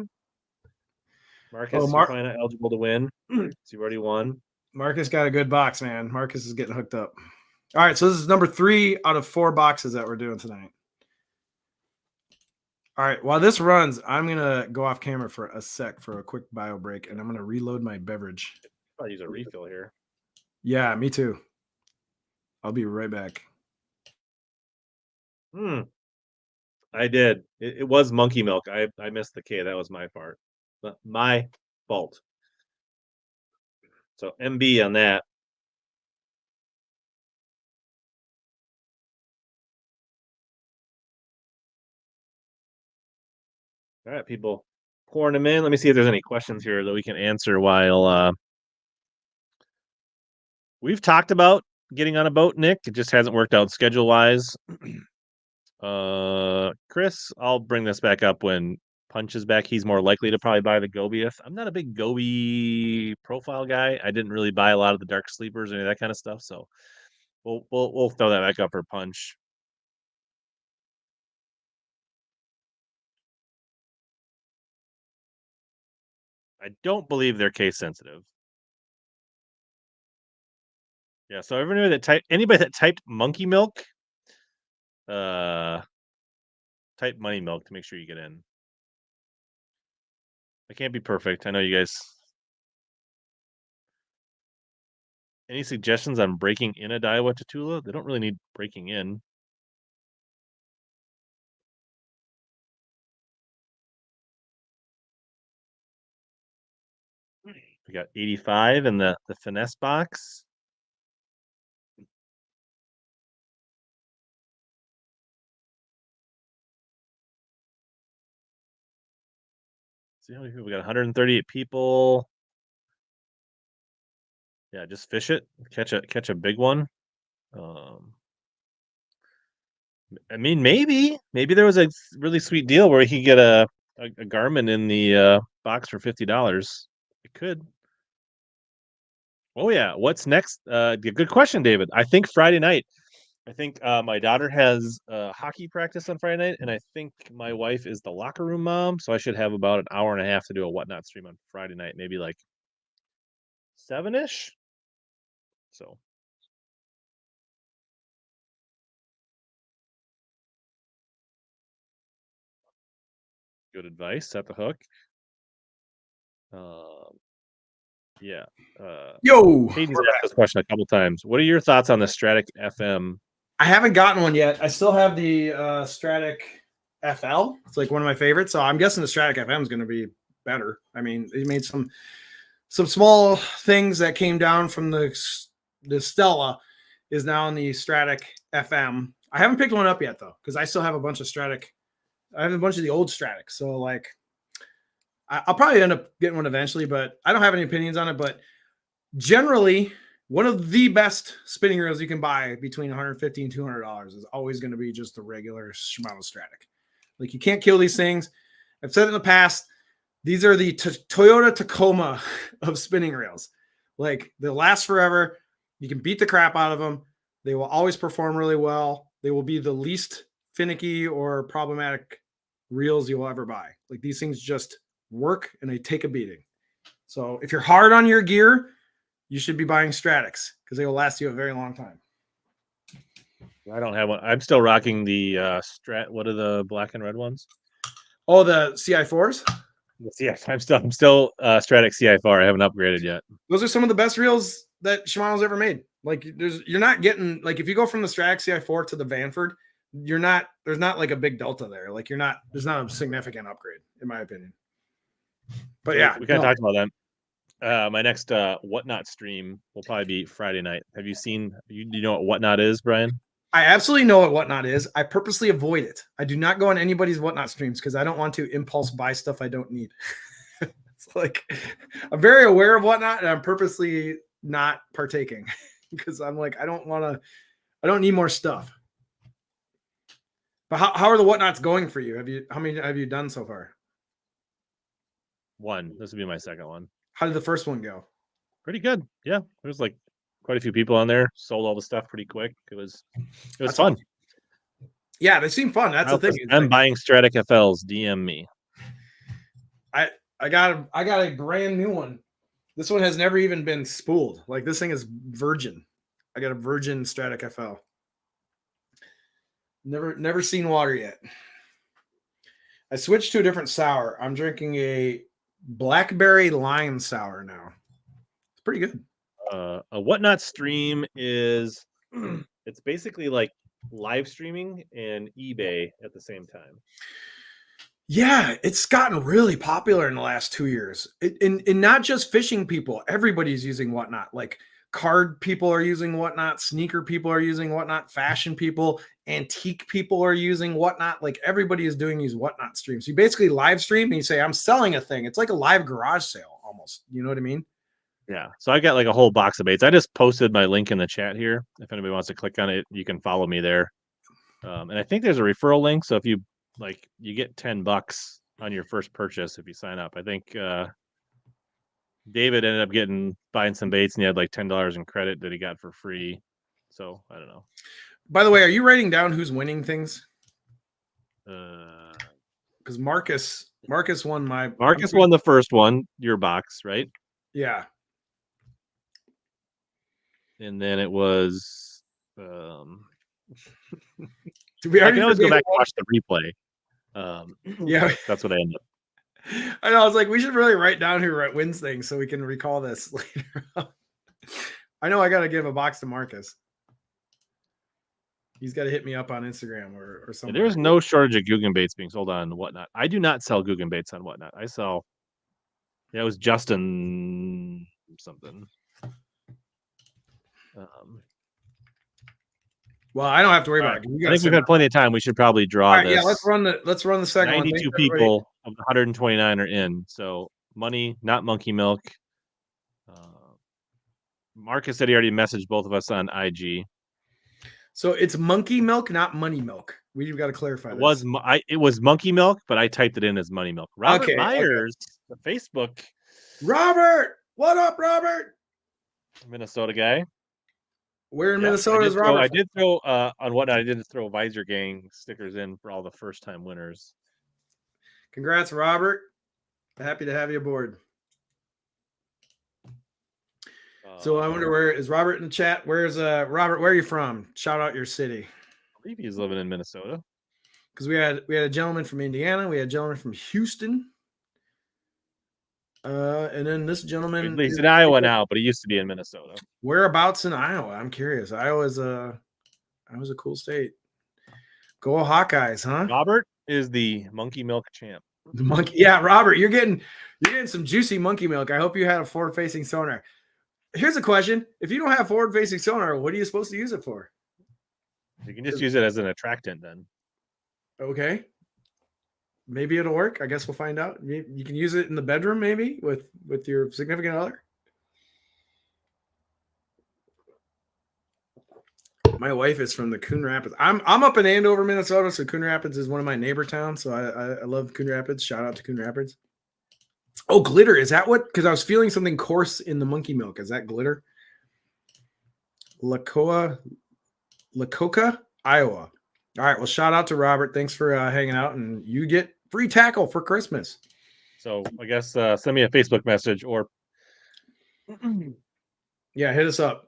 Speaker 1: Marcus, you're probably not eligible to win. So you've already won.
Speaker 2: Marcus got a good box, man. Marcus is getting hooked up. All right, so this is number 3 out of 4 boxes that we're doing tonight. All right, while this runs, I'm going to go off camera for a sec for a quick bio break, and I'm going to reload my beverage.
Speaker 1: I'll use a refill here.
Speaker 2: Yeah, me too. I'll be right back.
Speaker 1: I did. It was monkey milk. I missed the K. That was my part. My fault. So MB on that. All right, people pouring them in. Let me see if there's any questions here that we can answer while we've talked about getting on a boat, Nick. It just hasn't worked out schedule-wise. Chris, I'll bring this back up when Punch is back. He's more likely to probably buy the Gobieth. I'm not a big Gobi profile guy. I didn't really buy a lot of the dark sleepers or any of that kind of stuff. So we'll throw that back up for Punch. I don't believe they're case sensitive. Yeah, so anybody that typed monkey milk, type money milk to make sure you get in. I can't be perfect. I know you guys. Any suggestions on breaking in a Daiwa Tatula? They don't really need breaking in. We got 85 in the finesse box. See how many people we got? 138 people. Yeah, just fish it. Catch a big one. I mean, maybe there was a really sweet deal where he could get a Garmin in the box for $50. It could. Oh yeah, what's next? Good question, David. I think Friday night. I think my daughter has hockey practice on Friday night, and I think my wife is the locker room mom, so I should have about an hour and a half to do a whatnot stream on Friday night, maybe like 7-ish. So good advice. Set the hook. Yeah.
Speaker 2: Yo,
Speaker 1: Hayden's asked this question a couple times. What are your thoughts on the Stratic FM?
Speaker 2: I haven't gotten one yet. I still have the Stratic FL. It's like one of my favorites. So I'm guessing the Stratic FM is going to be better. I mean, they made some small things that came down from the Stella is now in the Stratic FM. I haven't picked one up yet though, because I still have a bunch of Stratic. I have a bunch of the old Stratics. So like, I'll probably end up getting one eventually, but I don't have any opinions on it. But generally, one of the best spinning reels you can buy between $150 and $200 is always going to be just the regular Shimano Stratic. Like, you can't kill these things. I've said it in the past. These are the Toyota Tacoma of spinning reels. Like, they'll last forever. You can beat the crap out of them. They will always perform really well. They will be the least finicky or problematic reels you will ever buy. Like, these things just work and they take a beating. So if you're hard on your gear, you should be buying Stratics because they will last you a very long time.
Speaker 1: I don't have one. I'm still rocking the what are the black and red ones?
Speaker 2: Oh, the CI4s?
Speaker 1: Yes, I'm still Stratic CI4. I haven't upgraded yet.
Speaker 2: Those are some of the best reels that Shimano's ever made. Like, you're not getting, like, if you go from the Stratic CI4 to the Vanford, there's not like a big delta there. Like, there's not a significant upgrade, in my opinion. But yeah,
Speaker 1: we kind of talked about that. My next whatnot stream will probably be Friday night. Have you seen? You know what whatnot is, Brian?
Speaker 2: I absolutely know what whatnot is. I purposely avoid it. I do not go on anybody's whatnot streams because I don't want to impulse buy stuff I don't need. like I'm very aware of whatnot, and I'm purposely not partaking because I'm like, I don't need more stuff. But how are the whatnots going for you? How many have you done so far?
Speaker 1: One. This would be my second one.
Speaker 2: How did the first one go?
Speaker 1: Pretty good. Yeah, there's like quite a few people on there. Sold all the stuff pretty quick. It was
Speaker 2: That's
Speaker 1: fun.
Speaker 2: awesome. Yeah, they seem fun. That's the thing.
Speaker 1: I'm buying Stratic FLs. DM me.
Speaker 2: I got a brand new one. This one has never even been spooled. Like this thing is virgin. I got a virgin Stratic FL. Never seen water yet. I switched to a different sour. I'm drinking a blackberry lime sour now. It's pretty good.
Speaker 1: A whatnot stream is it's basically like live streaming and eBay at the same time.
Speaker 2: Yeah, it's gotten really popular in the last 2 years. And not just fishing people, everybody's using whatnot. Like card people are using whatnot, sneaker people are using whatnot, fashion people, antique people are using whatnot. Like everybody is doing these whatnot streams. You basically live stream and you say, I'm selling a thing. It's like a live garage sale almost. You know what I mean?
Speaker 1: Yeah. So I got like a whole box of baits. I just posted my link in the chat here. If anybody wants to click on it, you can follow me there. And I think there's a referral link. So if you you get $10 on your first purchase if you sign up. I think David ended up buying some baits and he had like $10 in credit that he got for free. So I don't know.
Speaker 2: By the way, are you writing down who's winning things? Because Marcus won my.
Speaker 1: Marcus won the first one, your box, right?
Speaker 2: Yeah.
Speaker 1: And then it was.
Speaker 2: Did we
Speaker 1: I can always go back and watch the replay.
Speaker 2: Yeah,
Speaker 1: that's what I ended up.
Speaker 2: I know. I was like, we should really write down who wins things so we can recall this later. I know I got to give a box to Marcus. He's got to hit me up on Instagram or something.
Speaker 1: Yeah, there's no shortage of Guggen baits being sold on Whatnot. I do not sell Guggen baits on Whatnot. I sell. Yeah, it was Justin something.
Speaker 2: Well, I don't have to worry about it.
Speaker 1: I think we've had plenty of time. We should probably draw this.
Speaker 2: Yeah, let's run the second
Speaker 1: 92
Speaker 2: one.
Speaker 1: 92 people of the 129 are in. So money, not monkey milk. Marcus said he already messaged both of us on IG.
Speaker 2: So it's monkey milk, not money milk. We've got to clarify.
Speaker 1: It was monkey milk, but I typed it in as money milk. Robert Myers, the Facebook.
Speaker 2: Robert, what up, Robert?
Speaker 1: Minnesota guy.
Speaker 2: Where in Minnesota is Robert?
Speaker 1: I did throw on Whatnot. I did throw Visor Gang stickers in for all the first-time winners.
Speaker 2: Congrats, Robert. Happy to have you aboard. So I wonder, where is Robert in the chat? Where's Robert? Where are you from? Shout out your city.
Speaker 1: I believe he's living in Minnesota.
Speaker 2: Because we had a gentleman from Indiana, we had a gentleman from Houston, and then this gentleman.
Speaker 1: He's in Iowa now, but he used to be in Minnesota.
Speaker 2: Whereabouts in Iowa? I'm curious. Iowa's a cool state. Go Hawkeyes, huh?
Speaker 1: Robert is the monkey milk champ.
Speaker 2: The monkey, yeah, Robert, you're getting some juicy monkey milk. I hope you had a forward-facing sonar. Here's a question: if you don't have forward-facing sonar, what are you supposed to use it for?
Speaker 1: You can just use it as an attractant, then.
Speaker 2: Okay. Maybe it'll work. I guess we'll find out. You can use it in the bedroom, maybe with your significant other. My wife is from the Coon Rapids. I'm up in Andover, Minnesota, so Coon Rapids is one of my neighbor towns. So I love Coon Rapids. Shout out to Coon Rapids. Oh, glitter. Is that what? Because I was feeling something coarse in the monkey milk. Is that glitter? Lacoka, Iowa. All right. Well, shout out to Robert. Thanks for hanging out, and you get free tackle for Christmas.
Speaker 1: So I guess send me a Facebook message or
Speaker 2: yeah, hit us up.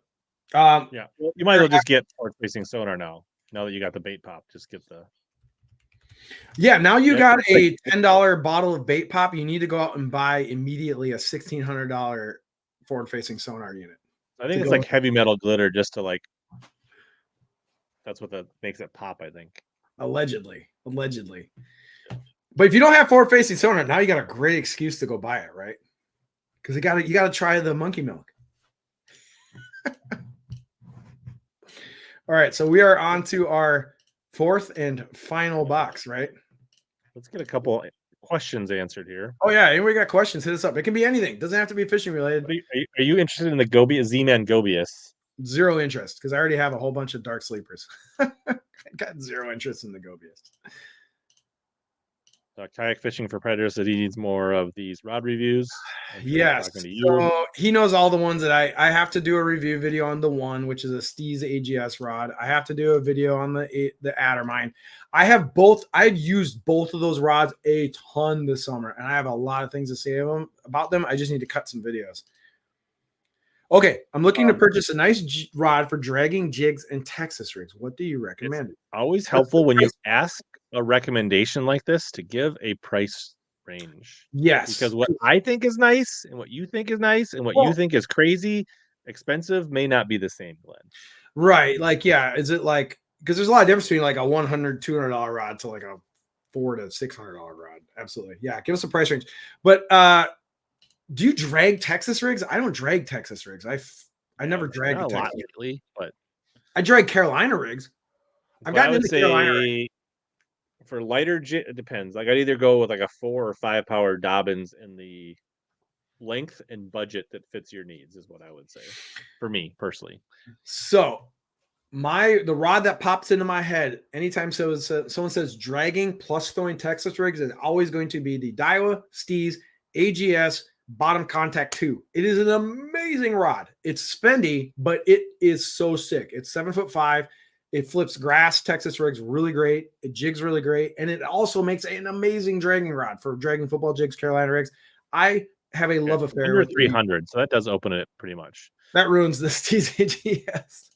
Speaker 1: Yeah, well, you might as well just get forward-facing sonar now. Now that you got the bait pop, just get the.
Speaker 2: Yeah, now you got a $10 bottle of bait pop. You need to go out and buy immediately a $1,600 forward-facing sonar unit.
Speaker 1: I think it's like heavy metal glitter, just to like. That's what makes it pop, I think.
Speaker 2: Allegedly. But if you don't have forward-facing sonar, now you got a great excuse to go buy it, right? Because you got to try the monkey milk. All right, so we are on to our fourth and final box, right?
Speaker 1: Let's get a couple questions answered here.
Speaker 2: Oh yeah, anybody got questions? Hit us up. It can be anything. Doesn't have to be fishing related.
Speaker 1: Are you interested in the Gobius Z-Man Gobius?
Speaker 2: Zero interest because I already have a whole bunch of dark sleepers. I got zero interest in the Gobius.
Speaker 1: Kayak fishing for predators that he needs more of these rod reviews.
Speaker 2: Yes. So he knows all the ones that I have to do a review video on the one, which is a Steez AGS rod. I have to do a video on the Addermine. I have both. I've used both of those rods a ton this summer, and I have a lot of things to say about them. I just need to cut some videos. Okay, I'm looking to purchase a nice rod for dragging jigs and Texas rigs. What do you recommend?
Speaker 1: It's always helpful when you ask a recommendation like this to give a price range.
Speaker 2: Yes.
Speaker 1: Because what I think is nice and what you think is nice and what you think is crazy expensive may not be the same, Glenn.
Speaker 2: Right. Like, yeah. Is it like, because there's a lot of difference between like a $100, $200 rod to like a $400 to $600 rod. Absolutely. Yeah. Give us a price range. But do you drag Texas rigs? I don't drag Texas rigs. I never dragged
Speaker 1: a
Speaker 2: Texas
Speaker 1: lot lately, but
Speaker 2: I drag Carolina rigs. I've gotten into Carolina rigs.
Speaker 1: For lighter jig, it depends. Like I'd either go with like a 4 or 5 power Dobbins in the length and budget that fits your needs is what I would say for me personally.
Speaker 2: So the rod that pops into my head anytime someone says dragging plus throwing Texas rigs is always going to be the Daiwa Steez AGS Bottom Contact 2. It is an amazing rod. It's spendy, but it is so sick. It's 7'5". It flips grass Texas rigs really great. It jigs really great. And it also makes an amazing dragging rod for dragging football jigs, Carolina rigs. I have a love affair
Speaker 1: under 300. So that does open it pretty much.
Speaker 2: That ruins the Steez AGS.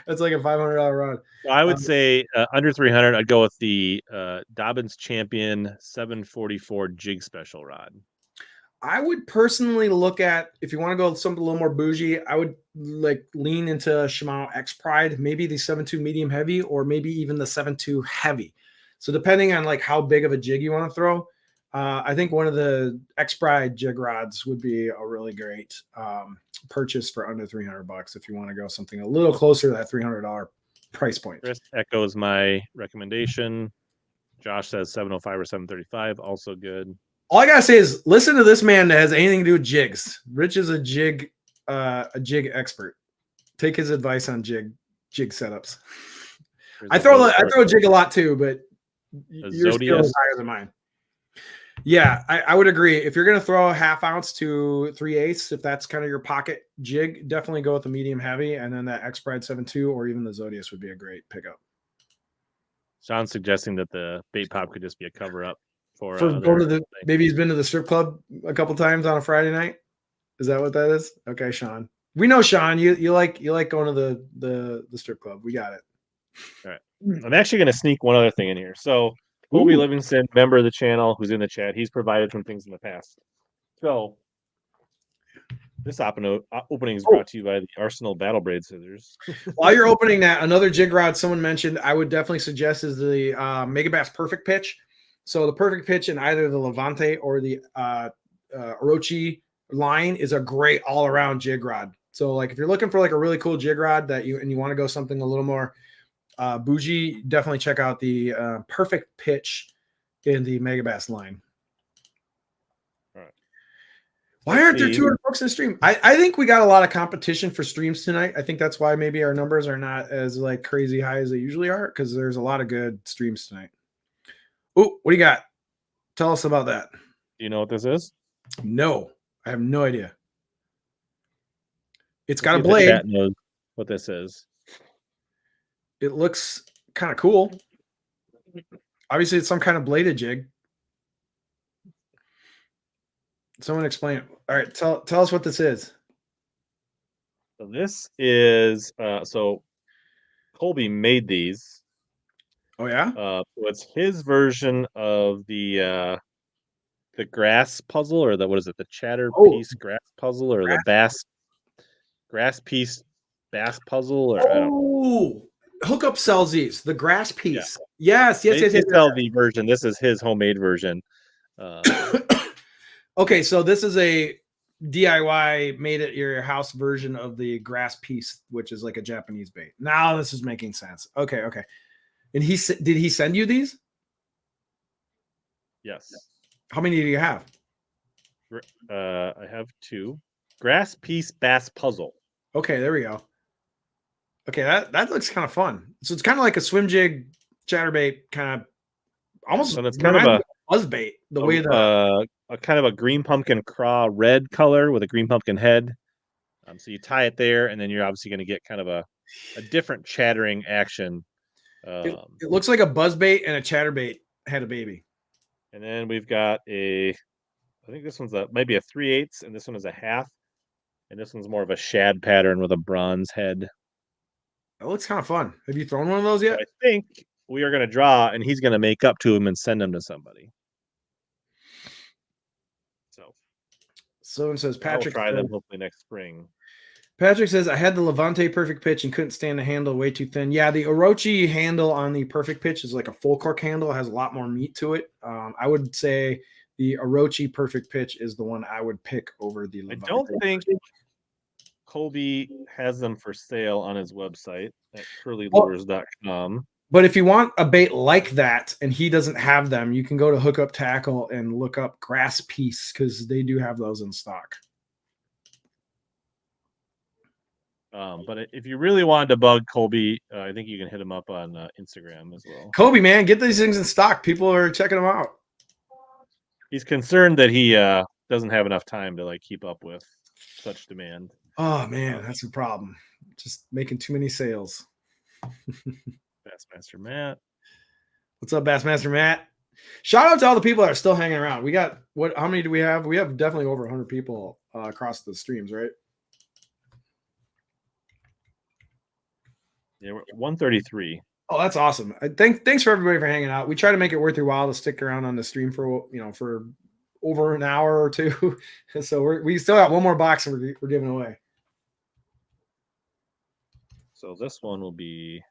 Speaker 2: That's like a $500 rod.
Speaker 1: I would say under 300, I'd go with the Dobbins Champion 744 jig special rod.
Speaker 2: I would personally look at, if you want to go something a little more bougie, I would like lean into Shimano X Pride, maybe the 7.2 medium heavy, or maybe even the 7.2 heavy. So depending on like how big of a jig you want to throw, I think one of the X Pride jig rods would be a really great purchase for under $300 if you want to go something a little closer to that $300 price point.
Speaker 1: Chris echoes my recommendation. Josh says 705 or 735, also good.
Speaker 2: All I gotta say is listen to this man that has anything to do with jigs. Rich is a jig expert. Take his advice on jig setups. I throw a jig a lot too, but your skill is higher than mine. Yeah, I would agree. If you're gonna throw a 1/2 ounce to 3/8, if that's kind of your pocket jig, definitely go with the medium heavy, and then that X Pride 7.2 or even the Zodius would be a great pickup.
Speaker 1: Sean's suggesting that the bait pop could just be a cover up. For
Speaker 2: going to the, maybe he's been to the strip club a couple times on a Friday night. Is that what that is? Okay, Sean. We know Sean. You like going to the strip club. We got it.
Speaker 1: All right. I'm actually going to sneak one other thing in here. So, Colby Livingston, member of the channel, who's in the chat, he's provided some things in the past. So, this opening is brought to you by the Arsenal Battle Braid Scissors.
Speaker 2: While you're opening that, another jig rod someone mentioned I would definitely suggest is the Megabass Perfect Pitch. So the Perfect Pitch in either the Levante or the Orochi line is a great all-around jig rod. So like if you're looking for like a really cool jig rod that you want to go something a little more bougie, definitely check out the Perfect Pitch in the Megabass line.
Speaker 1: All right.
Speaker 2: Why aren't there 200 books in the stream? I think we got a lot of competition for streams tonight. I think that's why maybe our numbers are not as like crazy high as they usually are, because there's a lot of good streams tonight. Oh, what do you got? Tell us about that.
Speaker 1: Do you know what this is?
Speaker 2: No, I have no idea. It's got a blade.
Speaker 1: Chat knows what this is.
Speaker 2: It looks kind of cool. Obviously, it's some kind of bladed jig. Someone explain it. All right, tell us what this is.
Speaker 1: So this is so Colby made these.
Speaker 2: Oh yeah.
Speaker 1: So it's his version of the grass puzzle, or the chatter piece grass puzzle, or the grass piece bass puzzle, or I don't know.
Speaker 2: Hookup sells these. The grass piece. Yeah. Yes.
Speaker 1: They sell the version. This is his homemade version.
Speaker 2: Okay, so this is a DIY made at your house version of the grass piece, which is like a Japanese bait. Now this is making sense. Okay. And did he send you these?
Speaker 1: Yes.
Speaker 2: How many do you have?
Speaker 1: I have 2. Grass Piece Bass Puzzle.
Speaker 2: Okay, there we go. Okay, that looks kind of fun. So it's kind of like a swim jig chatterbait, kind of almost
Speaker 1: So it's kind of
Speaker 2: reminds me of buzzbait. The way
Speaker 1: a kind of a green pumpkin craw red color with a green pumpkin head. So you tie it there, and then you're obviously going to get kind of a different chattering action.
Speaker 2: it looks like a buzzbait and a chatterbait had a baby.
Speaker 1: And then we've got I think this one's maybe a 3/8, and this one is a half. And this one's more of a shad pattern with a bronze head.
Speaker 2: That looks kind of fun. Have you thrown one of those
Speaker 1: So
Speaker 2: yet?
Speaker 1: I think we are going to draw, and he's going to make up to him and send them to somebody. So
Speaker 2: Someone says Patrick.
Speaker 1: I'll try them hopefully next spring.
Speaker 2: Patrick says, I had the Levante perfect pitch and couldn't stand the handle, way too thin. Yeah, the Orochi handle on the perfect pitch is like a full cork handle. It has a lot more meat to it. I would say the Orochi perfect pitch is the one I would pick over the Levante.
Speaker 1: I don't think Colby has them for sale on his website at curlylures.com.
Speaker 2: But if you want a bait like that and he doesn't have them, you can go to Hookup Tackle and look up Grass Piece because they do have those in stock.
Speaker 1: But if you really wanted to bug Colby, I think you can hit him up on Instagram as well.
Speaker 2: Kobe, man, get these things in stock. People are checking them out.
Speaker 1: He's concerned that he doesn't have enough time to keep up with such demand.
Speaker 2: Oh man, that's a problem. Just making too many sales.
Speaker 1: Bassmaster Matt.
Speaker 2: What's up, Bassmaster Matt? Shout out to all the people that are still hanging around. We got how many do we have? We have definitely over 100 people across the streams, right?
Speaker 1: Yeah, we're 133.
Speaker 2: Oh, that's awesome. Thanks for everybody for hanging out. We try to make it worth your while to stick around on the stream for for over an hour or two. So we still got one more box we're giving away.
Speaker 1: So this one will be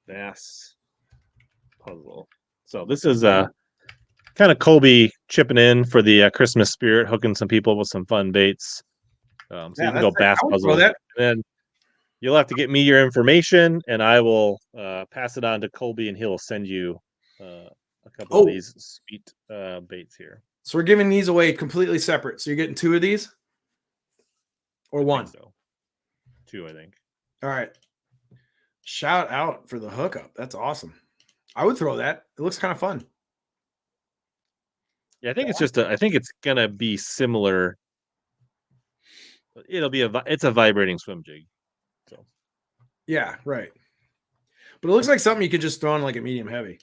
Speaker 1: Bass Puzzle. So this is kind of Colby chipping in for the Christmas spirit, hooking some people with some fun baits. So you can go Bass Puzzle. And then you'll have to get me your information, and I will pass it on to Colby, and he'll send you a couple of these sweet baits here.
Speaker 2: So we're giving these away completely separate. So you're getting 2 of these? Or 1?
Speaker 1: So 2, I think.
Speaker 2: All right. Shout out for the hookup. That's awesome. I would throw that. It looks kind of fun.
Speaker 1: Yeah, I think I think it's gonna be similar. It's a vibrating swim jig. So
Speaker 2: yeah, right. But it looks like something you could just throw in like a medium heavy,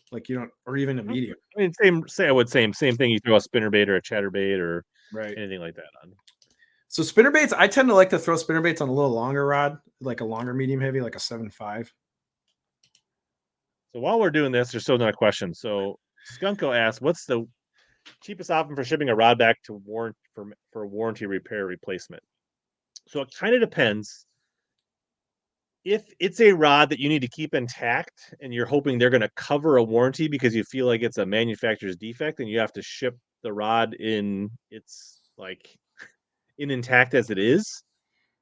Speaker 2: or even a medium.
Speaker 1: I mean, same thing. You throw a spinnerbait or a chatterbait or anything like that on.
Speaker 2: So spinnerbaits, I tend to like to throw spinnerbaits on a little longer rod, like a longer medium heavy, like a 7.5.
Speaker 1: So while we're doing this, there's still another question. So Skunko asked, "What's the cheapest option for shipping a rod back to for warranty repair replacement?" So it kind of depends. If it's a rod that you need to keep intact and you're hoping they're going to cover a warranty because you feel like it's a manufacturer's defect and you have to ship the rod in intact as it is,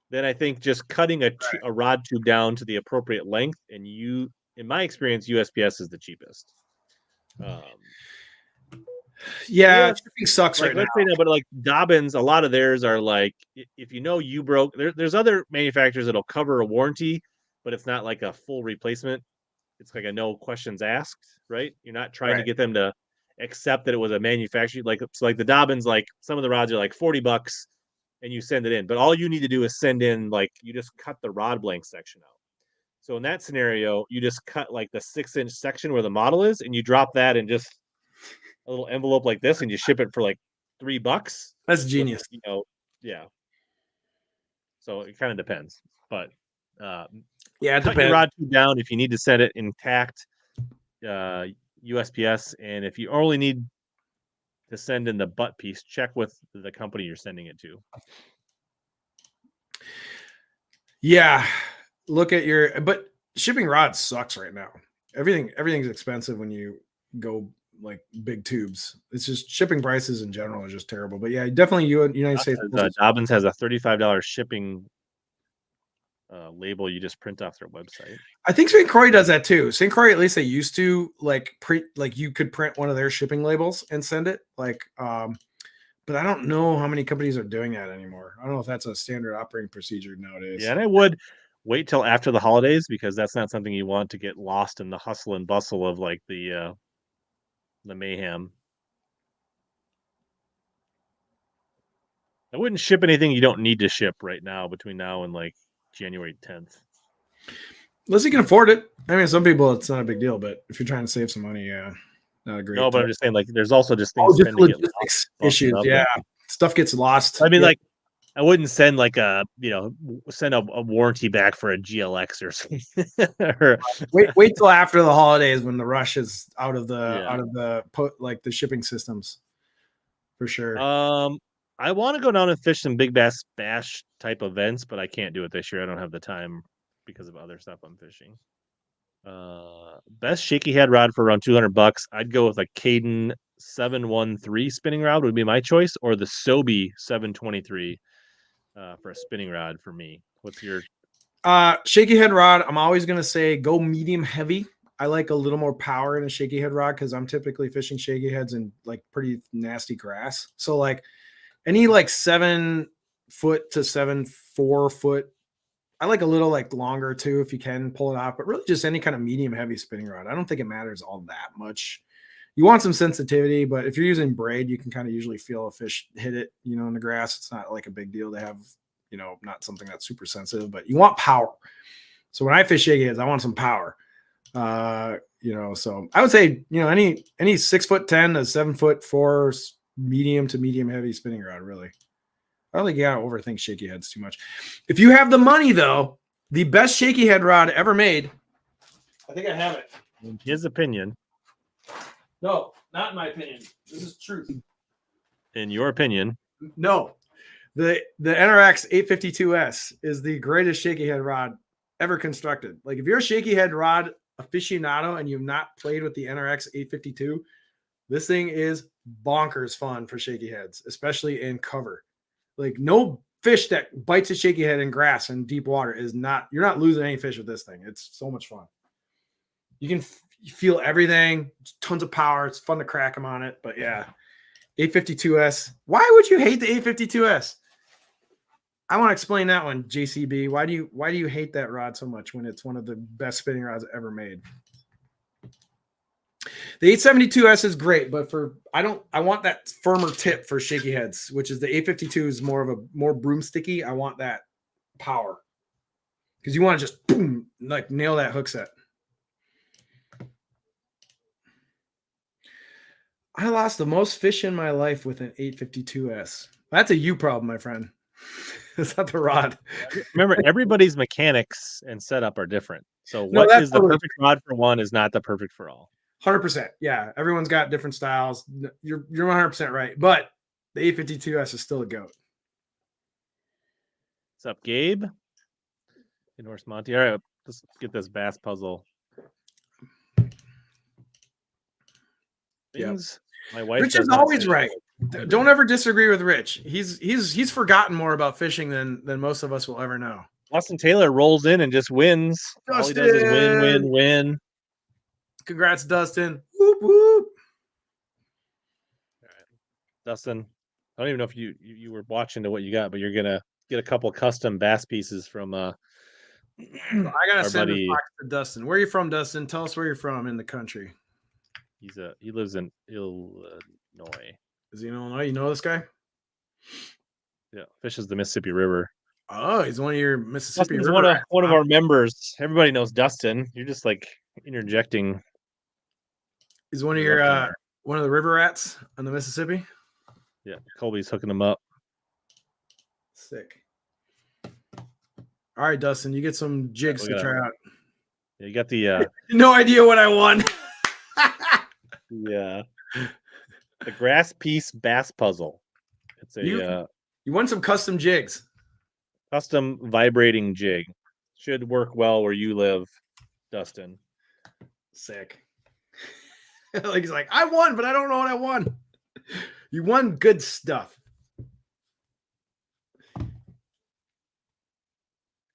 Speaker 1: then I think just cutting a rod tube down to the appropriate length, and in my experience, USPS is the cheapest.
Speaker 2: Yeah, shipping sucks right now.
Speaker 1: Let's say no, but Dobbins, a lot of theirs are if you broke. There's other manufacturers that'll cover a warranty, but it's not like a full replacement. It's like a no questions asked, right? You're not trying to get them to accept that it was a manufacturer. The Dobbins, some of the rods are $40, and you send it in. But all you need to do is send in you just cut the rod blank section out. So in that scenario, you just cut the 6-inch section where the model is, and you drop that in just a little envelope like this, and you ship it for $3.
Speaker 2: That's genius.
Speaker 1: Yeah. So it kind of depends, but
Speaker 2: it
Speaker 1: cut your rod tube down if you need to send it intact. USPS, and if you only need to send in the butt piece, check with the company you're sending it to.
Speaker 2: Yeah, look at but shipping rods sucks right now. Everything's expensive when you go big tubes. It's just shipping prices in general are just terrible. But yeah, definitely United States.
Speaker 1: Dobbins has a $35 shipping label you just print off their website.
Speaker 2: I think St. Croix does that too. St. Croix, at least they used to like you could print one of their shipping labels and send it. Like, but I don't know how many companies are doing that anymore. I don't know if that's a standard operating procedure nowadays.
Speaker 1: Yeah, and I would wait till after the holidays because that's not something you want to get lost in the hustle and bustle of like the mayhem. I wouldn't ship anything you don't need to ship right now between now and like January 10th.
Speaker 2: Unless you can afford it. I mean, some people it's not a big deal, but if you're trying to save some money, yeah, not a great.
Speaker 1: No, but I'm just saying like there's also just things
Speaker 2: just
Speaker 1: tend to get
Speaker 2: logistics
Speaker 1: lost
Speaker 2: issues. Yeah, stuff gets lost.
Speaker 1: I mean,
Speaker 2: Yeah.
Speaker 1: like I wouldn't send like send a warranty back for a GLX or something. Or,
Speaker 2: wait till after the holidays when the rush is out of
Speaker 1: Yeah.
Speaker 2: the shipping systems for sure.
Speaker 1: I want to go down and fish some big bash type events, but I can't do it this year. I don't have the time because of other stuff I'm fishing. Best shaky head rod for around $200. I'd go with a Caden 713 spinning rod would be my choice, or the Sobe 723 for a spinning rod for me. What's your
Speaker 2: shaky head rod? I'm always gonna say go medium heavy. I like a little more power in a shaky head rod because I'm typically fishing shaky heads in like pretty nasty grass. So like any like 7 foot to 4 foot. I like a little like longer too if you can pull it off, but really just any kind of medium heavy spinning rod. I don't think it matters all that much. You want some sensitivity, but if you're using braid, you can kind of usually feel a fish hit it, in the grass. It's not like a big deal to have, not something that's super sensitive, but you want power. So when I fish shaky heads, I want some power. So I would say, any 6'10" to 7'4" medium to medium heavy spinning rod, really. I don't think you gotta overthink shaky heads too much. If you have the money, though, the best shaky head rod ever made. I think I have it.
Speaker 1: in his opinion?
Speaker 2: No, not in my opinion. This is truth.
Speaker 1: In your opinion?
Speaker 2: No, the NRX 852S is the greatest shaky head rod ever constructed. Like if you're a shaky head rod aficionado and you've not played with the NRX 852, this thing is bonkers fun for shaky heads, especially in cover. Like no fish that bites a shaky head in grass and deep water you're not losing any fish with this thing. It's so much fun. You can feel everything, tons of power. It's fun to crack them on it, but yeah, 852S. Why would you hate the 852S? I want to explain that one, JCB. Why do you hate that rod so much when it's one of the best spinning rods ever made? The 872S is great, but I want that firmer tip for shaky heads, which is the 852 is more broomsticky. I want that power because you want to just boom, like nail that hook set. I lost the most fish in my life with an 852S. That's a you problem, my friend. It's not the rod.
Speaker 1: Remember, everybody's mechanics and setup are different. So what is the perfect rod for one is not the perfect for all.
Speaker 2: 100%. Yeah. Everyone's got different styles. You're 100% right. But the 852S is still a goat.
Speaker 1: What's up, Gabe? In North Monty. All right, let's get this bass puzzle. Things my wife
Speaker 2: Rich is always right. Don't ever disagree with Rich. He's forgotten more about fishing than most of us will ever know.
Speaker 1: Austin Taylor rolls in and just wins. All he does is win.
Speaker 2: Congrats, Dustin. Whoop, whoop.
Speaker 1: All right. Dustin, I don't even know if you were watching to what you got, but you're gonna get a couple custom bass pieces from
Speaker 2: I gotta send a box to Dustin. Where are you from, Dustin? Tell us where you're from in the country.
Speaker 1: He lives in Illinois.
Speaker 2: Is he in Illinois? You know this guy?
Speaker 1: Yeah, fishes the Mississippi River.
Speaker 2: Oh, he's one of your Mississippi
Speaker 1: Dustin's
Speaker 2: River.
Speaker 1: one of our members. Everybody knows Dustin. You're just like interjecting.
Speaker 2: He's one of your one of the river rats on the Mississippi.
Speaker 1: Yeah, Colby's hooking them up.
Speaker 2: Sick. All right, Dustin, you get some jigs to try out.
Speaker 1: Yeah, you got the
Speaker 2: no idea what I won.
Speaker 1: Yeah. The grass piece bass puzzle. It's a
Speaker 2: you won some custom jigs.
Speaker 1: Custom vibrating jig. Should work well where you live, Dustin.
Speaker 2: Sick. Like he's like, I won, but I don't know what I won. You won good stuff.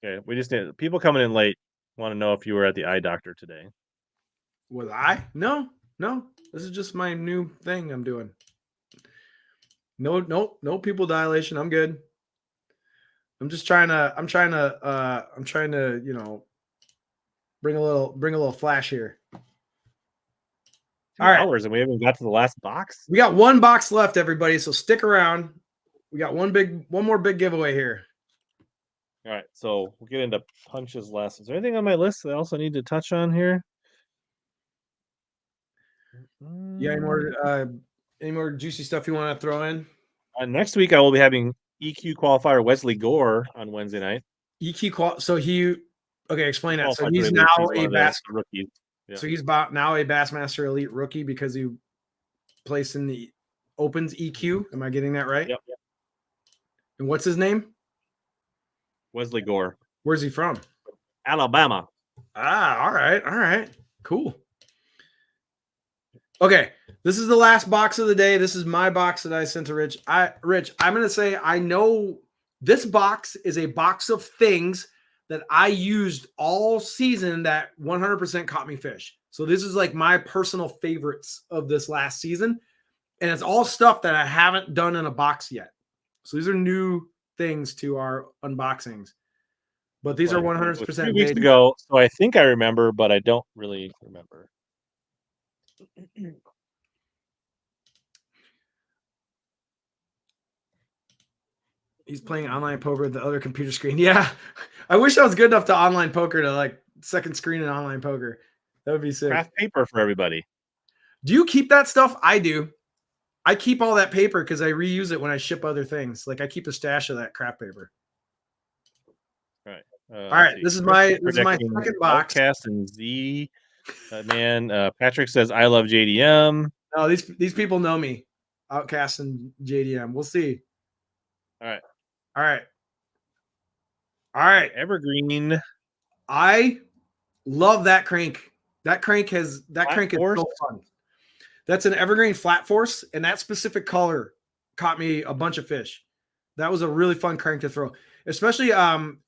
Speaker 1: Okay, we just need people coming in late. Want to know if you were at the eye doctor today?
Speaker 2: Was I? No. This is just my new thing I'm doing. No pupil dilation. I'm good. I'm trying to, bring a little flash here.
Speaker 1: 2
Speaker 2: All right.
Speaker 1: hours and we haven't got to the last box.
Speaker 2: We got one box left, everybody. So stick around. We got one more big giveaway here.
Speaker 1: All right, so we'll get into punches last. Is there anything on my list that I also need to touch on here?
Speaker 2: Yeah, any more juicy stuff you want to throw in?
Speaker 1: Next week I will be having EQ qualifier Wesley Gore on Wednesday night.
Speaker 2: Okay, explain that. So
Speaker 1: Qualified
Speaker 2: he's
Speaker 1: for
Speaker 2: now
Speaker 1: He's one
Speaker 2: a
Speaker 1: of the
Speaker 2: Bass.
Speaker 1: rookies. Yeah.
Speaker 2: So he's now a Bassmaster Elite rookie because he placed in the Opens EQ. Am I getting that right?
Speaker 1: Yep.
Speaker 2: And what's his name?
Speaker 1: Wesley Gore.
Speaker 2: Where's he from?
Speaker 1: Alabama.
Speaker 2: All right. Cool. Okay, this is the last box of the day. This is my box that I sent to Rich. Rich, I'm going to say I know this box is a box of things that I used all season that 100% caught me fish. So this is like my personal favorites of this last season. And it's all stuff that I haven't done in a box yet. So these are new things to our unboxings. But these are 100%
Speaker 1: 3 weeks ago, so I think I remember, but I don't really remember.
Speaker 2: He's playing online poker with the other computer screen. Yeah, I wish I was good enough to online poker to like second screen and online poker. That would be sick.
Speaker 1: Craft paper for everybody.
Speaker 2: Do you keep that stuff? I do. I keep all that paper because I reuse it when I ship other things. Like I keep a stash of that craft paper.
Speaker 1: All right.
Speaker 2: All right. This is my second box.
Speaker 1: Outcast and Z. Patrick says, I love JDM.
Speaker 2: No, these people know me. Outcast and JDM. We'll see.
Speaker 1: All
Speaker 2: right.
Speaker 1: Evergreen.
Speaker 2: I love that crank. That crank is so fun. That's an Evergreen Flat Force, and that specific color caught me a bunch of fish. That was a really fun crank to throw. Especially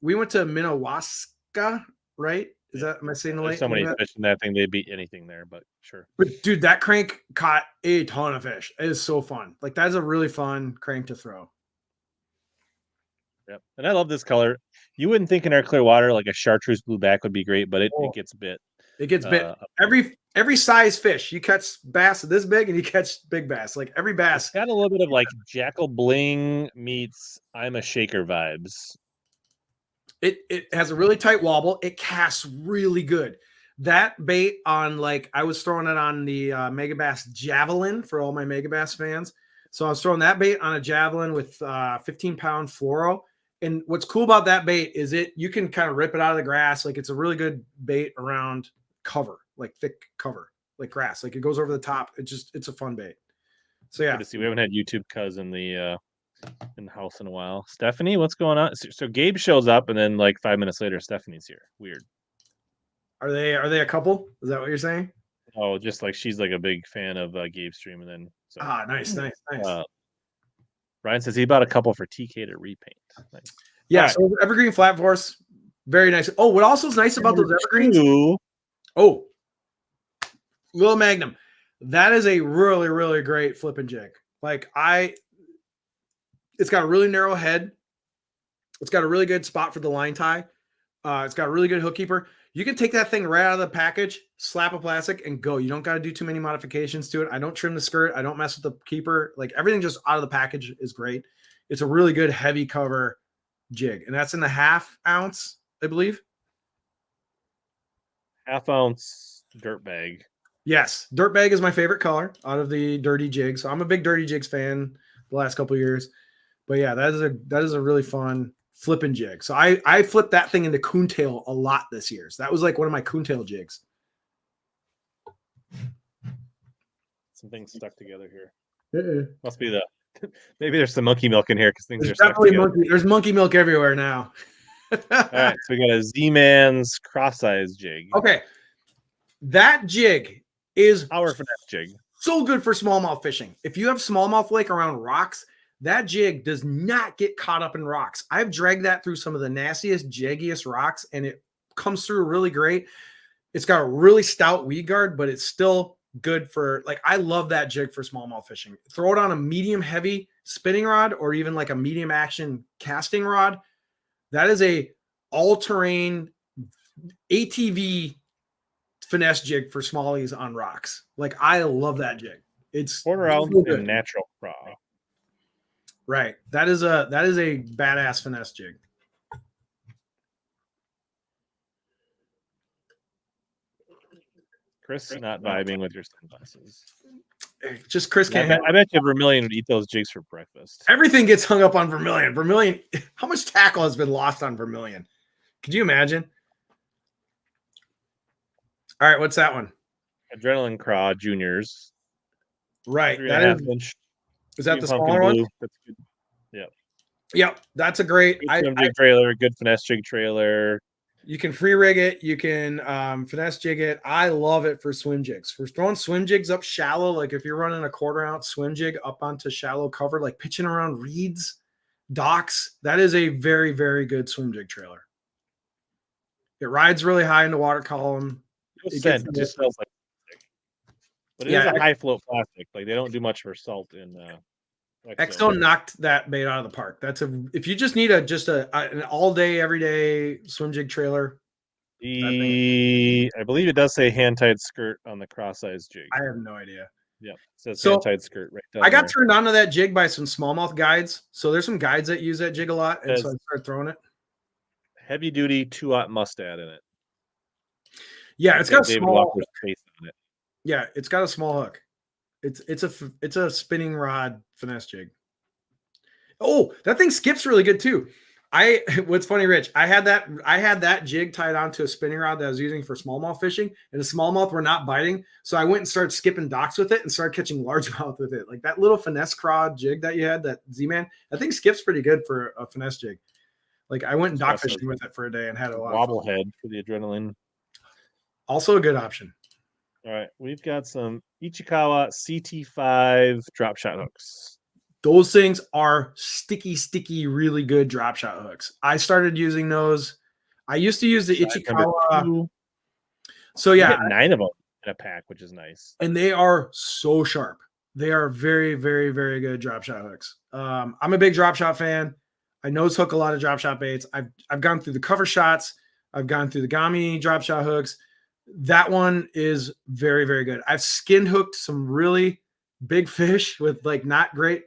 Speaker 2: we went to Minnewaska, right? Am I saying the
Speaker 1: There's so many fish in that thing, they'd beat anything there, but sure.
Speaker 2: But dude, that crank caught a ton of fish. It is so fun. Like that's a really fun crank to throw.
Speaker 1: Yep. And I love this color. You wouldn't think in our clear water like a chartreuse blue back would be great, but it gets bit.
Speaker 2: It gets bit. Every size fish. You catch bass this big and you catch big bass. Like every bass.
Speaker 1: It's got a little bit of like Jackal Bling meets I'm a Shaker vibes.
Speaker 2: It has a really tight wobble. It casts really good. That bait on I was throwing it on the Megabass Javelin for all my Megabass fans. So I was throwing that bait on a Javelin with 15-pound fluoro. And what's cool about that bait is you can kind of rip it out of the grass. Like it's a really good bait around cover, like thick cover, like grass. Like it goes over the top. It's a fun bait. So yeah.
Speaker 1: Good to see. We haven't had YouTube cuz in the house in a while. Stephanie, what's going on? So Gabe shows up and then like 5 minutes later, Stephanie's here. Weird.
Speaker 2: Are they a couple? Is that what you're saying?
Speaker 1: Oh, just like she's like a big fan of Gabe's stream, and then
Speaker 2: nice.
Speaker 1: Ryan says he bought a couple for TK to repaint. Nice.
Speaker 2: Yeah, right. So Evergreen Flat Force, very nice. Oh, what also is nice about those Evergreens? Oh, Little Magnum. That is a really, really great flipping jig. It's got a really narrow head. It's got a really good spot for the line tie. It's got a really good hook keeper. You can take that thing right out of the package, slap a plastic, and go. You don't got to do too many modifications to it. I don't trim the skirt. I don't mess with the keeper. Like everything just out of the package is great. It's a really good heavy cover jig. And that's in the 1/2 ounce, I believe.
Speaker 1: 1/2 ounce dirt bag.
Speaker 2: Yes. Dirt bag is my favorite color out of the dirty jigs. So I'm a big dirty jigs fan the last couple of years. But yeah, that is a really fun flipping jig. So I flipped that thing into coontail a lot this year. So that was like one of my coontail jigs.
Speaker 1: Some things stuck together here. Must be maybe there's some monkey milk in here because things
Speaker 2: there's
Speaker 1: are stuck together.
Speaker 2: There's monkey milk everywhere now.
Speaker 1: All right, so we got a Z-Man's cross-size jig.
Speaker 2: Okay, that jig is
Speaker 1: power finesse jig.
Speaker 2: So good for smallmouth fishing. If you have smallmouth lake around rocks, that jig does not get caught up in rocks. I've dragged that through some of the nastiest, jaggiest rocks, and it comes through really great. It's got a really stout weed guard, but it's still good for, like, I love that jig for smallmouth fishing. Throw it on a medium heavy spinning rod or even like a medium action casting rod. That is a all-terrain ATV finesse jig for smallies on rocks. Like, I love that jig. It's
Speaker 1: quarter ounce
Speaker 2: so good.
Speaker 1: and natural craw.
Speaker 2: Right. That is a badass finesse jig.
Speaker 1: Chris not vibing with your sunglasses.
Speaker 2: Just Chris can't.
Speaker 1: I bet you Vermilion would eat those jigs for breakfast.
Speaker 2: Everything gets hung up on Vermilion. Vermilion, how much tackle has been lost on Vermilion? Could you imagine? All right, what's that one?
Speaker 1: Adrenaline Craw Juniors.
Speaker 2: Right.
Speaker 1: 3.5 inch.
Speaker 2: Is that the
Speaker 1: pumpkin
Speaker 2: smaller one?
Speaker 1: blue. That's good. Yep.
Speaker 2: Yep. That's a great.
Speaker 1: Good swim jig trailer, good finesse jig trailer.
Speaker 2: You can free rig it. You can finesse jig it. I love it for swim jigs. For throwing swim jigs up shallow, like if you're running a quarter ounce swim jig up onto shallow cover, like pitching around reeds, docks, that is a very, very good swim jig trailer. It rides really high in the water column.
Speaker 1: It just smells like plastic. But it is a high float plastic. Like they don't do much for salt in
Speaker 2: Exo knocked that bait out of the park. That's if you just need an all day, every day swim jig trailer.
Speaker 1: I believe it does say hand tied skirt on the cross size jig.
Speaker 2: I have no idea.
Speaker 1: Yep, it says hand tied skirt right down
Speaker 2: I got
Speaker 1: there.
Speaker 2: turned on to that jig by some smallmouth guides. So there's some guides that use that jig a lot, and so I started throwing it.
Speaker 1: Heavy duty 2-aught mustad in it.
Speaker 2: Yeah, it's got a small.
Speaker 1: Walker's face on it.
Speaker 2: Yeah, it's got a small hook. It's a spinning rod finesse jig. Oh, that thing skips really good too. What's funny, Rich? I had that jig tied onto a spinning rod that I was using for smallmouth fishing, and the smallmouth were not biting. So I went and started skipping docks with it and started catching largemouth with it. Like that little finesse craw jig that you had, that Z-Man, I think skips pretty good for a finesse jig. Like I went and dock fishing with it for a day and had a lot
Speaker 1: wobble
Speaker 2: of fun.
Speaker 1: head for the adrenaline.
Speaker 2: Also a good option.
Speaker 1: All right, we've got some Ichikawa CT5 drop shot hooks.
Speaker 2: Those things are sticky, really good drop shot hooks. I started using those. I used to use the Ichikawa. So yeah,
Speaker 1: you get 9 of them in a pack, which is nice.
Speaker 2: And they are so sharp. They are very, very, very good drop shot hooks. I'm a big drop shot fan. I nose hook a lot of drop shot baits. I've gone through the cover shots. I've gone through the Gami drop shot hooks. That one is very, very good. I've skin hooked some really big fish with like not great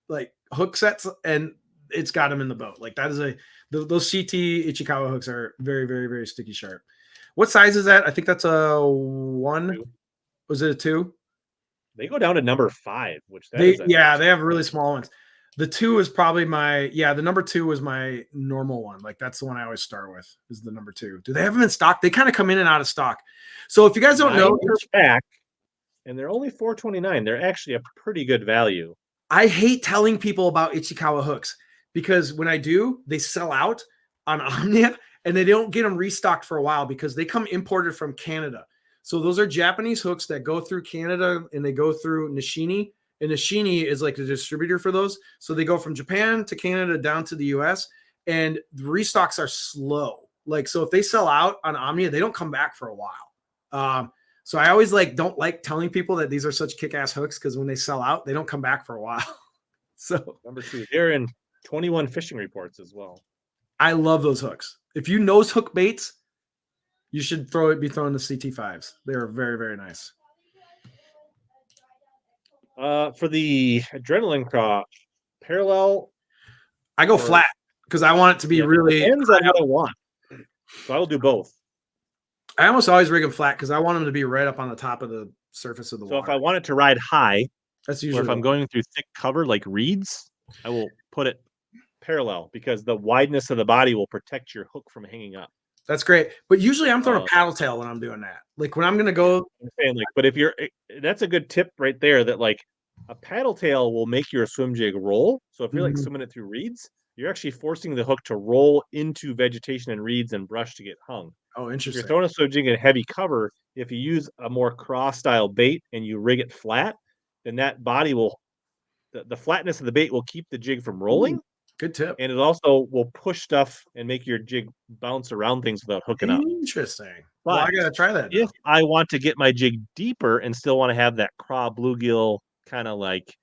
Speaker 2: like hook sets, and it's got them in the boat. Like that is those CT Ichikawa hooks are very, very, very sticky sharp. What size is that? I think that's a 1. 2. Was it a 2?
Speaker 1: They go down to number 5, which
Speaker 2: they have really small ones. The 2 is probably the number 2 was my normal one. Like that's the one I always start with, is the number 2. Do they have them in stock? They kind of come in and out of stock. So if you guys don't know,
Speaker 1: pack, and they're only $4.29. They're actually a pretty good value.
Speaker 2: I hate telling people about Ichikawa hooks because when I do, they sell out on Omnia and they don't get them restocked for a while because they come imported from Canada. So those are Japanese hooks that go through Canada and they go through Nishini. And Nishini is like the distributor for those. So they go from Japan to Canada down to the US, and the restocks are slow. Like, so if they sell out on Omnia, they don't come back for a while. So I always don't like telling people that these are such kick-ass hooks because when they sell out, they don't come back for a while. So
Speaker 1: number 2, they're in 21 fishing reports as well.
Speaker 2: I love those hooks. If you nose hook baits, you should be throwing the CT5s. They are very, very nice.
Speaker 1: For the adrenaline craw, parallel.
Speaker 2: I go flat because I want it to be really.
Speaker 1: Depends on what I want. So I will do both.
Speaker 2: I almost always rig them flat because I want them to be right up on the top of the surface of the water.
Speaker 1: So if I want it to ride high,
Speaker 2: that's usually.
Speaker 1: Or if I'm going through thick cover like reeds, I will put it parallel because the wideness of the body will protect your hook from hanging up.
Speaker 2: That's great. But usually I'm throwing a paddle tail when I'm doing that. Like when I'm going to go.
Speaker 1: I'm saying but if that's a good tip right there, that like a paddle tail will make your swim jig roll. So if you're like swimming it through reeds, you're actually forcing the hook to roll into vegetation and reeds and brush to get hung.
Speaker 2: Oh, interesting.
Speaker 1: If you're throwing a swim jig in heavy cover, if you use a more cross style bait and you rig it flat, then that body will, the flatness of the bait will keep the jig from rolling.
Speaker 2: Ooh, good tip.
Speaker 1: And it also will push stuff and make your jig bounce around things without hooking up.
Speaker 2: Interesting. Well, I
Speaker 1: But
Speaker 2: gotta try that.
Speaker 1: if I want to get my jig deeper and still want to have that craw bluegill kind of like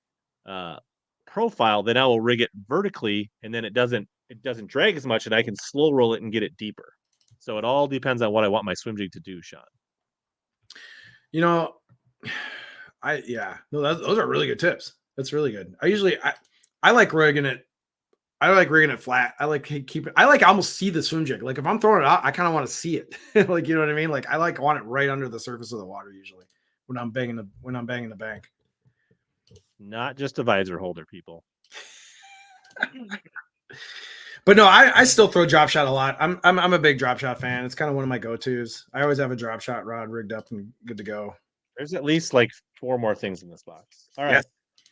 Speaker 1: profile, then I will rig it vertically, and then it doesn't drag as much, and I can slow roll it and get it deeper. So it all depends on what I want my swim jig to do, Sean.
Speaker 2: You know, those are really good tips. That's really good. I like rigging it. I like rigging it flat. I like I like almost see the swim jig. Like if I'm throwing it out, I kind of want to see it. Like, you know what I mean? Like I want it right under the surface of the water usually when I'm banging the bank.
Speaker 1: Not just a visor holder, people.
Speaker 2: But no, I still throw drop shot a lot. I'm a big drop shot fan. It's kind of one of my go-tos. I always have a drop shot rod rigged up and good to go.
Speaker 1: There's at least like 4 more things in this box. All right.
Speaker 2: Yes.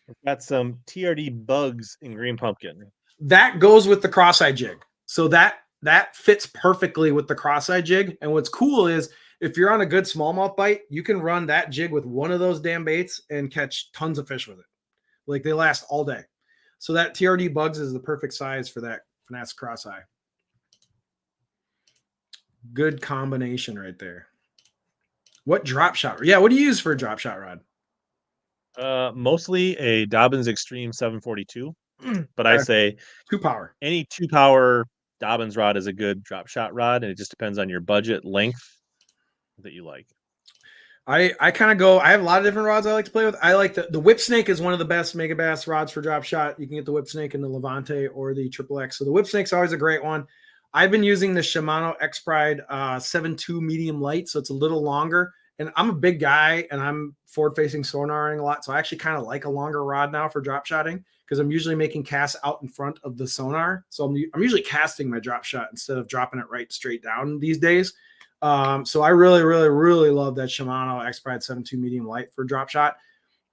Speaker 1: We've got some TRD bugs in green pumpkin.
Speaker 2: That goes with the cross-eye jig. So that fits perfectly with the cross-eye jig. And what's cool is if you're on a good smallmouth bite, you can run that jig with one of those damn baits and catch tons of fish with it. Like they last all day. So that TRD bugs is the perfect size for that finesse cross-eye. Good combination right there. What drop shot? Yeah, what do you use for a drop shot rod?
Speaker 1: Mostly a Dobbins Extreme 742, but I say
Speaker 2: 2-power.
Speaker 1: Any 2-power Dobbins rod is a good drop shot rod, and it just depends on your budget length that you like.
Speaker 2: I kind of go, I have a lot of different rods I like to play with. I like the Whip Snake is one of the best Mega Bass rods for drop shot. You can get the Whip Snake in the Levante or the Triple X. So the Whip Snake's always a great one. I've been using the Shimano X Pride 7.2 medium light, so it's a little longer. And I'm a big guy, and I'm forward-facing sonaring a lot, so I actually kind of like a longer rod now for drop shotting because I'm usually making casts out in front of the sonar. So I'm usually casting my drop shot instead of dropping it right straight down these days. So I really, really, really love that Shimano X Pride 7.2 medium light for drop shot.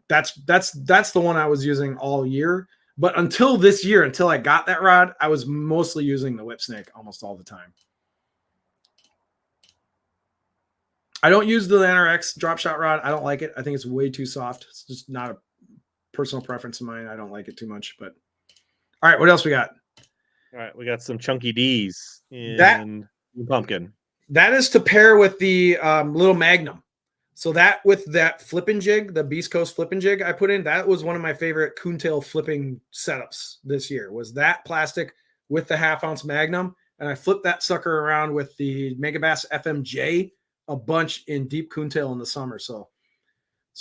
Speaker 2: That's the one I was using all year. But until this year, until I got that rod, I was mostly using the Whip Snake almost all the time. I don't use the NRX drop shot rod. I don't like it. I think it's way too soft. It's just not a personal preference of mine. I don't like it too much. But all right, what else we got?
Speaker 1: All right, we got some chunky D's in pumpkin.
Speaker 2: That is to pair with the little Magnum. So that with that flipping jig, the Beast Coast flipping jig I put in, that was one of my favorite coontail flipping setups this year. Was that plastic with the 1/2 ounce Magnum, and I flipped that sucker around with the Mega Bass FMJ a bunch in deep coontail in the summer. So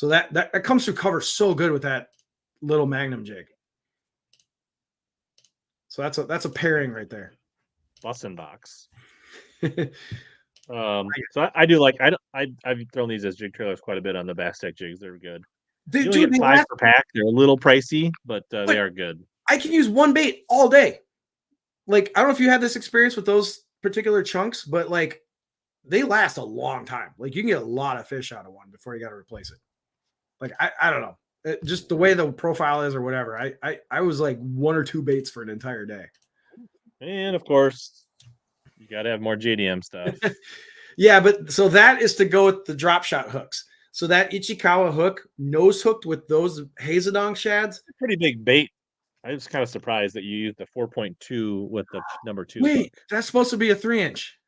Speaker 2: that comes through cover so good with that little Magnum jig. So that's a pairing right there.
Speaker 1: Bussin' box. So I do like I've thrown these as jig trailers quite a bit on the Bass Tech jigs. They're good. You only get 5 per pack. They're a little pricey, but they are good.
Speaker 2: I can use one bait all day. Like I don't know if you had this experience with those particular chunks, but like they last a long time. Like you can get a lot of fish out of one before you got to replace it. Like I don't know, just the way the profile is or whatever. I was like 1 or 2 baits for an entire day.
Speaker 1: And of course, you got to have more JDM stuff.
Speaker 2: Yeah, but so that is to go with the drop shot hooks. So that Ichikawa hook, nose hooked with those Hazedong shads.
Speaker 1: Pretty big bait. I was kind of surprised that you used the 4.2 with the number 2.
Speaker 2: Wait,
Speaker 1: hook.
Speaker 2: that's supposed to be a 3-inch.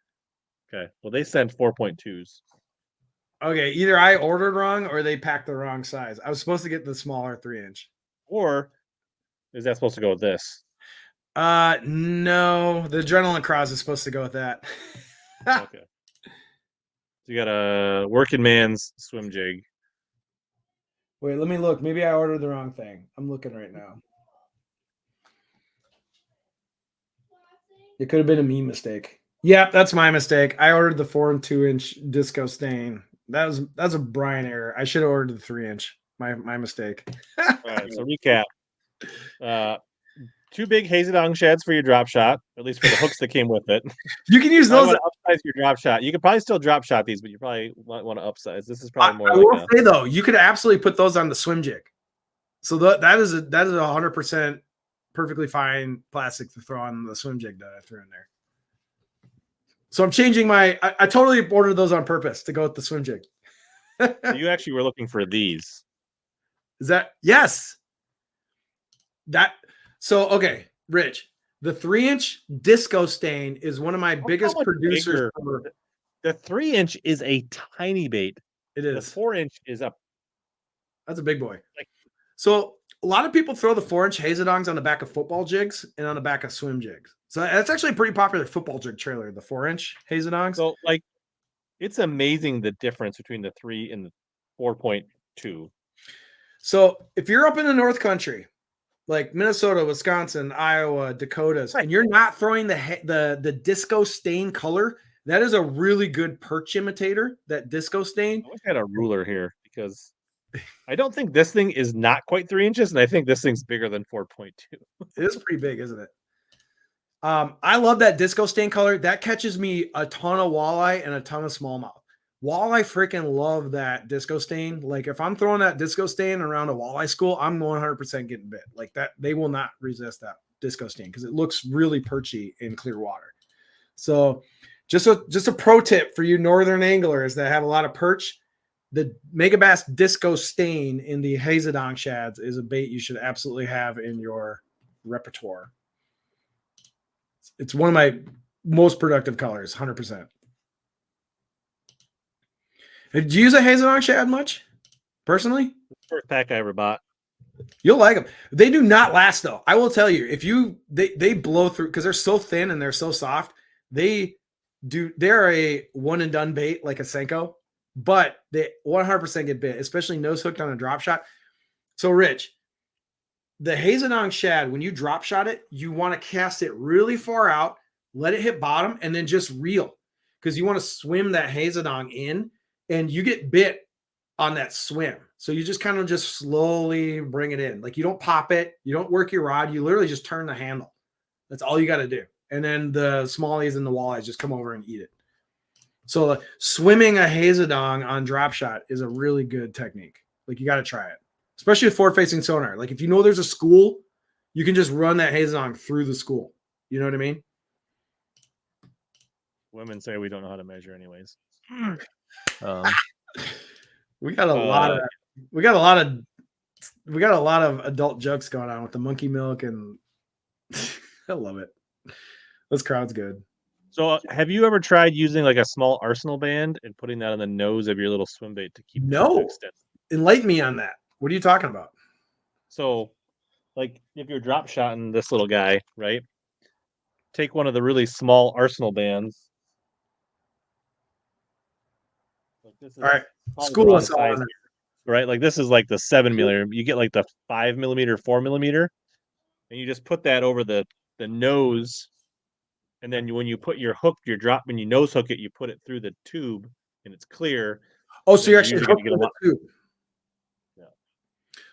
Speaker 1: Okay. Well, they sent 4.2s.
Speaker 2: Okay, either I ordered wrong or they packed the wrong size. I was supposed to get the smaller 3-inch.
Speaker 1: Or is that supposed to go with this?
Speaker 2: No, the Adrenaline Cross is supposed to go with that.
Speaker 1: Okay. So you got a working man's swim jig.
Speaker 2: Wait, let me look. Maybe I ordered the wrong thing. I'm looking right now. It could have been a me mistake. Yep, that's my mistake. I ordered the 4 and 2-inch disco stain. That's a Brian error. I should have ordered the 3-inch. My mistake.
Speaker 1: All right, so recap. 2 big Hazedong shads for your drop shot, at least for the hooks that came with it.
Speaker 2: You can use those.
Speaker 1: To upsize your drop shot. You could probably still drop shot these, but you probably want to upsize. This is probably more.
Speaker 2: I will say though, you could absolutely put those on the swim jig. So that is 100% perfectly fine plastic to throw on the swim jig that I threw in there. So I'm changing I totally ordered those on purpose to go with the swim jig.
Speaker 1: You actually were looking for these.
Speaker 2: Is that yes? Okay, Rich, the 3-inch disco stain is one of my biggest
Speaker 1: much
Speaker 2: producers.
Speaker 1: bigger. The 3-inch is a tiny bait.
Speaker 2: It
Speaker 1: The
Speaker 2: is.
Speaker 1: 4-inch is a
Speaker 2: That's a big boy.
Speaker 1: Like-
Speaker 2: So a lot of people throw the 4-inch hazardongs on the back of football jigs and on the back of swim jigs. So that's actually a pretty popular football jig trailer, the 4-inch hazardongs.
Speaker 1: so like it's amazing the difference between the 3 and the 4.2.
Speaker 2: So if you're up in the North Country, like Minnesota, Wisconsin, Iowa, Dakotas, and you're not throwing the disco stain color, that is a really good perch imitator, that disco stain.
Speaker 1: I wish I had a ruler here because I don't think this thing is not quite 3 inches, and I think this thing's bigger than 4.2.
Speaker 2: It is pretty big, isn't it? I love that disco stain color. That catches me a ton of walleye and a ton of smallmouth. Walleye freaking love that disco stain. Like if I'm throwing that disco stain around a walleye school, I'm 100% getting bit. Like that, they will not resist that disco stain because it looks really perchy in clear water. So just a pro tip for you northern anglers that have a lot of perch, the Megabass disco stain in the Hazadong shads is a bait you should absolutely have in your repertoire. It's one of my most productive colors, 100%. Did you use a Hazadong shad much, personally?
Speaker 1: First pack I ever bought.
Speaker 2: You'll like them. They do not last though. I will tell you, if they blow through because they're so thin and they're so soft. They're a one and done bait like a Senko, but they 100% get bit, especially nose hooked on a drop shot. So Rich, the Hazadong shad, when you drop shot it, you want to cast it really far out, let it hit bottom, and then just reel because you want to swim that Hazadong in, and you get bit on that swim. So you just kind of just slowly bring it in. Like you don't pop it, you don't work your rod, you literally just turn the handle. That's all you got to do. And then the smallies and the walleyes just come over and eat it. So swimming a Hazadong on drop shot is a really good technique. Like you got to try it, especially with forward-facing sonar. Like if you know there's a school, you can just run that Hazadong through the school. You know what I mean?
Speaker 1: Women say we don't know how to measure anyways.
Speaker 2: We got a lot of adult jokes going on with the monkey milk, and I love it. This crowd's good.
Speaker 1: So have you ever tried using like a small arsenal band and putting that on the nose of your little swim bait to keep
Speaker 2: No.
Speaker 1: extended?
Speaker 2: Enlighten me on that. What are you talking about?
Speaker 1: So like if you're drop shotting this little guy, right? Take one of the really small arsenal bands. Like this is
Speaker 2: All right.
Speaker 1: probably the
Speaker 2: School
Speaker 1: wrong
Speaker 2: us all
Speaker 1: size
Speaker 2: on it.
Speaker 1: here, right? Like this is like the 7mm. You get like the 5mm, 4mm, and you just put that over the nose. And then when you put your hook, your drop, when you nose hook it, you put it through the tube and it's clear.
Speaker 2: Oh, so
Speaker 1: Then
Speaker 2: you're
Speaker 1: you're
Speaker 2: actually
Speaker 1: usually
Speaker 2: hooked
Speaker 1: gonna
Speaker 2: through the tube.
Speaker 1: Yeah.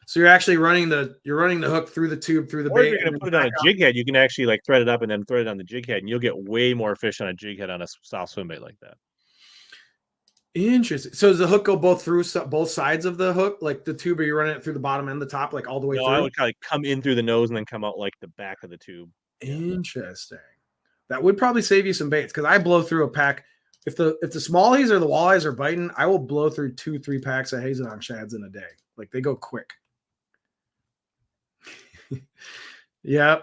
Speaker 2: So you're actually running the hook through the tube through the
Speaker 1: Or if
Speaker 2: bait.
Speaker 1: you're gonna put it on a jig head, you can actually like thread it up and then thread it on the jig head, and you'll get way more fish on a jig head on a soft swim bait like that.
Speaker 2: Interesting. So does the hook go both sides of the hook, like the tube, or you running it through the bottom and the top, like all the way
Speaker 1: No,
Speaker 2: through?
Speaker 1: I would kind of come in through the nose and then come out like the back of the tube.
Speaker 2: Interesting. That would probably save you some baits because I blow through a pack. If the smallies or the walleyes are biting, I will blow through 2-3 packs of Hazadong shads in a day. Like they go quick. Yeah,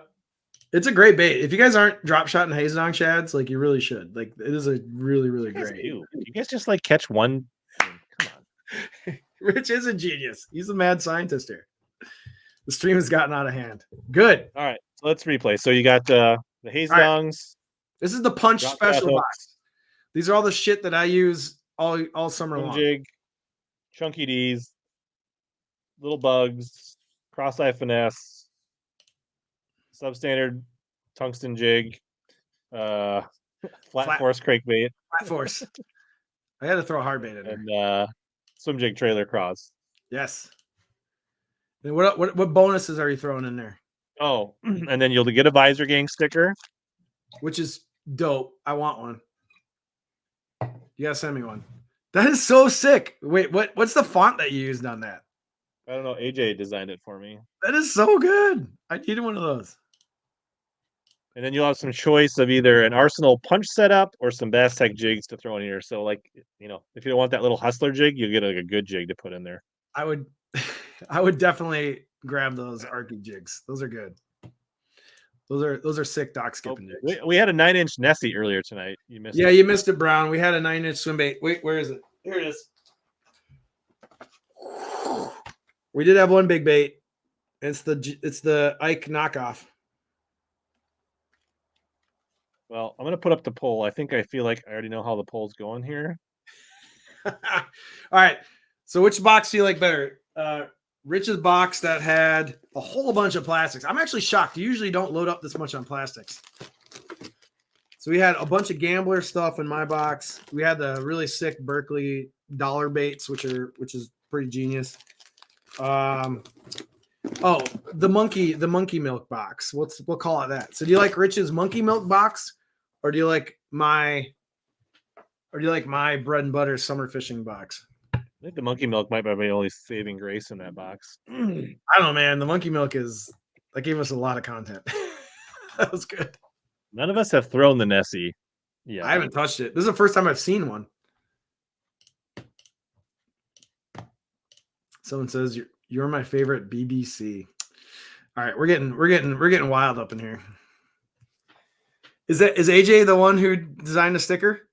Speaker 2: it's a great bait. If you guys aren't drop shotting Hazadong shads, like you really should. Like it is a really, really great.
Speaker 1: You guys just like catch one. I mean, come on.
Speaker 2: Rich is a genius. He's a mad scientist here. The stream has gotten out of hand. Good.
Speaker 1: All right, so let's replay. So you got the Hazadongs.
Speaker 2: This is the punch
Speaker 1: Drop
Speaker 2: special
Speaker 1: shot
Speaker 2: box. These are all the shit that I use all summer
Speaker 1: swim
Speaker 2: long.
Speaker 1: jig, chunky D's, little bugs, cross-eye finesse, substandard tungsten jig, flat force crankbait,
Speaker 2: Flat force. I had to throw a hard bait in there.
Speaker 1: and swim jig trailer cross.
Speaker 2: Yes. And what bonuses are you throwing in there?
Speaker 1: Oh, and then you'll get a Visor Gang sticker.
Speaker 2: Which is dope. I want one. You gotta send me one. That is so sick. Wait, what's the font that you used on that?
Speaker 1: I don't know. AJ designed it for me.
Speaker 2: That is so good. I needed one of those.
Speaker 1: And then you'll have some choice of either an Arsenal punch setup or some Bass Tech jigs to throw in here. So, like, you know, if you don't want that little hustler jig, you'll get like a good jig to put in there.
Speaker 2: I would definitely grab those Arky jigs. Those are good. Those are sick dock skipping jigs.
Speaker 1: We had a 9-inch Nessie earlier tonight. You missed
Speaker 2: Yeah,
Speaker 1: it.
Speaker 2: you missed it, Brown. We had a 9-inch swim bait. Wait, where is it? Here it is. We did have one big bait. It's the Ike knockoff.
Speaker 1: Well, I'm gonna put up the poll. I feel like I already know how the poll's going here.
Speaker 2: All right. So which box do you like better? Rich's box that had a whole bunch of plastics. I'm actually shocked. You usually don't load up this much on plastics. So we had a bunch of gambler stuff in my box. We had the really sick Berkeley dollar baits, which is pretty genius. Oh, the monkey milk box. We'll call it that. So do you like Rich's monkey milk box, or do you like my bread and butter summer fishing box?
Speaker 1: I think the monkey milk might be my only saving grace in that box.
Speaker 2: I don't know, man. The monkey milk that gave us a lot of content. That was good.
Speaker 1: None of us have thrown the Nessie. Yeah,
Speaker 2: I haven't touched it. This is the first time I've seen one. Someone says you're my favorite BBC. All right, we're getting wild up in here. Is AJ the one who designed the sticker?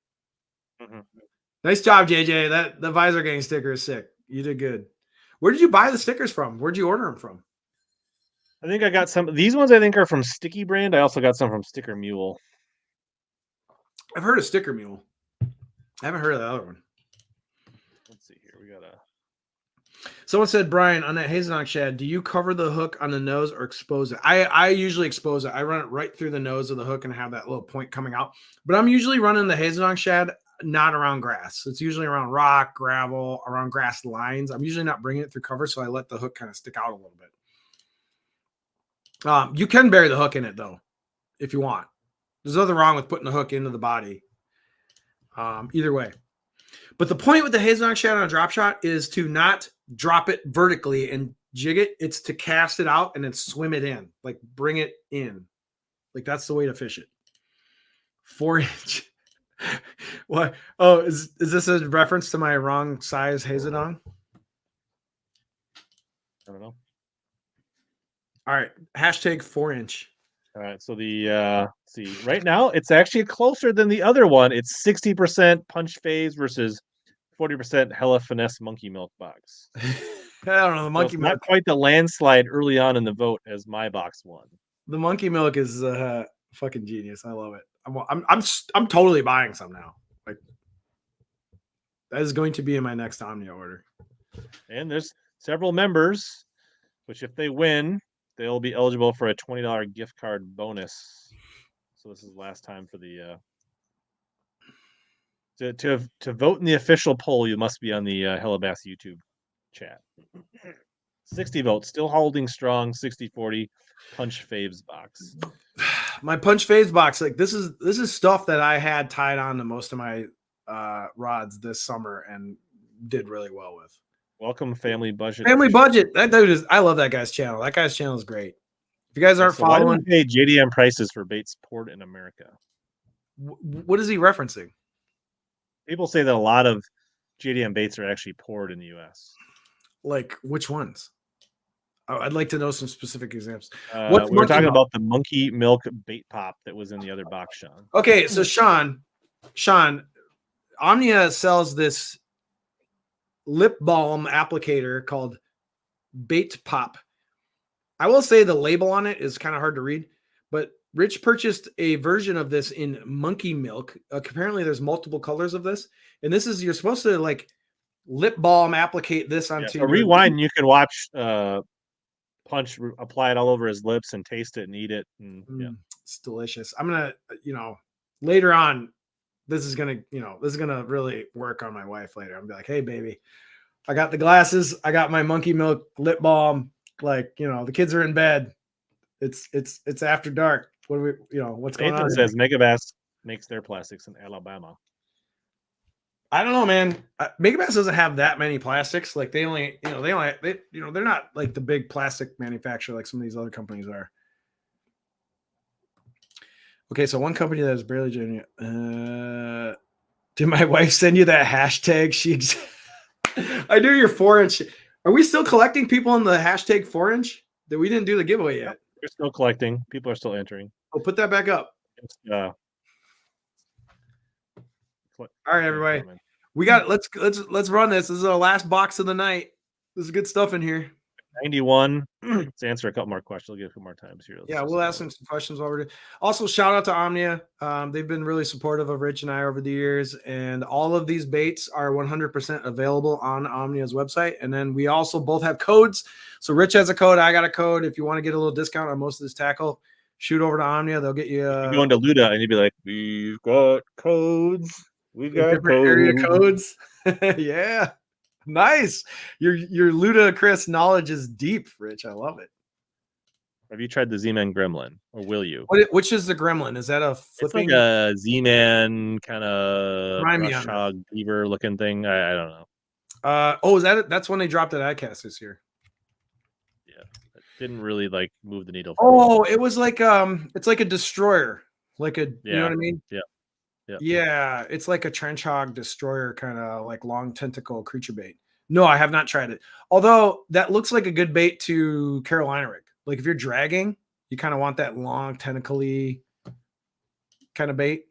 Speaker 1: Mm-hmm.
Speaker 2: Nice job, JJ. The visor gang sticker is sick. You did good. Where did you buy the stickers from? Where'd you order them from?
Speaker 1: I think I got some. These ones I think are from Sticky Brand. I also got some from Sticker Mule.
Speaker 2: I've heard of Sticker Mule. I haven't heard of the other one.
Speaker 1: Let's see here. We got a.
Speaker 2: Someone said, Brian, on that Hazelnock shad, do you cover the hook on the nose or expose it? I usually expose it. I run it right through the nose of the hook and have that little point coming out. But I'm usually running the Hazelnock shad not around grass. It's usually around rock, gravel, around grass lines. I'm usually not bringing it through cover, so I let the hook kind of stick out a little bit. You can bury the hook in it, though, if you want. There's nothing wrong with putting the hook into the body. Either way. But the point with the Hazelnock shad on a drop shot is to not drop it vertically and jig it. It's to cast it out and then swim it in. Like, bring it in. Like, that's the way to fish it. 4-inch. What? Oh, is this a reference to my wrong size Hazelnock?
Speaker 1: I don't know.
Speaker 2: All right. Hashtag 4-inch.
Speaker 1: All right. So see, right now it's actually closer than the other one. It's 60% punch phase versus 40% Hella Finesse monkey milk box.
Speaker 2: I don't know. The monkey milk.
Speaker 1: Not quite the landslide early on in the vote as my box won.
Speaker 2: The monkey milk is fucking genius. I love it. I'm totally buying some now. Like, that is going to be in my next Omnia order.
Speaker 1: And there's several members, which if they win, they'll be eligible for a $20 gift card bonus. So this is the last time for the to vote in the official poll. You must be on the HellaBass YouTube chat. 60 votes, still holding strong. 60-40 punch faves box.
Speaker 2: My punch phase box, like this is stuff that I had tied on to most of my rods this summer and did really well with.
Speaker 1: Welcome, Family Budget.
Speaker 2: Family Budget. That dude is. I love that guy's channel. That guy's channel is great. If you guys aren't following,
Speaker 1: why do we pay JDM prices for baits poured in America?
Speaker 2: What is he referencing?
Speaker 1: People say that a lot of JDM baits are actually poured in the U.S.
Speaker 2: Like which ones? I'd like to know some specific examples.
Speaker 1: We're talking about the monkey milk bait pop that was in the other box, Sean.
Speaker 2: Okay, so Sean, Omnia sells this lip balm applicator called Bait Pop. I will say the label on it is kind of hard to read, but Rich purchased a version of this in monkey milk. Apparently there's multiple colors of this, and this is, you're supposed to like lip balm applicate this onto
Speaker 1: so rewind. You can watch Punch apply it all over his lips and taste it and eat it, and
Speaker 2: it's delicious. I'm gonna, later on, this is gonna really work on my wife later. I'm gonna be like, hey baby, I got the glasses, I got my monkey milk lip balm. Like, the kids are in bed. It's after dark. What do we, what's going on?
Speaker 1: It says MegaBass makes their plastics in Alabama.
Speaker 2: I don't know, man. MegaBass doesn't have that many plastics. Like they're not like the big plastic manufacturer like some of these other companies are. Okay, so one company that is barely genuine. Did my wife send you that hashtag? I knew your 4-inch. Are we still collecting people on the hashtag 4-inch? that we didn't do the giveaway yet.
Speaker 1: They're still collecting. People are still entering.
Speaker 2: Oh, put that back up.
Speaker 1: It's,
Speaker 2: All right, everybody. We got let's run this. This is our last box of the night. There's good stuff in here.
Speaker 1: 91. Let's answer a couple more questions. We'll get a few more times here.
Speaker 2: Yeah, we'll ask them some questions while we're doing. Also, shout out to Omnia. They've been really supportive of Rich and I over the years, and all of these baits are 100% available on Omnia's website. And then we also both have codes. So Rich has a code, I got a code. If you want to get a little discount on most of this tackle, shoot over to Omnia. They'll get you.
Speaker 1: You go into Luda and you'd be like, "We've got codes. We've got
Speaker 2: different area codes." Yeah. Nice. Your Ludacris knowledge is deep, Rich. I love it.
Speaker 1: Have you tried the Z-Man Gremlin, or will you?
Speaker 2: Which is the Gremlin? Is that a flipping?
Speaker 1: It's like a Z-Man kind of
Speaker 2: Brush
Speaker 1: hog beaver looking thing. I don't know.
Speaker 2: Oh, is that it? That's when they dropped at ICAST this year.
Speaker 1: Yeah, it didn't really like move the needle.
Speaker 2: Oh, it was like it's like a destroyer, like a you know what I mean?
Speaker 1: Yeah.
Speaker 2: Yeah, it's like a trench hog destroyer, kind of like long tentacle creature bait. No, I have not tried it. Although that looks like a good bait to Carolina rig. Like if you're dragging, you kind of want that long tentacly kind of bait.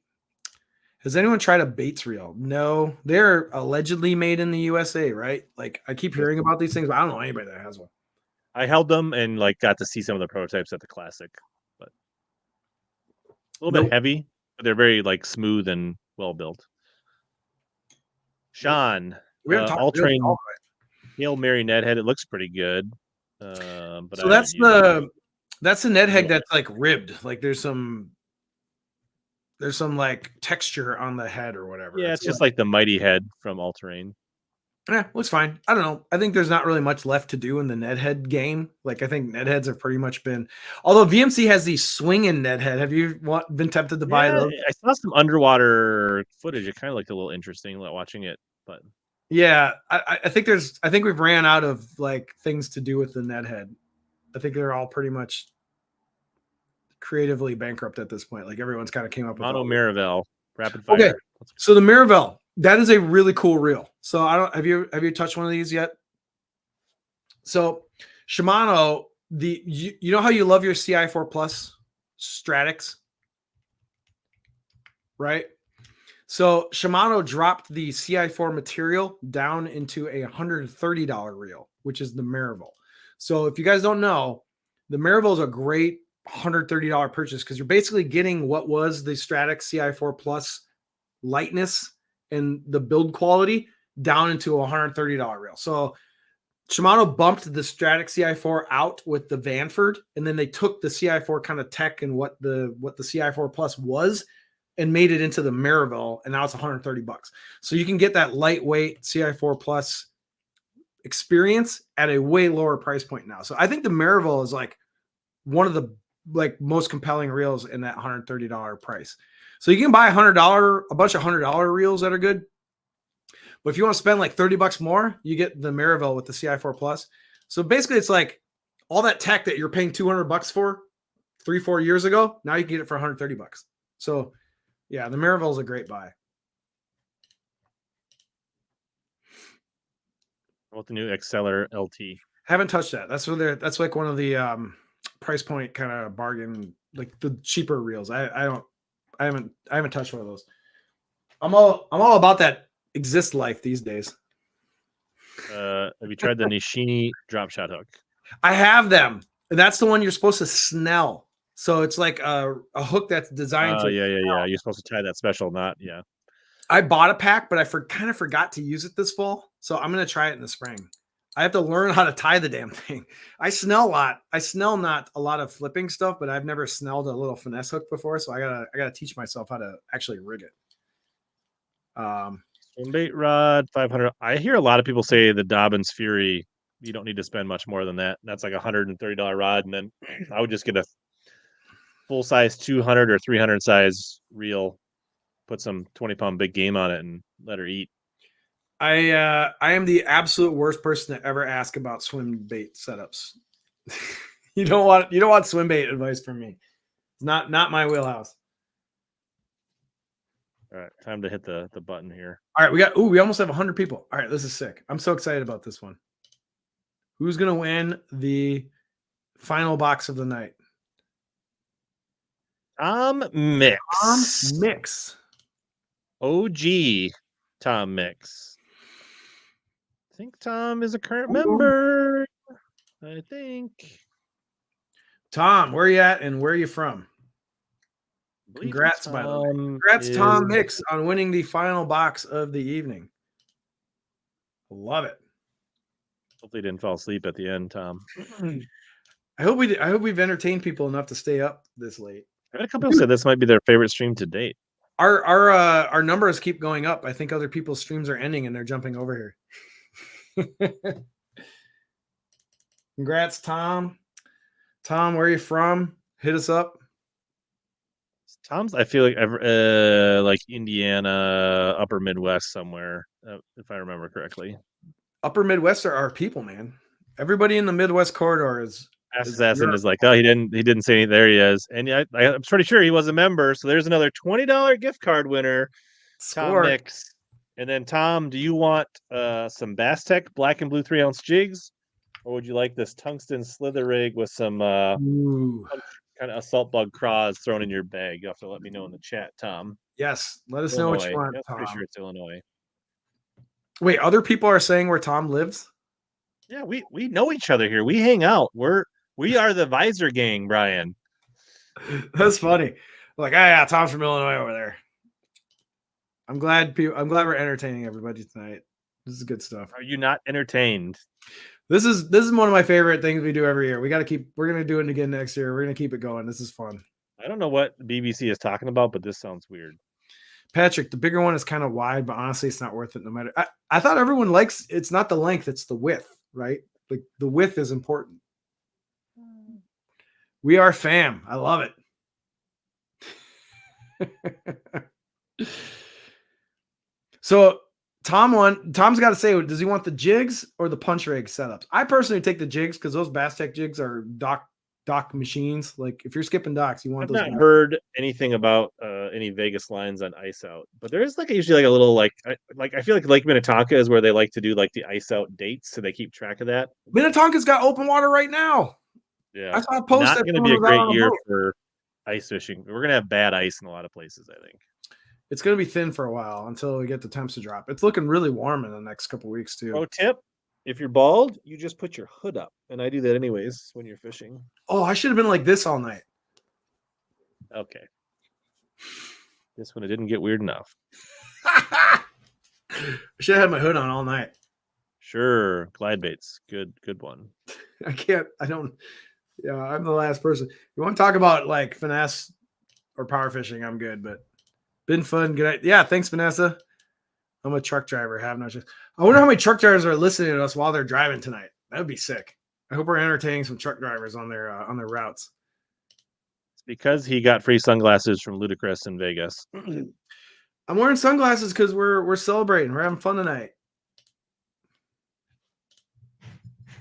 Speaker 2: Has anyone tried a baits reel? No, they're allegedly made in the USA, right? Like I keep hearing about these things, but I don't know anybody that has one.
Speaker 1: I held them and like got to see some of the prototypes at the Classic, but a little bit heavy. They're very like smooth and well built. Sean, all train Hail Mary Ned head. It looks pretty good. But
Speaker 2: so that's the Ned head that's like ribbed. Like there's some like texture on the head or whatever.
Speaker 1: Yeah, it's just like the Mighty head from All Terrain.
Speaker 2: Yeah, looks fine. I don't know. I think there's not really much left to do in the Ned head game. Like I think Ned heads have pretty much been. Although VMC has these swinging Ned head. Have you been tempted to buy those?
Speaker 1: I saw some underwater footage. It kind of looked a little interesting watching it, but
Speaker 2: yeah, I think we've ran out of like things to do with the Ned head. I think they're all pretty much creatively bankrupt at this point. Like everyone's kind of came up with
Speaker 1: Mono Miravel rapid fire.
Speaker 2: Okay, so the Miravel. That is a really cool reel. So have you touched one of these yet? So Shimano, you know how you love your CI4 Plus Stratix, right? So Shimano dropped the CI4 material down into a $130 reel, which is the Miravel. So if you guys don't know, the Miravel is a great $130 purchase because you're basically getting what was the Stratix CI4 Plus lightness and the build quality down into a $130 reel. So Shimano bumped the Stratix CI4 out with the Vanford, and then they took the CI4 kind of tech and what the CI4 Plus was and made it into the Miravel, and now it's $130. So you can get that lightweight CI4 Plus experience at a way lower price point now. So I think the Miravel is like one of the like most compelling reels in that $130 price. So you can buy a bunch of $100 reels that are good. But if you want to spend like $30 more, you get the Miravel with the CI4 Plus. So basically it's like all that tech that you're paying $200 for 3-4 years ago. Now you can get it for $130. So yeah, the Miravel is a great buy.
Speaker 1: What the new Exceller LT?
Speaker 2: Haven't touched that. That's like one of the price point kind of bargain, like the cheaper reels. I haven't touched one of those. I'm all about that exist life these days.
Speaker 1: Have you tried the Nishini drop shot hook?
Speaker 2: I have them. That's the one you're supposed to snell. So it's like a hook that's designed to.
Speaker 1: Yeah. You're supposed to tie that special knot. Yeah.
Speaker 2: I bought a pack, but I kind of forgot to use it this fall. So I'm gonna try it in the spring. I have to learn how to tie the damn thing. I snell a lot. I snell not a lot of flipping stuff, but I've never snelled a little finesse hook before. So I gotta teach myself how to actually rig it.
Speaker 1: Swim bait rod 500. I hear a lot of people say the Dobbins Fury. You don't need to spend much more than that. That's like $130 rod, and then I would just get a full size 200 or 300 size reel. Put some 20-pound big game on it and let her eat.
Speaker 2: I am the absolute worst person to ever ask about swim bait setups. You don't want swim bait advice from me. It's not my wheelhouse.
Speaker 1: All right, time to hit the button here.
Speaker 2: All right, we almost have 100 people. All right, this is sick. I'm so excited about this one. Who's gonna win the Final box of the night.
Speaker 1: Tom Mix.
Speaker 2: Tom Mix.
Speaker 1: OG Tom Mix. I think Tom is a current member. I think.
Speaker 2: Tom, where you at and where are you from?
Speaker 1: I believe
Speaker 2: Congrats, by the way.
Speaker 1: Tom
Speaker 2: Congrats, Tom
Speaker 1: is-
Speaker 2: Mix, on winning the final box of the evening. Love it.
Speaker 1: Hopefully, didn't fall asleep at the end, Tom.
Speaker 2: I hope we've entertained people enough to stay up this late.
Speaker 1: I had a couple people said this might be their favorite stream to date.
Speaker 2: Our numbers keep going up. I think other people's streams are ending and they're jumping over here. Congrats, Tom. Tom, where are you from? Hit us up.
Speaker 1: Tom's, I feel like Indiana, Upper Midwest somewhere, if I remember correctly.
Speaker 2: Upper Midwest are our people, man. Everybody in the Midwest corridor is
Speaker 1: Assassin is like, oh, he didn't say anything. There he is, and yeah, I'm pretty sure he was a member. So there's another $20 gift card winner, Tom Mix. And then Tom, do you want some Bass Tech black and blue 3-ounce jigs, or would you like this tungsten slither rig with some kind of assault bug craws thrown in your bag? You have to let me know in the chat, Tom.
Speaker 2: Yes, let us know what you want,
Speaker 1: I'm
Speaker 2: Tom.
Speaker 1: pretty sure it's Illinois.
Speaker 2: Wait, other people are saying where Tom lives?
Speaker 1: Yeah, we know each other here. We hang out. We are the Visor Gang, Brian.
Speaker 2: That's funny. Like, yeah, Tom's from Illinois over there. I'm glad we're entertaining everybody tonight. This is good stuff.
Speaker 1: Are you not entertained?
Speaker 2: This is one of my favorite things we do every year. We're gonna do it again next year. We're gonna keep it going. This is fun.
Speaker 1: I don't know what BBC is talking about, but this sounds weird.
Speaker 2: Patrick, the bigger one is kind of wide, but honestly, it's not worth it no matter. I thought everyone likes it's not the length, it's the width, right? Like the width is important. We are fam. I love it. So Tom's got to say, does he want the jigs or the punch rig setups? I personally take the jigs because those Bass Tech jigs are dock machines. Like if you're skipping docks, you want
Speaker 1: I've
Speaker 2: those.
Speaker 1: not heard anything about any Vegas lines on ice out, but there is usually a little I feel like Lake Minnetonka is where they like to do like the ice out dates, so they keep track of that.
Speaker 2: Minnetonka's got open water right now.
Speaker 1: Yeah,
Speaker 2: I saw a post.
Speaker 1: Not going to be a great year for ice fishing. We're going to have bad ice in a lot of places, I think.
Speaker 2: It's going to be thin for a while until we get the temps to drop. It's looking really warm in the next couple of weeks too.
Speaker 1: Pro tip: if you're bald, you just put your hood up, and I do that anyways when you're fishing.
Speaker 2: Oh, I should have been like this all night.
Speaker 1: Okay. This one, it didn't get weird enough.
Speaker 2: I should have had my hood on all night.
Speaker 1: Sure, glide baits, good one.
Speaker 2: Yeah, I'm the last person. You want to talk about like finesse or power fishing? I'm good, but been fun. Good. Yeah, thanks, Vanessa. I'm a truck driver. Have no choice. I wonder how many truck drivers are listening to us while they're driving tonight. That would be sick. I hope we're entertaining some truck drivers on their routes.
Speaker 1: It's because he got free sunglasses from Ludacris in Vegas.
Speaker 2: I'm wearing sunglasses because we're celebrating. We're having fun tonight.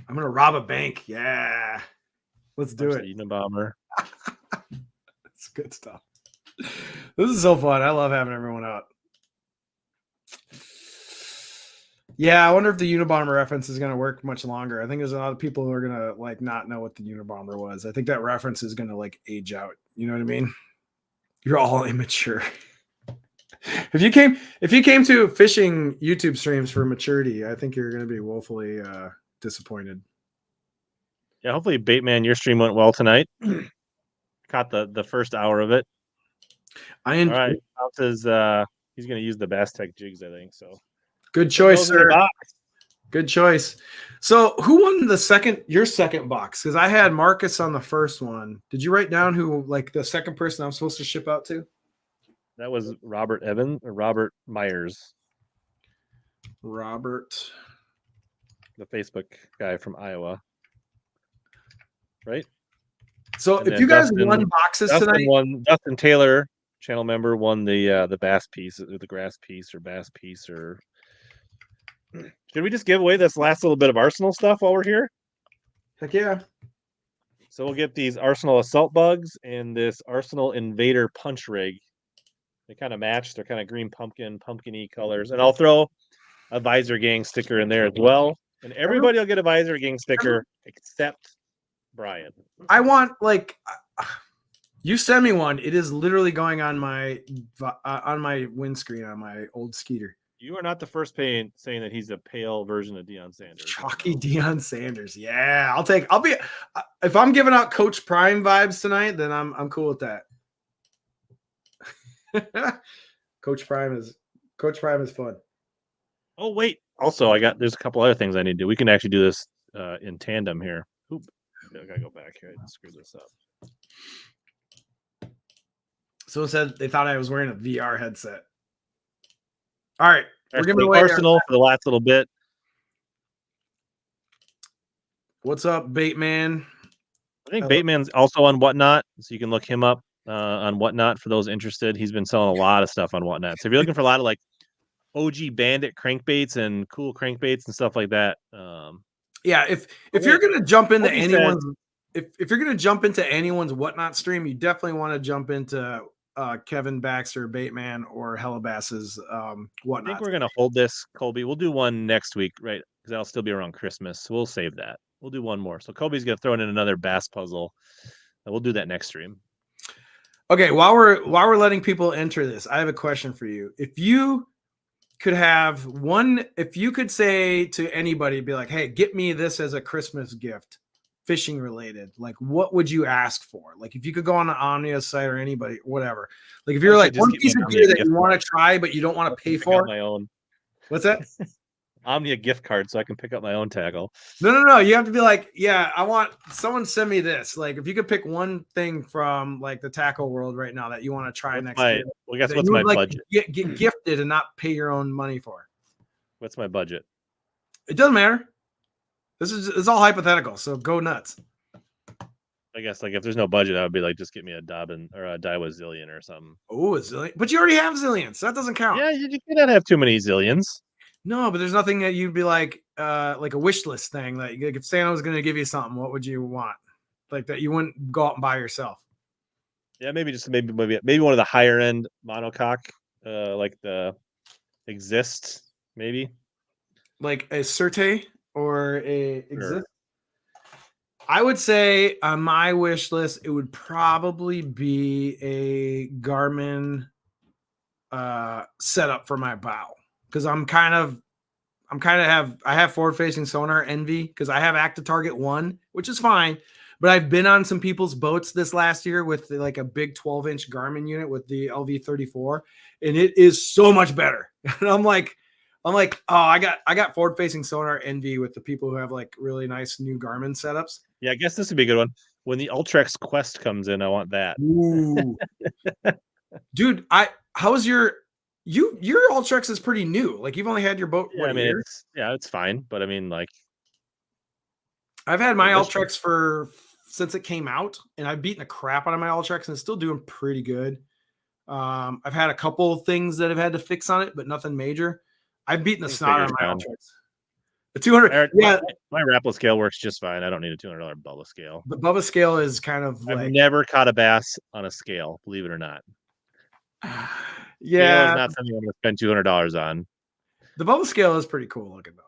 Speaker 2: I'm gonna rob a bank. Yeah, let's do it.
Speaker 1: Unabomber.
Speaker 2: That's good stuff. This is so fun. I love having everyone out. Yeah, I wonder if the Unabomber reference is going to work much longer. I think there's a lot of people who are going to like not know what the Unabomber was. I think that reference is going to like age out. You know what I mean? You're all immature. If you came to fishing YouTube streams for maturity, I think you're going to be woefully disappointed.
Speaker 1: Yeah, hopefully, Baitman, your stream went well tonight. Caught the first hour of it. All right, he's going to use the Bass Tech jigs, I think. So
Speaker 2: good choice, sir. Good choice. So, who won your second box? Because I had Marcus on the first one. Did you write down who like the second person I'm supposed to ship out to?
Speaker 1: That was Robert Myers.
Speaker 2: Robert,
Speaker 1: the Facebook guy from Iowa. Right?
Speaker 2: So if you guys won boxes tonight,
Speaker 1: Dustin Taylor, channel member, won the bass piece, or the grass piece, or bass piece, or should we just give away this last little bit of Arsenal stuff while we're here?
Speaker 2: Heck yeah.
Speaker 1: So we'll get these Arsenal assault bugs and this Arsenal Invader punch rig. They kind of match. They're kind of green pumpkin-y colors. And I'll throw a Visor Gang sticker in there as well. And everybody will get a Visor Gang sticker except Brian.
Speaker 2: I want like you send me one. It is literally going on my windscreen on my old Skeeter.
Speaker 1: You are not the first saying that he's a pale version of Deion Sanders.
Speaker 2: Chalky Deion Sanders. Yeah, I'll be if I'm giving out Coach Prime vibes tonight, then I'm cool with that. Coach Prime is fun.
Speaker 1: Oh wait. Also, there's a couple other things I need to do. We can actually do this in tandem here. Oop. I gotta go back here. I screwed this up.
Speaker 2: Someone said they thought I was wearing a VR headset. All right.
Speaker 1: We're giving away Arsenal for the last little bit.
Speaker 2: What's up, Bateman?
Speaker 1: I think Bateman's also on Whatnot, so you can look him up on Whatnot for those interested. He's been selling a lot of stuff on Whatnot. So if you're looking for a lot of like OG Bandit crankbaits and cool crankbaits and stuff like that.
Speaker 2: Yeah, if you're gonna jump into anyone's if you're gonna jump into anyone's Whatnot stream, you definitely want to jump into Kevin Baxter, Bateman, or HellaBass's Whatnot.
Speaker 1: I think we're gonna hold this, Colby. We'll do one next week, right? Because that'll still be around Christmas. So we'll save that. We'll do one more. So Colby's gonna throw in another bass puzzle. And we'll do that next stream.
Speaker 2: Okay, while we're letting people enter this, I have a question for you. If you could say to anybody, be like, hey, get me this as a Christmas gift, fishing related, like what would you ask for? Like if you could go on the Omnia site or anybody, whatever. Like if you're like one piece of gear that you want to try but you don't want to pay for.
Speaker 1: My own.
Speaker 2: What's that?
Speaker 1: Omnia gift card so I can pick up my own tackle.
Speaker 2: No. You have to be like, yeah, I want someone send me this. Like if you could pick one thing from like the tackle world right now that you want to try next year.
Speaker 1: Well, guess what's my budget?
Speaker 2: Get gifted and not pay your own money for.
Speaker 1: What's my budget?
Speaker 2: It doesn't matter. It's all hypothetical, so go nuts.
Speaker 1: I guess like if there's no budget, I would be like, just get me a Dobbin or a Daiwa Zillion or something.
Speaker 2: Oh, a Zillion. But you already have Zillions, so that doesn't count.
Speaker 1: Yeah, you cannot have too many Zillions.
Speaker 2: No, but there's nothing that you'd be like a wish list thing. Like if Santa was going to give you something, what would you want? Like that you wouldn't go out and buy yourself.
Speaker 1: Yeah, maybe one of the higher end monocoque, like the Exist, maybe.
Speaker 2: Like a Surte or a Exist. I would say on my wish list, it would probably be a Garmin setup for my bow. Because I have forward facing sonar envy because I have active target 1, which is fine. But I've been on some people's boats this last year with like a big 12-inch Garmin unit with the LV34, and it is so much better. And I'm like, oh, I got forward facing sonar envy with the people who have like really nice new Garmin setups.
Speaker 1: Yeah, I guess this would be a good one. When the Ultrex Quest comes in, I want that.
Speaker 2: Ooh. Dude, how's your Ultrex is pretty new. Like you've only had your boat.
Speaker 1: Yeah, I mean, it's fine, but I mean, like,
Speaker 2: I've had my Ultrex since it came out, and I've beaten the crap out of my Ultrex, and it's still doing pretty good. I've had a couple of things that I've had to fix on it, but nothing major. I've beaten the snot out of my Ultrex. The 200, yeah.
Speaker 1: My Rapala scale works just fine. I don't need a $200 Bubba scale.
Speaker 2: The Bubba scale is kind of
Speaker 1: I've never caught a bass on a scale, believe it or not.
Speaker 2: Yeah,
Speaker 1: it's not something I'm going to spend $200 on.
Speaker 2: The Bubba scale is pretty cool looking though.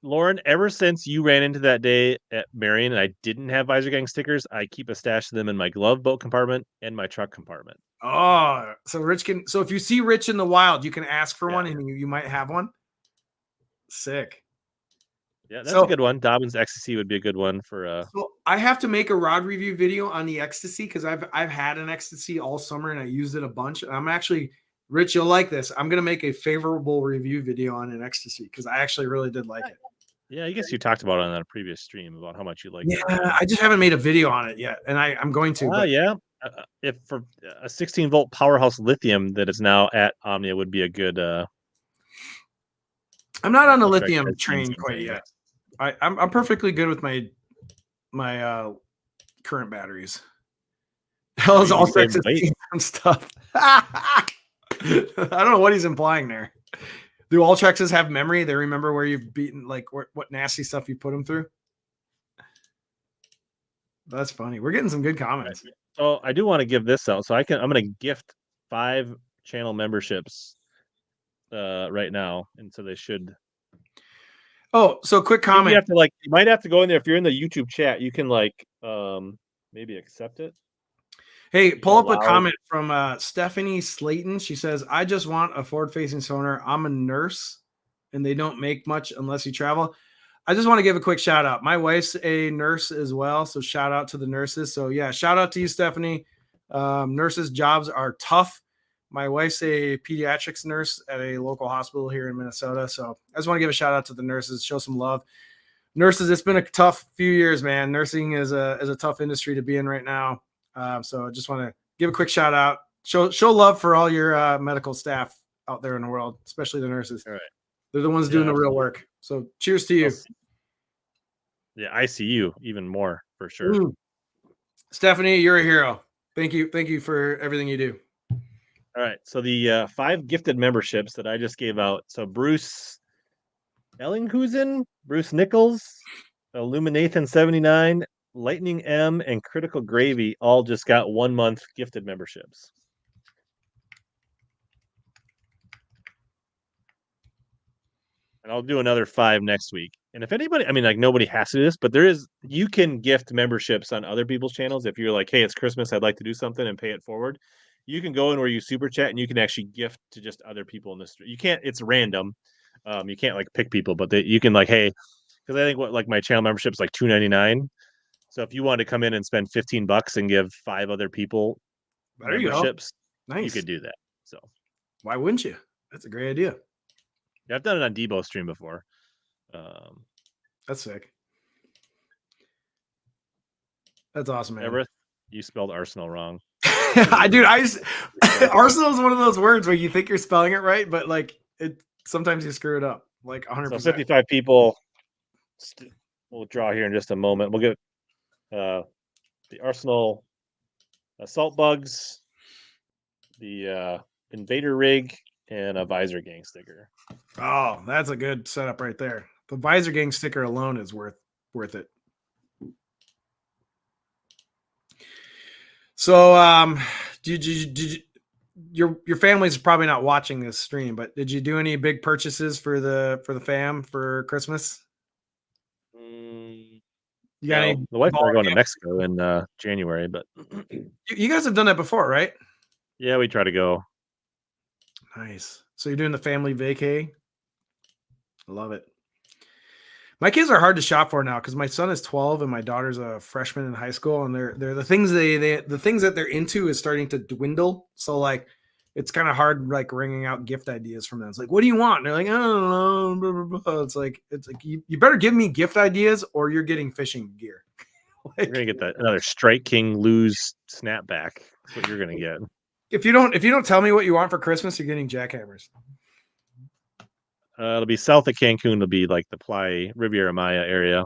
Speaker 1: Lauren, ever since you ran into that day at Marion and I didn't have Visor Gang stickers, I keep a stash of them in my glove boat compartment and my truck compartment.
Speaker 2: Oh, so if you see Rich in the wild, you can ask for one and you might have one. Sick.
Speaker 1: Yeah, that's a good one. Dobbins Ecstasy would be a good one for.
Speaker 2: So I have to make a rod review video on the Ecstasy because I've had an Ecstasy all summer and I used it a bunch. I'm actually, Rich, you'll like this. I'm gonna make a favorable review video on an Ecstasy because I actually really did like it.
Speaker 1: Yeah, I guess you talked about it on a previous stream about how much you like.
Speaker 2: Yeah, I just haven't made a video on it yet, and I'm going to.
Speaker 1: Oh yeah, if for a 16-volt powerhouse lithium that is now at Omnia would be a good.
Speaker 2: I'm not on the lithium train quite yet. I'm perfectly good with my current batteries. Hell's all sorts of stuff. I don't know what he's implying there. Do Ultrexes have memory? They remember where you've beaten, like what nasty stuff you put them through. That's funny. We're getting some good comments.
Speaker 1: So I do want to give this out. So I'm going to gift 5 channel memberships right now, and so they should.
Speaker 2: Oh, so quick
Speaker 1: I think
Speaker 2: comment.
Speaker 1: you have to like you might have to go in there if you're in the YouTube chat. You can like maybe accept it.
Speaker 2: Hey,
Speaker 1: You
Speaker 2: pull
Speaker 1: can
Speaker 2: up a
Speaker 1: allow-
Speaker 2: comment from Stephanie Slayton. She says, I just want a forward-facing sonar. I'm a nurse, and they don't make much unless you travel. I just want to give a quick shout out. My wife's a nurse as well, so shout out to the nurses. So yeah, shout out to you, Stephanie. Nurses' jobs are tough. My wife's a pediatrics nurse at a local hospital here in Minnesota. So I just want to give a shout out to the nurses, show some love. Nurses, it's been a tough few years, man. Nursing is a tough industry to be in right now. So I just want to give a quick shout out, show love for all your medical staff out there in the world, especially the nurses.
Speaker 1: All right.
Speaker 2: They're the ones doing the real work. So cheers to you.
Speaker 1: Yeah, ICU even more for sure.
Speaker 2: Stephanie, you're a hero. Thank you. Thank you for everything you do.
Speaker 1: All right. So the 5 gifted memberships that I just gave out. So Bruce Ellinghusen, Bruce Nichols, Illuminathan 79, Lightning M, and Critical Gravy all just got 1 month gifted memberships. And I'll do another 5 next week. And if anybody, I mean, like nobody has to do this, but you can gift memberships on other people's channels. If you're like, hey, it's Christmas, I'd like to do something and pay it forward. You can go in where you super chat and you can actually gift to just other people in the street. You can't, it's random. You can't like pick people, but you can like, hey, because I think what like my channel membership is like $2.99. So if you want to come in and spend $15 and give 5 other people memberships, you could do that. So
Speaker 2: why wouldn't you? That's a great idea.
Speaker 1: Yeah, I've done it on Debo stream before.
Speaker 2: That's sick. That's awesome, man.
Speaker 1: Everett, you spelled Arsenal wrong.
Speaker 2: Arsenal is one of those words where you think you're spelling it right, but like it sometimes you screw it up. Like 100%.
Speaker 1: So 55 people. We'll draw here in just a moment. We'll get the Arsenal assault bugs, the invader rig, and a visor gang sticker.
Speaker 2: Oh, that's a good setup right there. The visor gang sticker alone is worth it. So, did you your family's probably not watching this stream, but did you do any big purchases for the fam for Christmas? You got any?
Speaker 1: The wife and I are going to Mexico in January, but
Speaker 2: you guys have done that before, right?
Speaker 1: Yeah, we try to go.
Speaker 2: Nice. So you're doing the family vacay? I love it. My kids are hard to shop for now because my son is 12 and my daughter's a freshman in high school, and they're the things the things that they're into is starting to dwindle. So like it's kind of hard like ringing out gift ideas from them. It's like, what do you want? And they're like, I don't know. Blah, blah, blah. It's like you better give me gift ideas or you're getting fishing gear.
Speaker 1: You're gonna get another Strike King lose snapback. That's what you're gonna get.
Speaker 2: If you don't tell me what you want for Christmas, you're getting jackhammers.
Speaker 1: It'll be south of Cancun. It'll be like the Playa Riviera Maya area,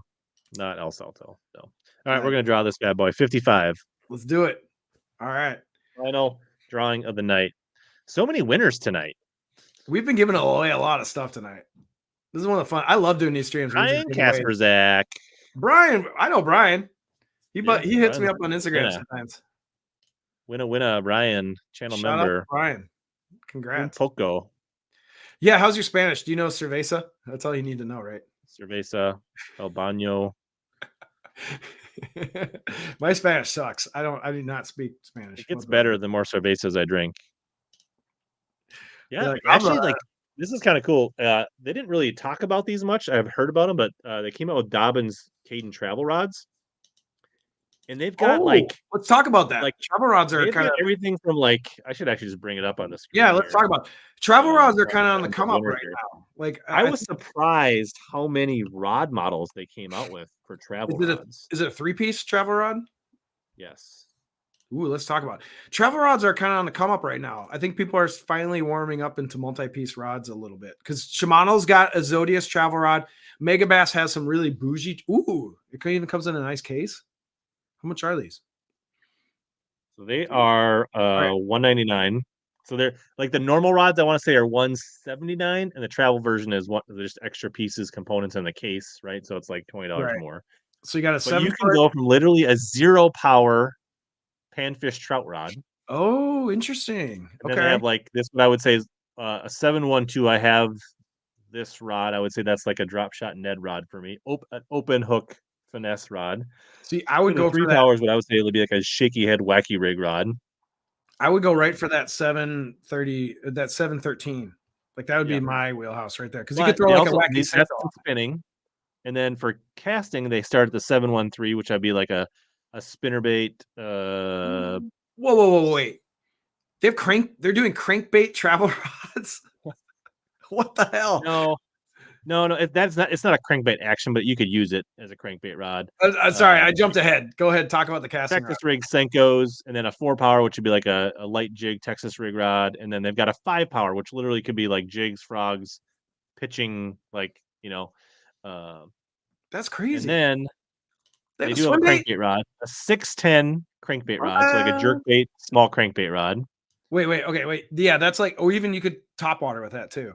Speaker 1: not El Salto. So, all right, we're gonna draw this bad boy. 55.
Speaker 2: Let's do it. All right.
Speaker 1: Final drawing of the night. So many winners tonight.
Speaker 2: We've been giving away a lot of stuff tonight. This is one of the fun. I love doing these streams.
Speaker 1: Brian Kasperzak.
Speaker 2: Brian, I know Brian. He hits me up on Instagram sometimes.
Speaker 1: Winna, Brian, channel
Speaker 2: Shout
Speaker 1: member.
Speaker 2: Out to Brian. Congrats.
Speaker 1: Poco.
Speaker 2: Yeah, how's your Spanish? Do you know cerveza? That's all you need to know, right?
Speaker 1: Cerveza, El Baño.
Speaker 2: My Spanish sucks. I do not speak Spanish.
Speaker 1: It gets better the more cervezas I drink. Yeah,
Speaker 2: like,
Speaker 1: actually, this is kind of cool. They didn't really talk about these much. I've heard about them, but they came out with Dobbins Caden travel rods, and they've got
Speaker 2: let's talk about that.
Speaker 1: Like
Speaker 2: travel rods are kind of
Speaker 1: everything from like I should actually just bring it up on the screen.
Speaker 2: Yeah, let's talk about travel rods are kind of on the come up right now. Like
Speaker 1: I was surprised how many rod models they came out with for travel rods.
Speaker 2: Is it a 3-piece travel rod?
Speaker 1: Yes.
Speaker 2: Ooh, let's talk about it. Travel rods are kind of on the come up right now. I think people are finally warming up into multi-piece rods a little bit because Shimano's got a Zodius travel rod. Megabass has some really bougie. Ooh, it even comes in a nice case. How much are these?
Speaker 1: So they are $199. So they're like the normal rods I want to say are $179, and the travel version is there's extra pieces, components in the case, right? So it's like $20 more.
Speaker 2: So you got a
Speaker 1: you can go from literally a 0 power panfish trout rod.
Speaker 2: Oh, interesting.
Speaker 1: And then they have like this, what I would say is a 712. I have this rod, I would say that's like a drop shot Ned rod for me. An open hook finesse rod.
Speaker 2: See, I would
Speaker 1: For the
Speaker 2: go for
Speaker 1: 3
Speaker 2: that.
Speaker 1: powers, what I would say would be like a shaky head wacky rig rod.
Speaker 2: I would go right for that 730, that 713. Like that would be
Speaker 1: Yeah.
Speaker 2: my wheelhouse right there. Because you
Speaker 1: But
Speaker 2: could throw
Speaker 1: they
Speaker 2: like a
Speaker 1: also
Speaker 2: wacky
Speaker 1: that's
Speaker 2: send
Speaker 1: for spinning. And then for casting, they start at the 713, which would be like a spinnerbait.
Speaker 2: Whoa, wait. They're doing crankbait travel rods. What the hell?
Speaker 1: No, it's not a crankbait action, but you could use it as a crankbait rod.
Speaker 2: Sorry, I jumped ahead. Go ahead, talk about the casting rod.
Speaker 1: Texas rig Senkos, and then a 4 power, which would be like a light jig Texas rig rod, and then they've got a 5 power, which literally could be like jigs, frogs, pitching, like
Speaker 2: That's crazy.
Speaker 1: and then they do have a crankbait rod, a 610 crankbait rod, so like a jerkbait small crankbait rod.
Speaker 2: Wait. Yeah, that's like, or even you could top water with that too.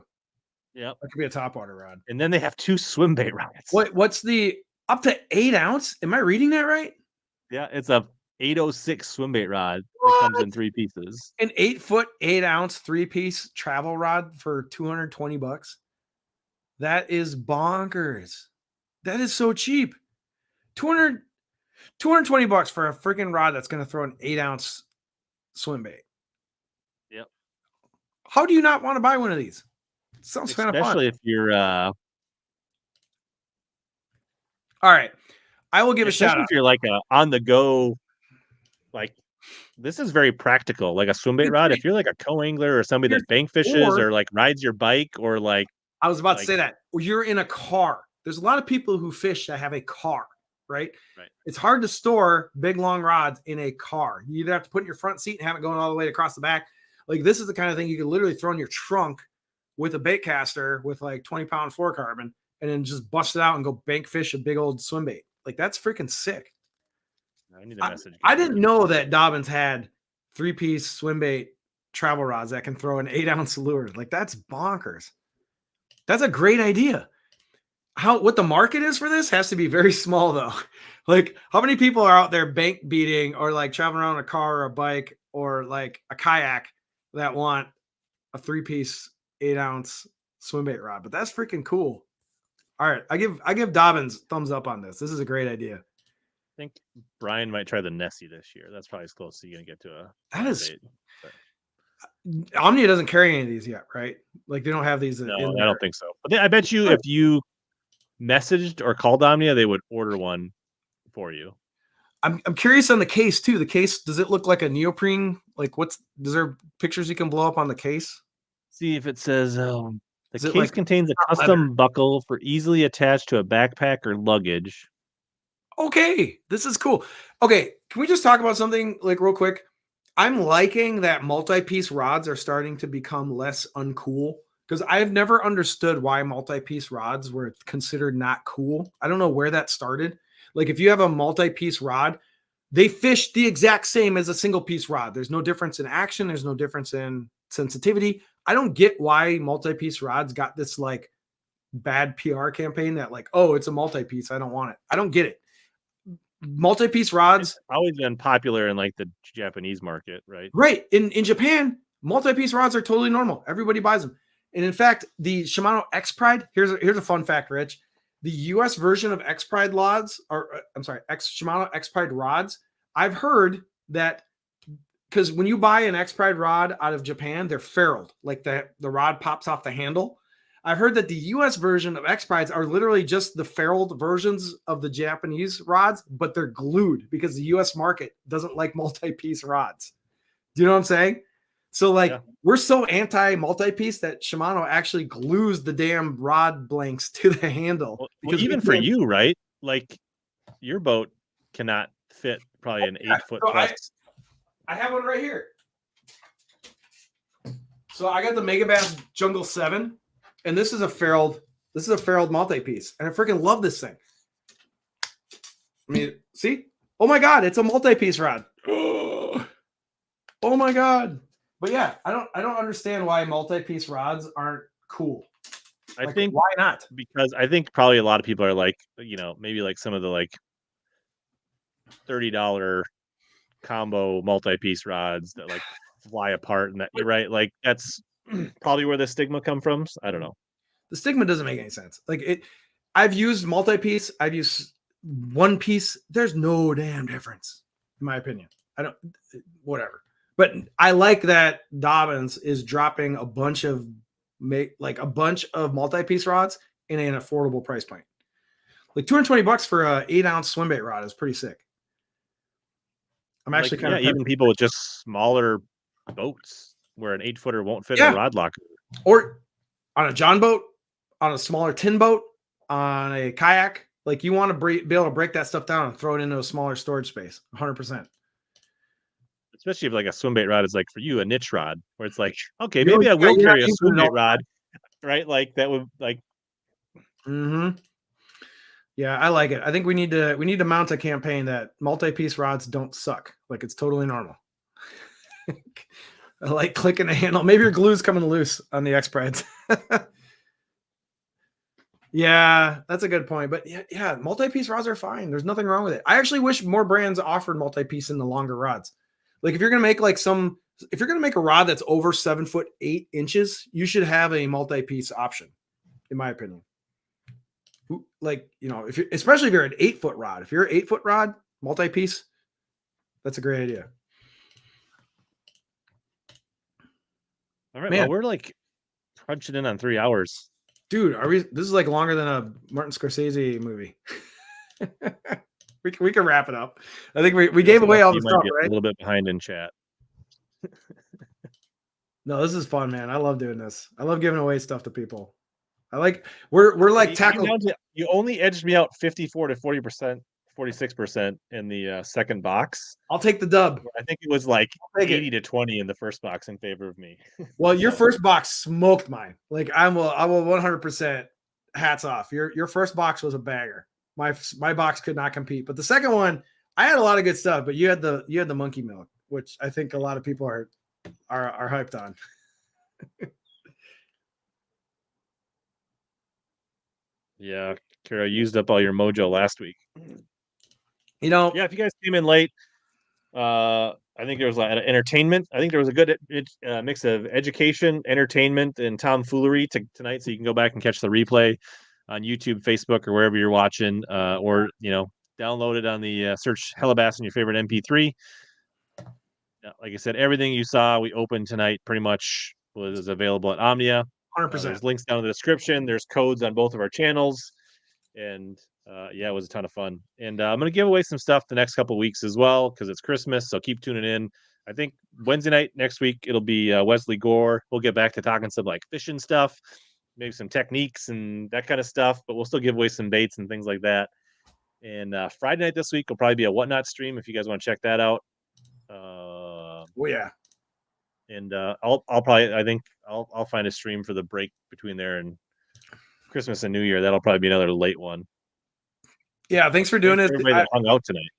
Speaker 1: Yep,
Speaker 2: that could be a top water rod.
Speaker 1: And then they have 2 swim bait rods.
Speaker 2: What's the up to 8 ounce? Am I reading that right?
Speaker 1: Yeah, it's a 806 swim bait rod that comes in 3 pieces.
Speaker 2: An 8-foot, 8-ounce 3-piece travel rod for $220. That is bonkers. That is so cheap. $220 for a freaking rod that's going to throw an 8-ounce swim bait.
Speaker 1: Yep.
Speaker 2: How do you not want to buy one of these? It sounds kind of fun.
Speaker 1: Especially if you're
Speaker 2: all right. I will give a shout out.
Speaker 1: If you're like a on the go, like this is very practical, like a swim bait rod. If you're like a co-angler or somebody that bank fishes or like rides your bike or like
Speaker 2: I was about to say that. Or you're in a car. There's a lot of people who fish that have a car, right?
Speaker 1: Right.
Speaker 2: It's hard to store big long rods in a car. You either have to put in your front seat and have it going all the way across the back. Like this is the kind of thing you could literally throw in your trunk with a bait caster with like 20-pound fluorocarbon and then just bust it out and go bank fish a big old swim bait. Like that's freaking sick.
Speaker 1: I need a message.
Speaker 2: I didn't know that Dobbins had 3-piece swim bait travel rods that can throw an 8-ounce lure. Like that's bonkers. That's a great idea. What the market is for this has to be very small though. Like how many people are out there bank beating or like traveling around in a car or a bike or like a kayak that want a 3-piece 8-ounce swim bait rod? But that's freaking cool. All right. I give Dobbins thumbs up on this. This is a great idea.
Speaker 1: I think Brian might try the Nessie this year. That's probably as close as you're gonna get to a
Speaker 2: that is
Speaker 1: bait, but.
Speaker 2: Omnia doesn't carry any of these yet, right? Like they don't have these.
Speaker 1: No, I don't think so. But I bet you if you messaged or called Omnia, they would order one for you.
Speaker 2: I'm curious on the case too. The case, does it look like a neoprene? Like does there pictures you can blow up on the case?
Speaker 1: See if it says the case
Speaker 2: like
Speaker 1: contains a custom buckle for easily attached to a backpack or luggage.
Speaker 2: Okay, this is cool. Okay, can we just talk about something like real quick? I'm liking that multi-piece rods are starting to become less uncool because I've never understood why multi-piece rods were considered not cool. I don't know where that started. Like if you have a multi-piece rod, they fish the exact same as a single piece rod. There's no difference in action. There's no difference in sensitivity. I don't get why multi-piece rods got this like bad PR campaign that like, oh, it's a multi-piece. I don't want it. I don't get it. Multi-piece rods
Speaker 1: it's always been popular in like the Japanese market, right?
Speaker 2: Right. In Japan, multi-piece rods are totally normal. Everybody buys them. And in fact, the Shimano X Pride, here's a fun fact, Rich. The US version of X Pride rods, Shimano X Pride rods, I've heard that because when you buy an X Pride rod out of Japan, they're ferruled, like the rod pops off the handle. I've heard that the US version of X Prides are literally just the ferruled versions of the Japanese rods, but they're glued because the US market doesn't like multi-piece rods. Do you know what I'm saying? So like we're so anti multi-piece that Shimano actually glues the damn rod blanks to the handle.
Speaker 1: Because even for you, right? Like your boat cannot fit probably an 8-foot plus.
Speaker 2: I have one right here. So I got the Megabass Jungle 7. And this is a ferruled multi-piece. And I freaking love this thing. I mean, see? Oh my God, it's a multi-piece rod. Oh my God. But yeah, I don't understand why multi-piece rods aren't cool.
Speaker 1: I think
Speaker 2: why not?
Speaker 1: Because I think probably a lot of people are like, maybe like some of the like $30 combo multi-piece rods that like fly apart and that you're right. Like that's probably where the stigma come from. I don't know.
Speaker 2: The stigma doesn't make any sense. Like I've used multi-piece. I've used one piece. There's no damn difference, in my opinion. Whatever. But I like that Dobbins is dropping a bunch of multi-piece rods in an affordable price point. Like $220 for a 8-ounce swim bait rod is pretty sick. I'm actually kind of
Speaker 1: even people with just smaller boats where an 8-footer won't fit
Speaker 2: Yeah.
Speaker 1: a rod locker.
Speaker 2: Or on a John boat, on a smaller tin boat, on a kayak. Like you want to be able to break that stuff down and throw it into a smaller storage space. 100%.
Speaker 1: Especially if like a swim bait rod is like for you a niche rod where it's like, okay,
Speaker 2: You know,
Speaker 1: maybe I will
Speaker 2: you're not
Speaker 1: carry a
Speaker 2: using
Speaker 1: swim
Speaker 2: it all
Speaker 1: bait rod, right? Like that would like.
Speaker 2: Yeah, I like it. I think we need to mount a campaign that multi-piece rods don't suck. Like it's totally normal. I like clicking the handle. Maybe your glue's coming loose on the X-Prides. Yeah, that's a good point. But yeah, multi-piece rods are fine. There's nothing wrong with it. I actually wish more brands offered multi-piece in the longer rods. Like if you're gonna make if you're gonna make a rod that's over 7 foot 8 inches, you should have a multi-piece option, in my opinion. Like, you know, especially if you're an 8-foot rod, if you're an 8-foot rod, multi-piece, that's a great idea.
Speaker 1: All right,
Speaker 2: Man.
Speaker 1: well, we're like crunching in on 3 hours.
Speaker 2: Dude, this is like longer than a Martin Scorsese movie. we can wrap it up. I think we gave away all the stuff, right?
Speaker 1: A little bit behind in chat.
Speaker 2: No, this is fun, man. I love doing this. I love giving away stuff to people. I like we're like tackle.
Speaker 1: You only edged me out 54 to 40%, 46% in the second box.
Speaker 2: I'll take the dub.
Speaker 1: I think it was like 80 to 20 in the first box in favor of me.
Speaker 2: Well, your first box smoked mine. Like I will 100% hats off. Your first box was a banger. My box could not compete. But the second one, I had a lot of good stuff, but you had the monkey milk, which I think a lot of people are hyped on.
Speaker 1: Yeah, Kara used up all your mojo last week.
Speaker 2: You know,
Speaker 1: yeah, if you guys came in late, I think there was entertainment. I think there was a good mix of education, entertainment, and tomfoolery tonight. So you can go back and catch the replay on YouTube, Facebook, or wherever you're watching, or download it on the search HellaBass in your favorite MP3. Like I said, everything you saw we opened tonight pretty much was available at Omnia.
Speaker 2: 100%.
Speaker 1: There's links down in the description. There's codes on both of our channels, and it was a ton of fun. And I'm gonna give away some stuff the next couple of weeks as well because it's Christmas. So keep tuning in. I think Wednesday night next week it'll be Wesley Gore. We'll get back to talking some like fishing stuff, maybe some techniques and that kind of stuff. But we'll still give away some baits and things like that. And Friday night this week will probably be a Whatnot stream if you guys want to check that out.
Speaker 2: Oh yeah.
Speaker 1: And I'll find a stream for the break between there and Christmas and New Year. That'll probably be another late one.
Speaker 2: Yeah, thanks for doing it.
Speaker 1: Everybody that hung out tonight.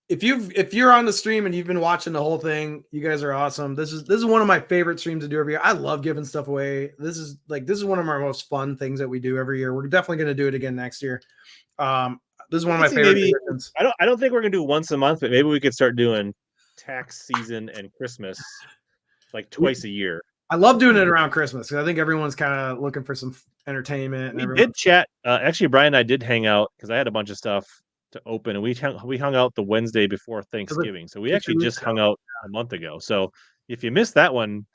Speaker 2: If you're on the stream and you've been watching the whole thing, you guys are awesome. This is one of my favorite streams to do every year. I love giving stuff away. This is one of our most fun things that we do every year. We're definitely going to do it again next year. This is one of my favorite traditions.
Speaker 1: I don't think we're going to do once a month, but maybe we could start doing tax season and Christmas like twice a year.
Speaker 2: I love doing it around Christmas because I think everyone's kind of looking for some entertainment.
Speaker 1: We did chat. Actually, Brian and I did hang out because I had a bunch of stuff to open, and we hung out the Wednesday before Thanksgiving. So we actually just hung out a month ago. So if you missed that one,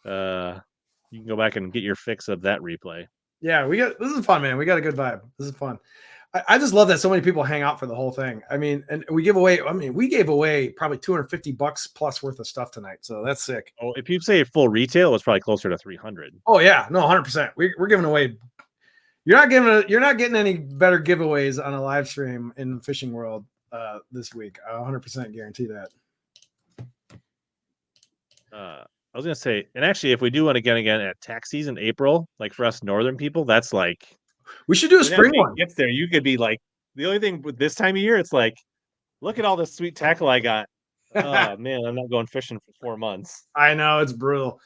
Speaker 1: you can go back and get your fix of that replay.
Speaker 2: Yeah, this is fun, man. We got a good vibe. This is fun. I just love that so many people hang out for the whole thing. I mean, and we gave away probably $250 plus worth of stuff tonight. So that's sick.
Speaker 1: Oh, if you say full retail, it's probably closer to 300.
Speaker 2: Oh yeah, no, 100%. We're giving away. You're not getting any better giveaways on a live stream in the fishing world this week. I 100% guarantee that.
Speaker 1: I was gonna say, and actually, if we do one again at tax season, April, like for us northern people, that's like.
Speaker 2: We should do a spring one.
Speaker 1: Gets there, you could be like the only thing with this time of year. It's like, look at all this sweet tackle I got. Oh man, I'm not going fishing for 4 months.
Speaker 2: I know it's brutal.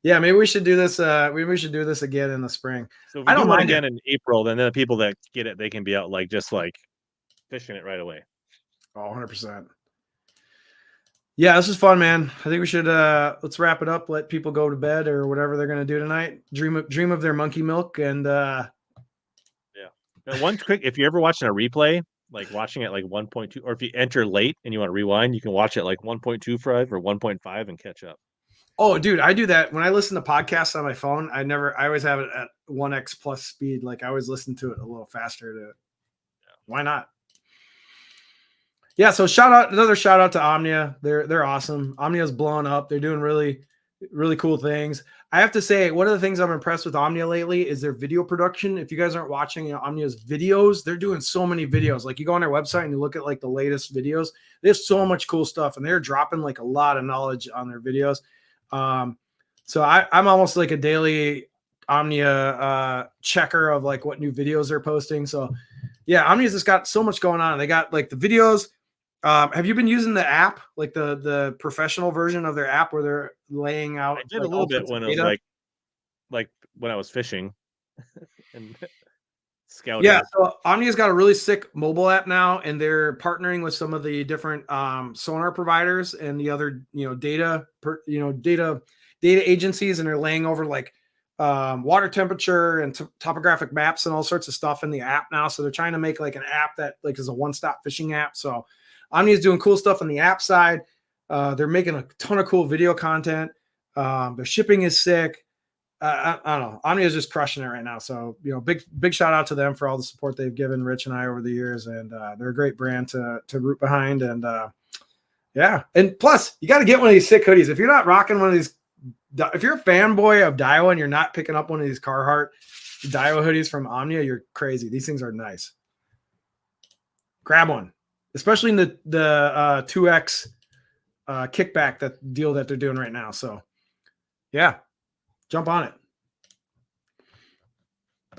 Speaker 2: Yeah, maybe we should do this. Maybe we should do this again in the spring.
Speaker 1: So if we do one again in April, then the people that get it, they can be out like just like fishing it right away.
Speaker 2: Oh, 100%. Yeah, this is fun, man. I think we should let's wrap it up. Let people go to bed or whatever they're gonna do tonight. Dream of their monkey milk and
Speaker 1: One quick, if you're ever watching a replay, like watching it like 1.2, or if you enter late and you want to rewind, you can watch it like 1.25 or 1.5 and catch up.
Speaker 2: oh, dude, I do that when I listen to podcasts on my phone. I always have it at 1x plus speed. Like I always listen to it a little faster. Why not? Yeah. So another shout out to Omnia. They're awesome. Omnia's blowing up. They're doing really, really cool things. I have to say, one of the things I'm impressed with Omnia lately is their video production. If you guys aren't watching Omnia's videos, they're doing so many videos. Like you go on their website and you look at like the latest videos. They have so much cool stuff, and they're dropping like a lot of knowledge on their videos. So I'm almost like a daily Omnia checker of like what new videos they're posting. So yeah, Omnia's just got so much going on. They got like the videos. Have you been using the app, like the professional version of their app where they're laying out?
Speaker 1: I did
Speaker 2: like,
Speaker 1: a little bit when it was
Speaker 2: data?
Speaker 1: like when I was fishing and scouting.
Speaker 2: Yeah, so Omnia's got a really sick mobile app now, and they're partnering with some of the different sonar providers and the other data agencies, and they're laying over like water temperature and topographic maps and all sorts of stuff in the app now. So they're trying to make like an app that like is a one-stop fishing app. So Omnia's doing cool stuff on the app side. They're making a ton of cool video content. Their shipping is sick. I don't know. Omnia is just crushing it right now. So, big shout out to them for all the support they've given Rich and I over the years. And they're a great brand to root behind. And yeah. And plus, you got to get one of these sick hoodies. If you're not rocking one of these, if you're a fanboy of Daiwa and you're not picking up one of these Carhartt Daiwa hoodies from Omnia, you're crazy. These things are nice. Grab one, especially in the 2X kickback deal that they're doing right now. So, yeah. Jump on it.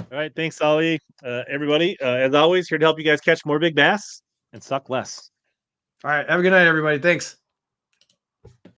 Speaker 1: All right. Thanks, Ollie. Everybody, as always, here to help you guys catch more big bass and suck less.
Speaker 2: All right. Have a good night, everybody. Thanks.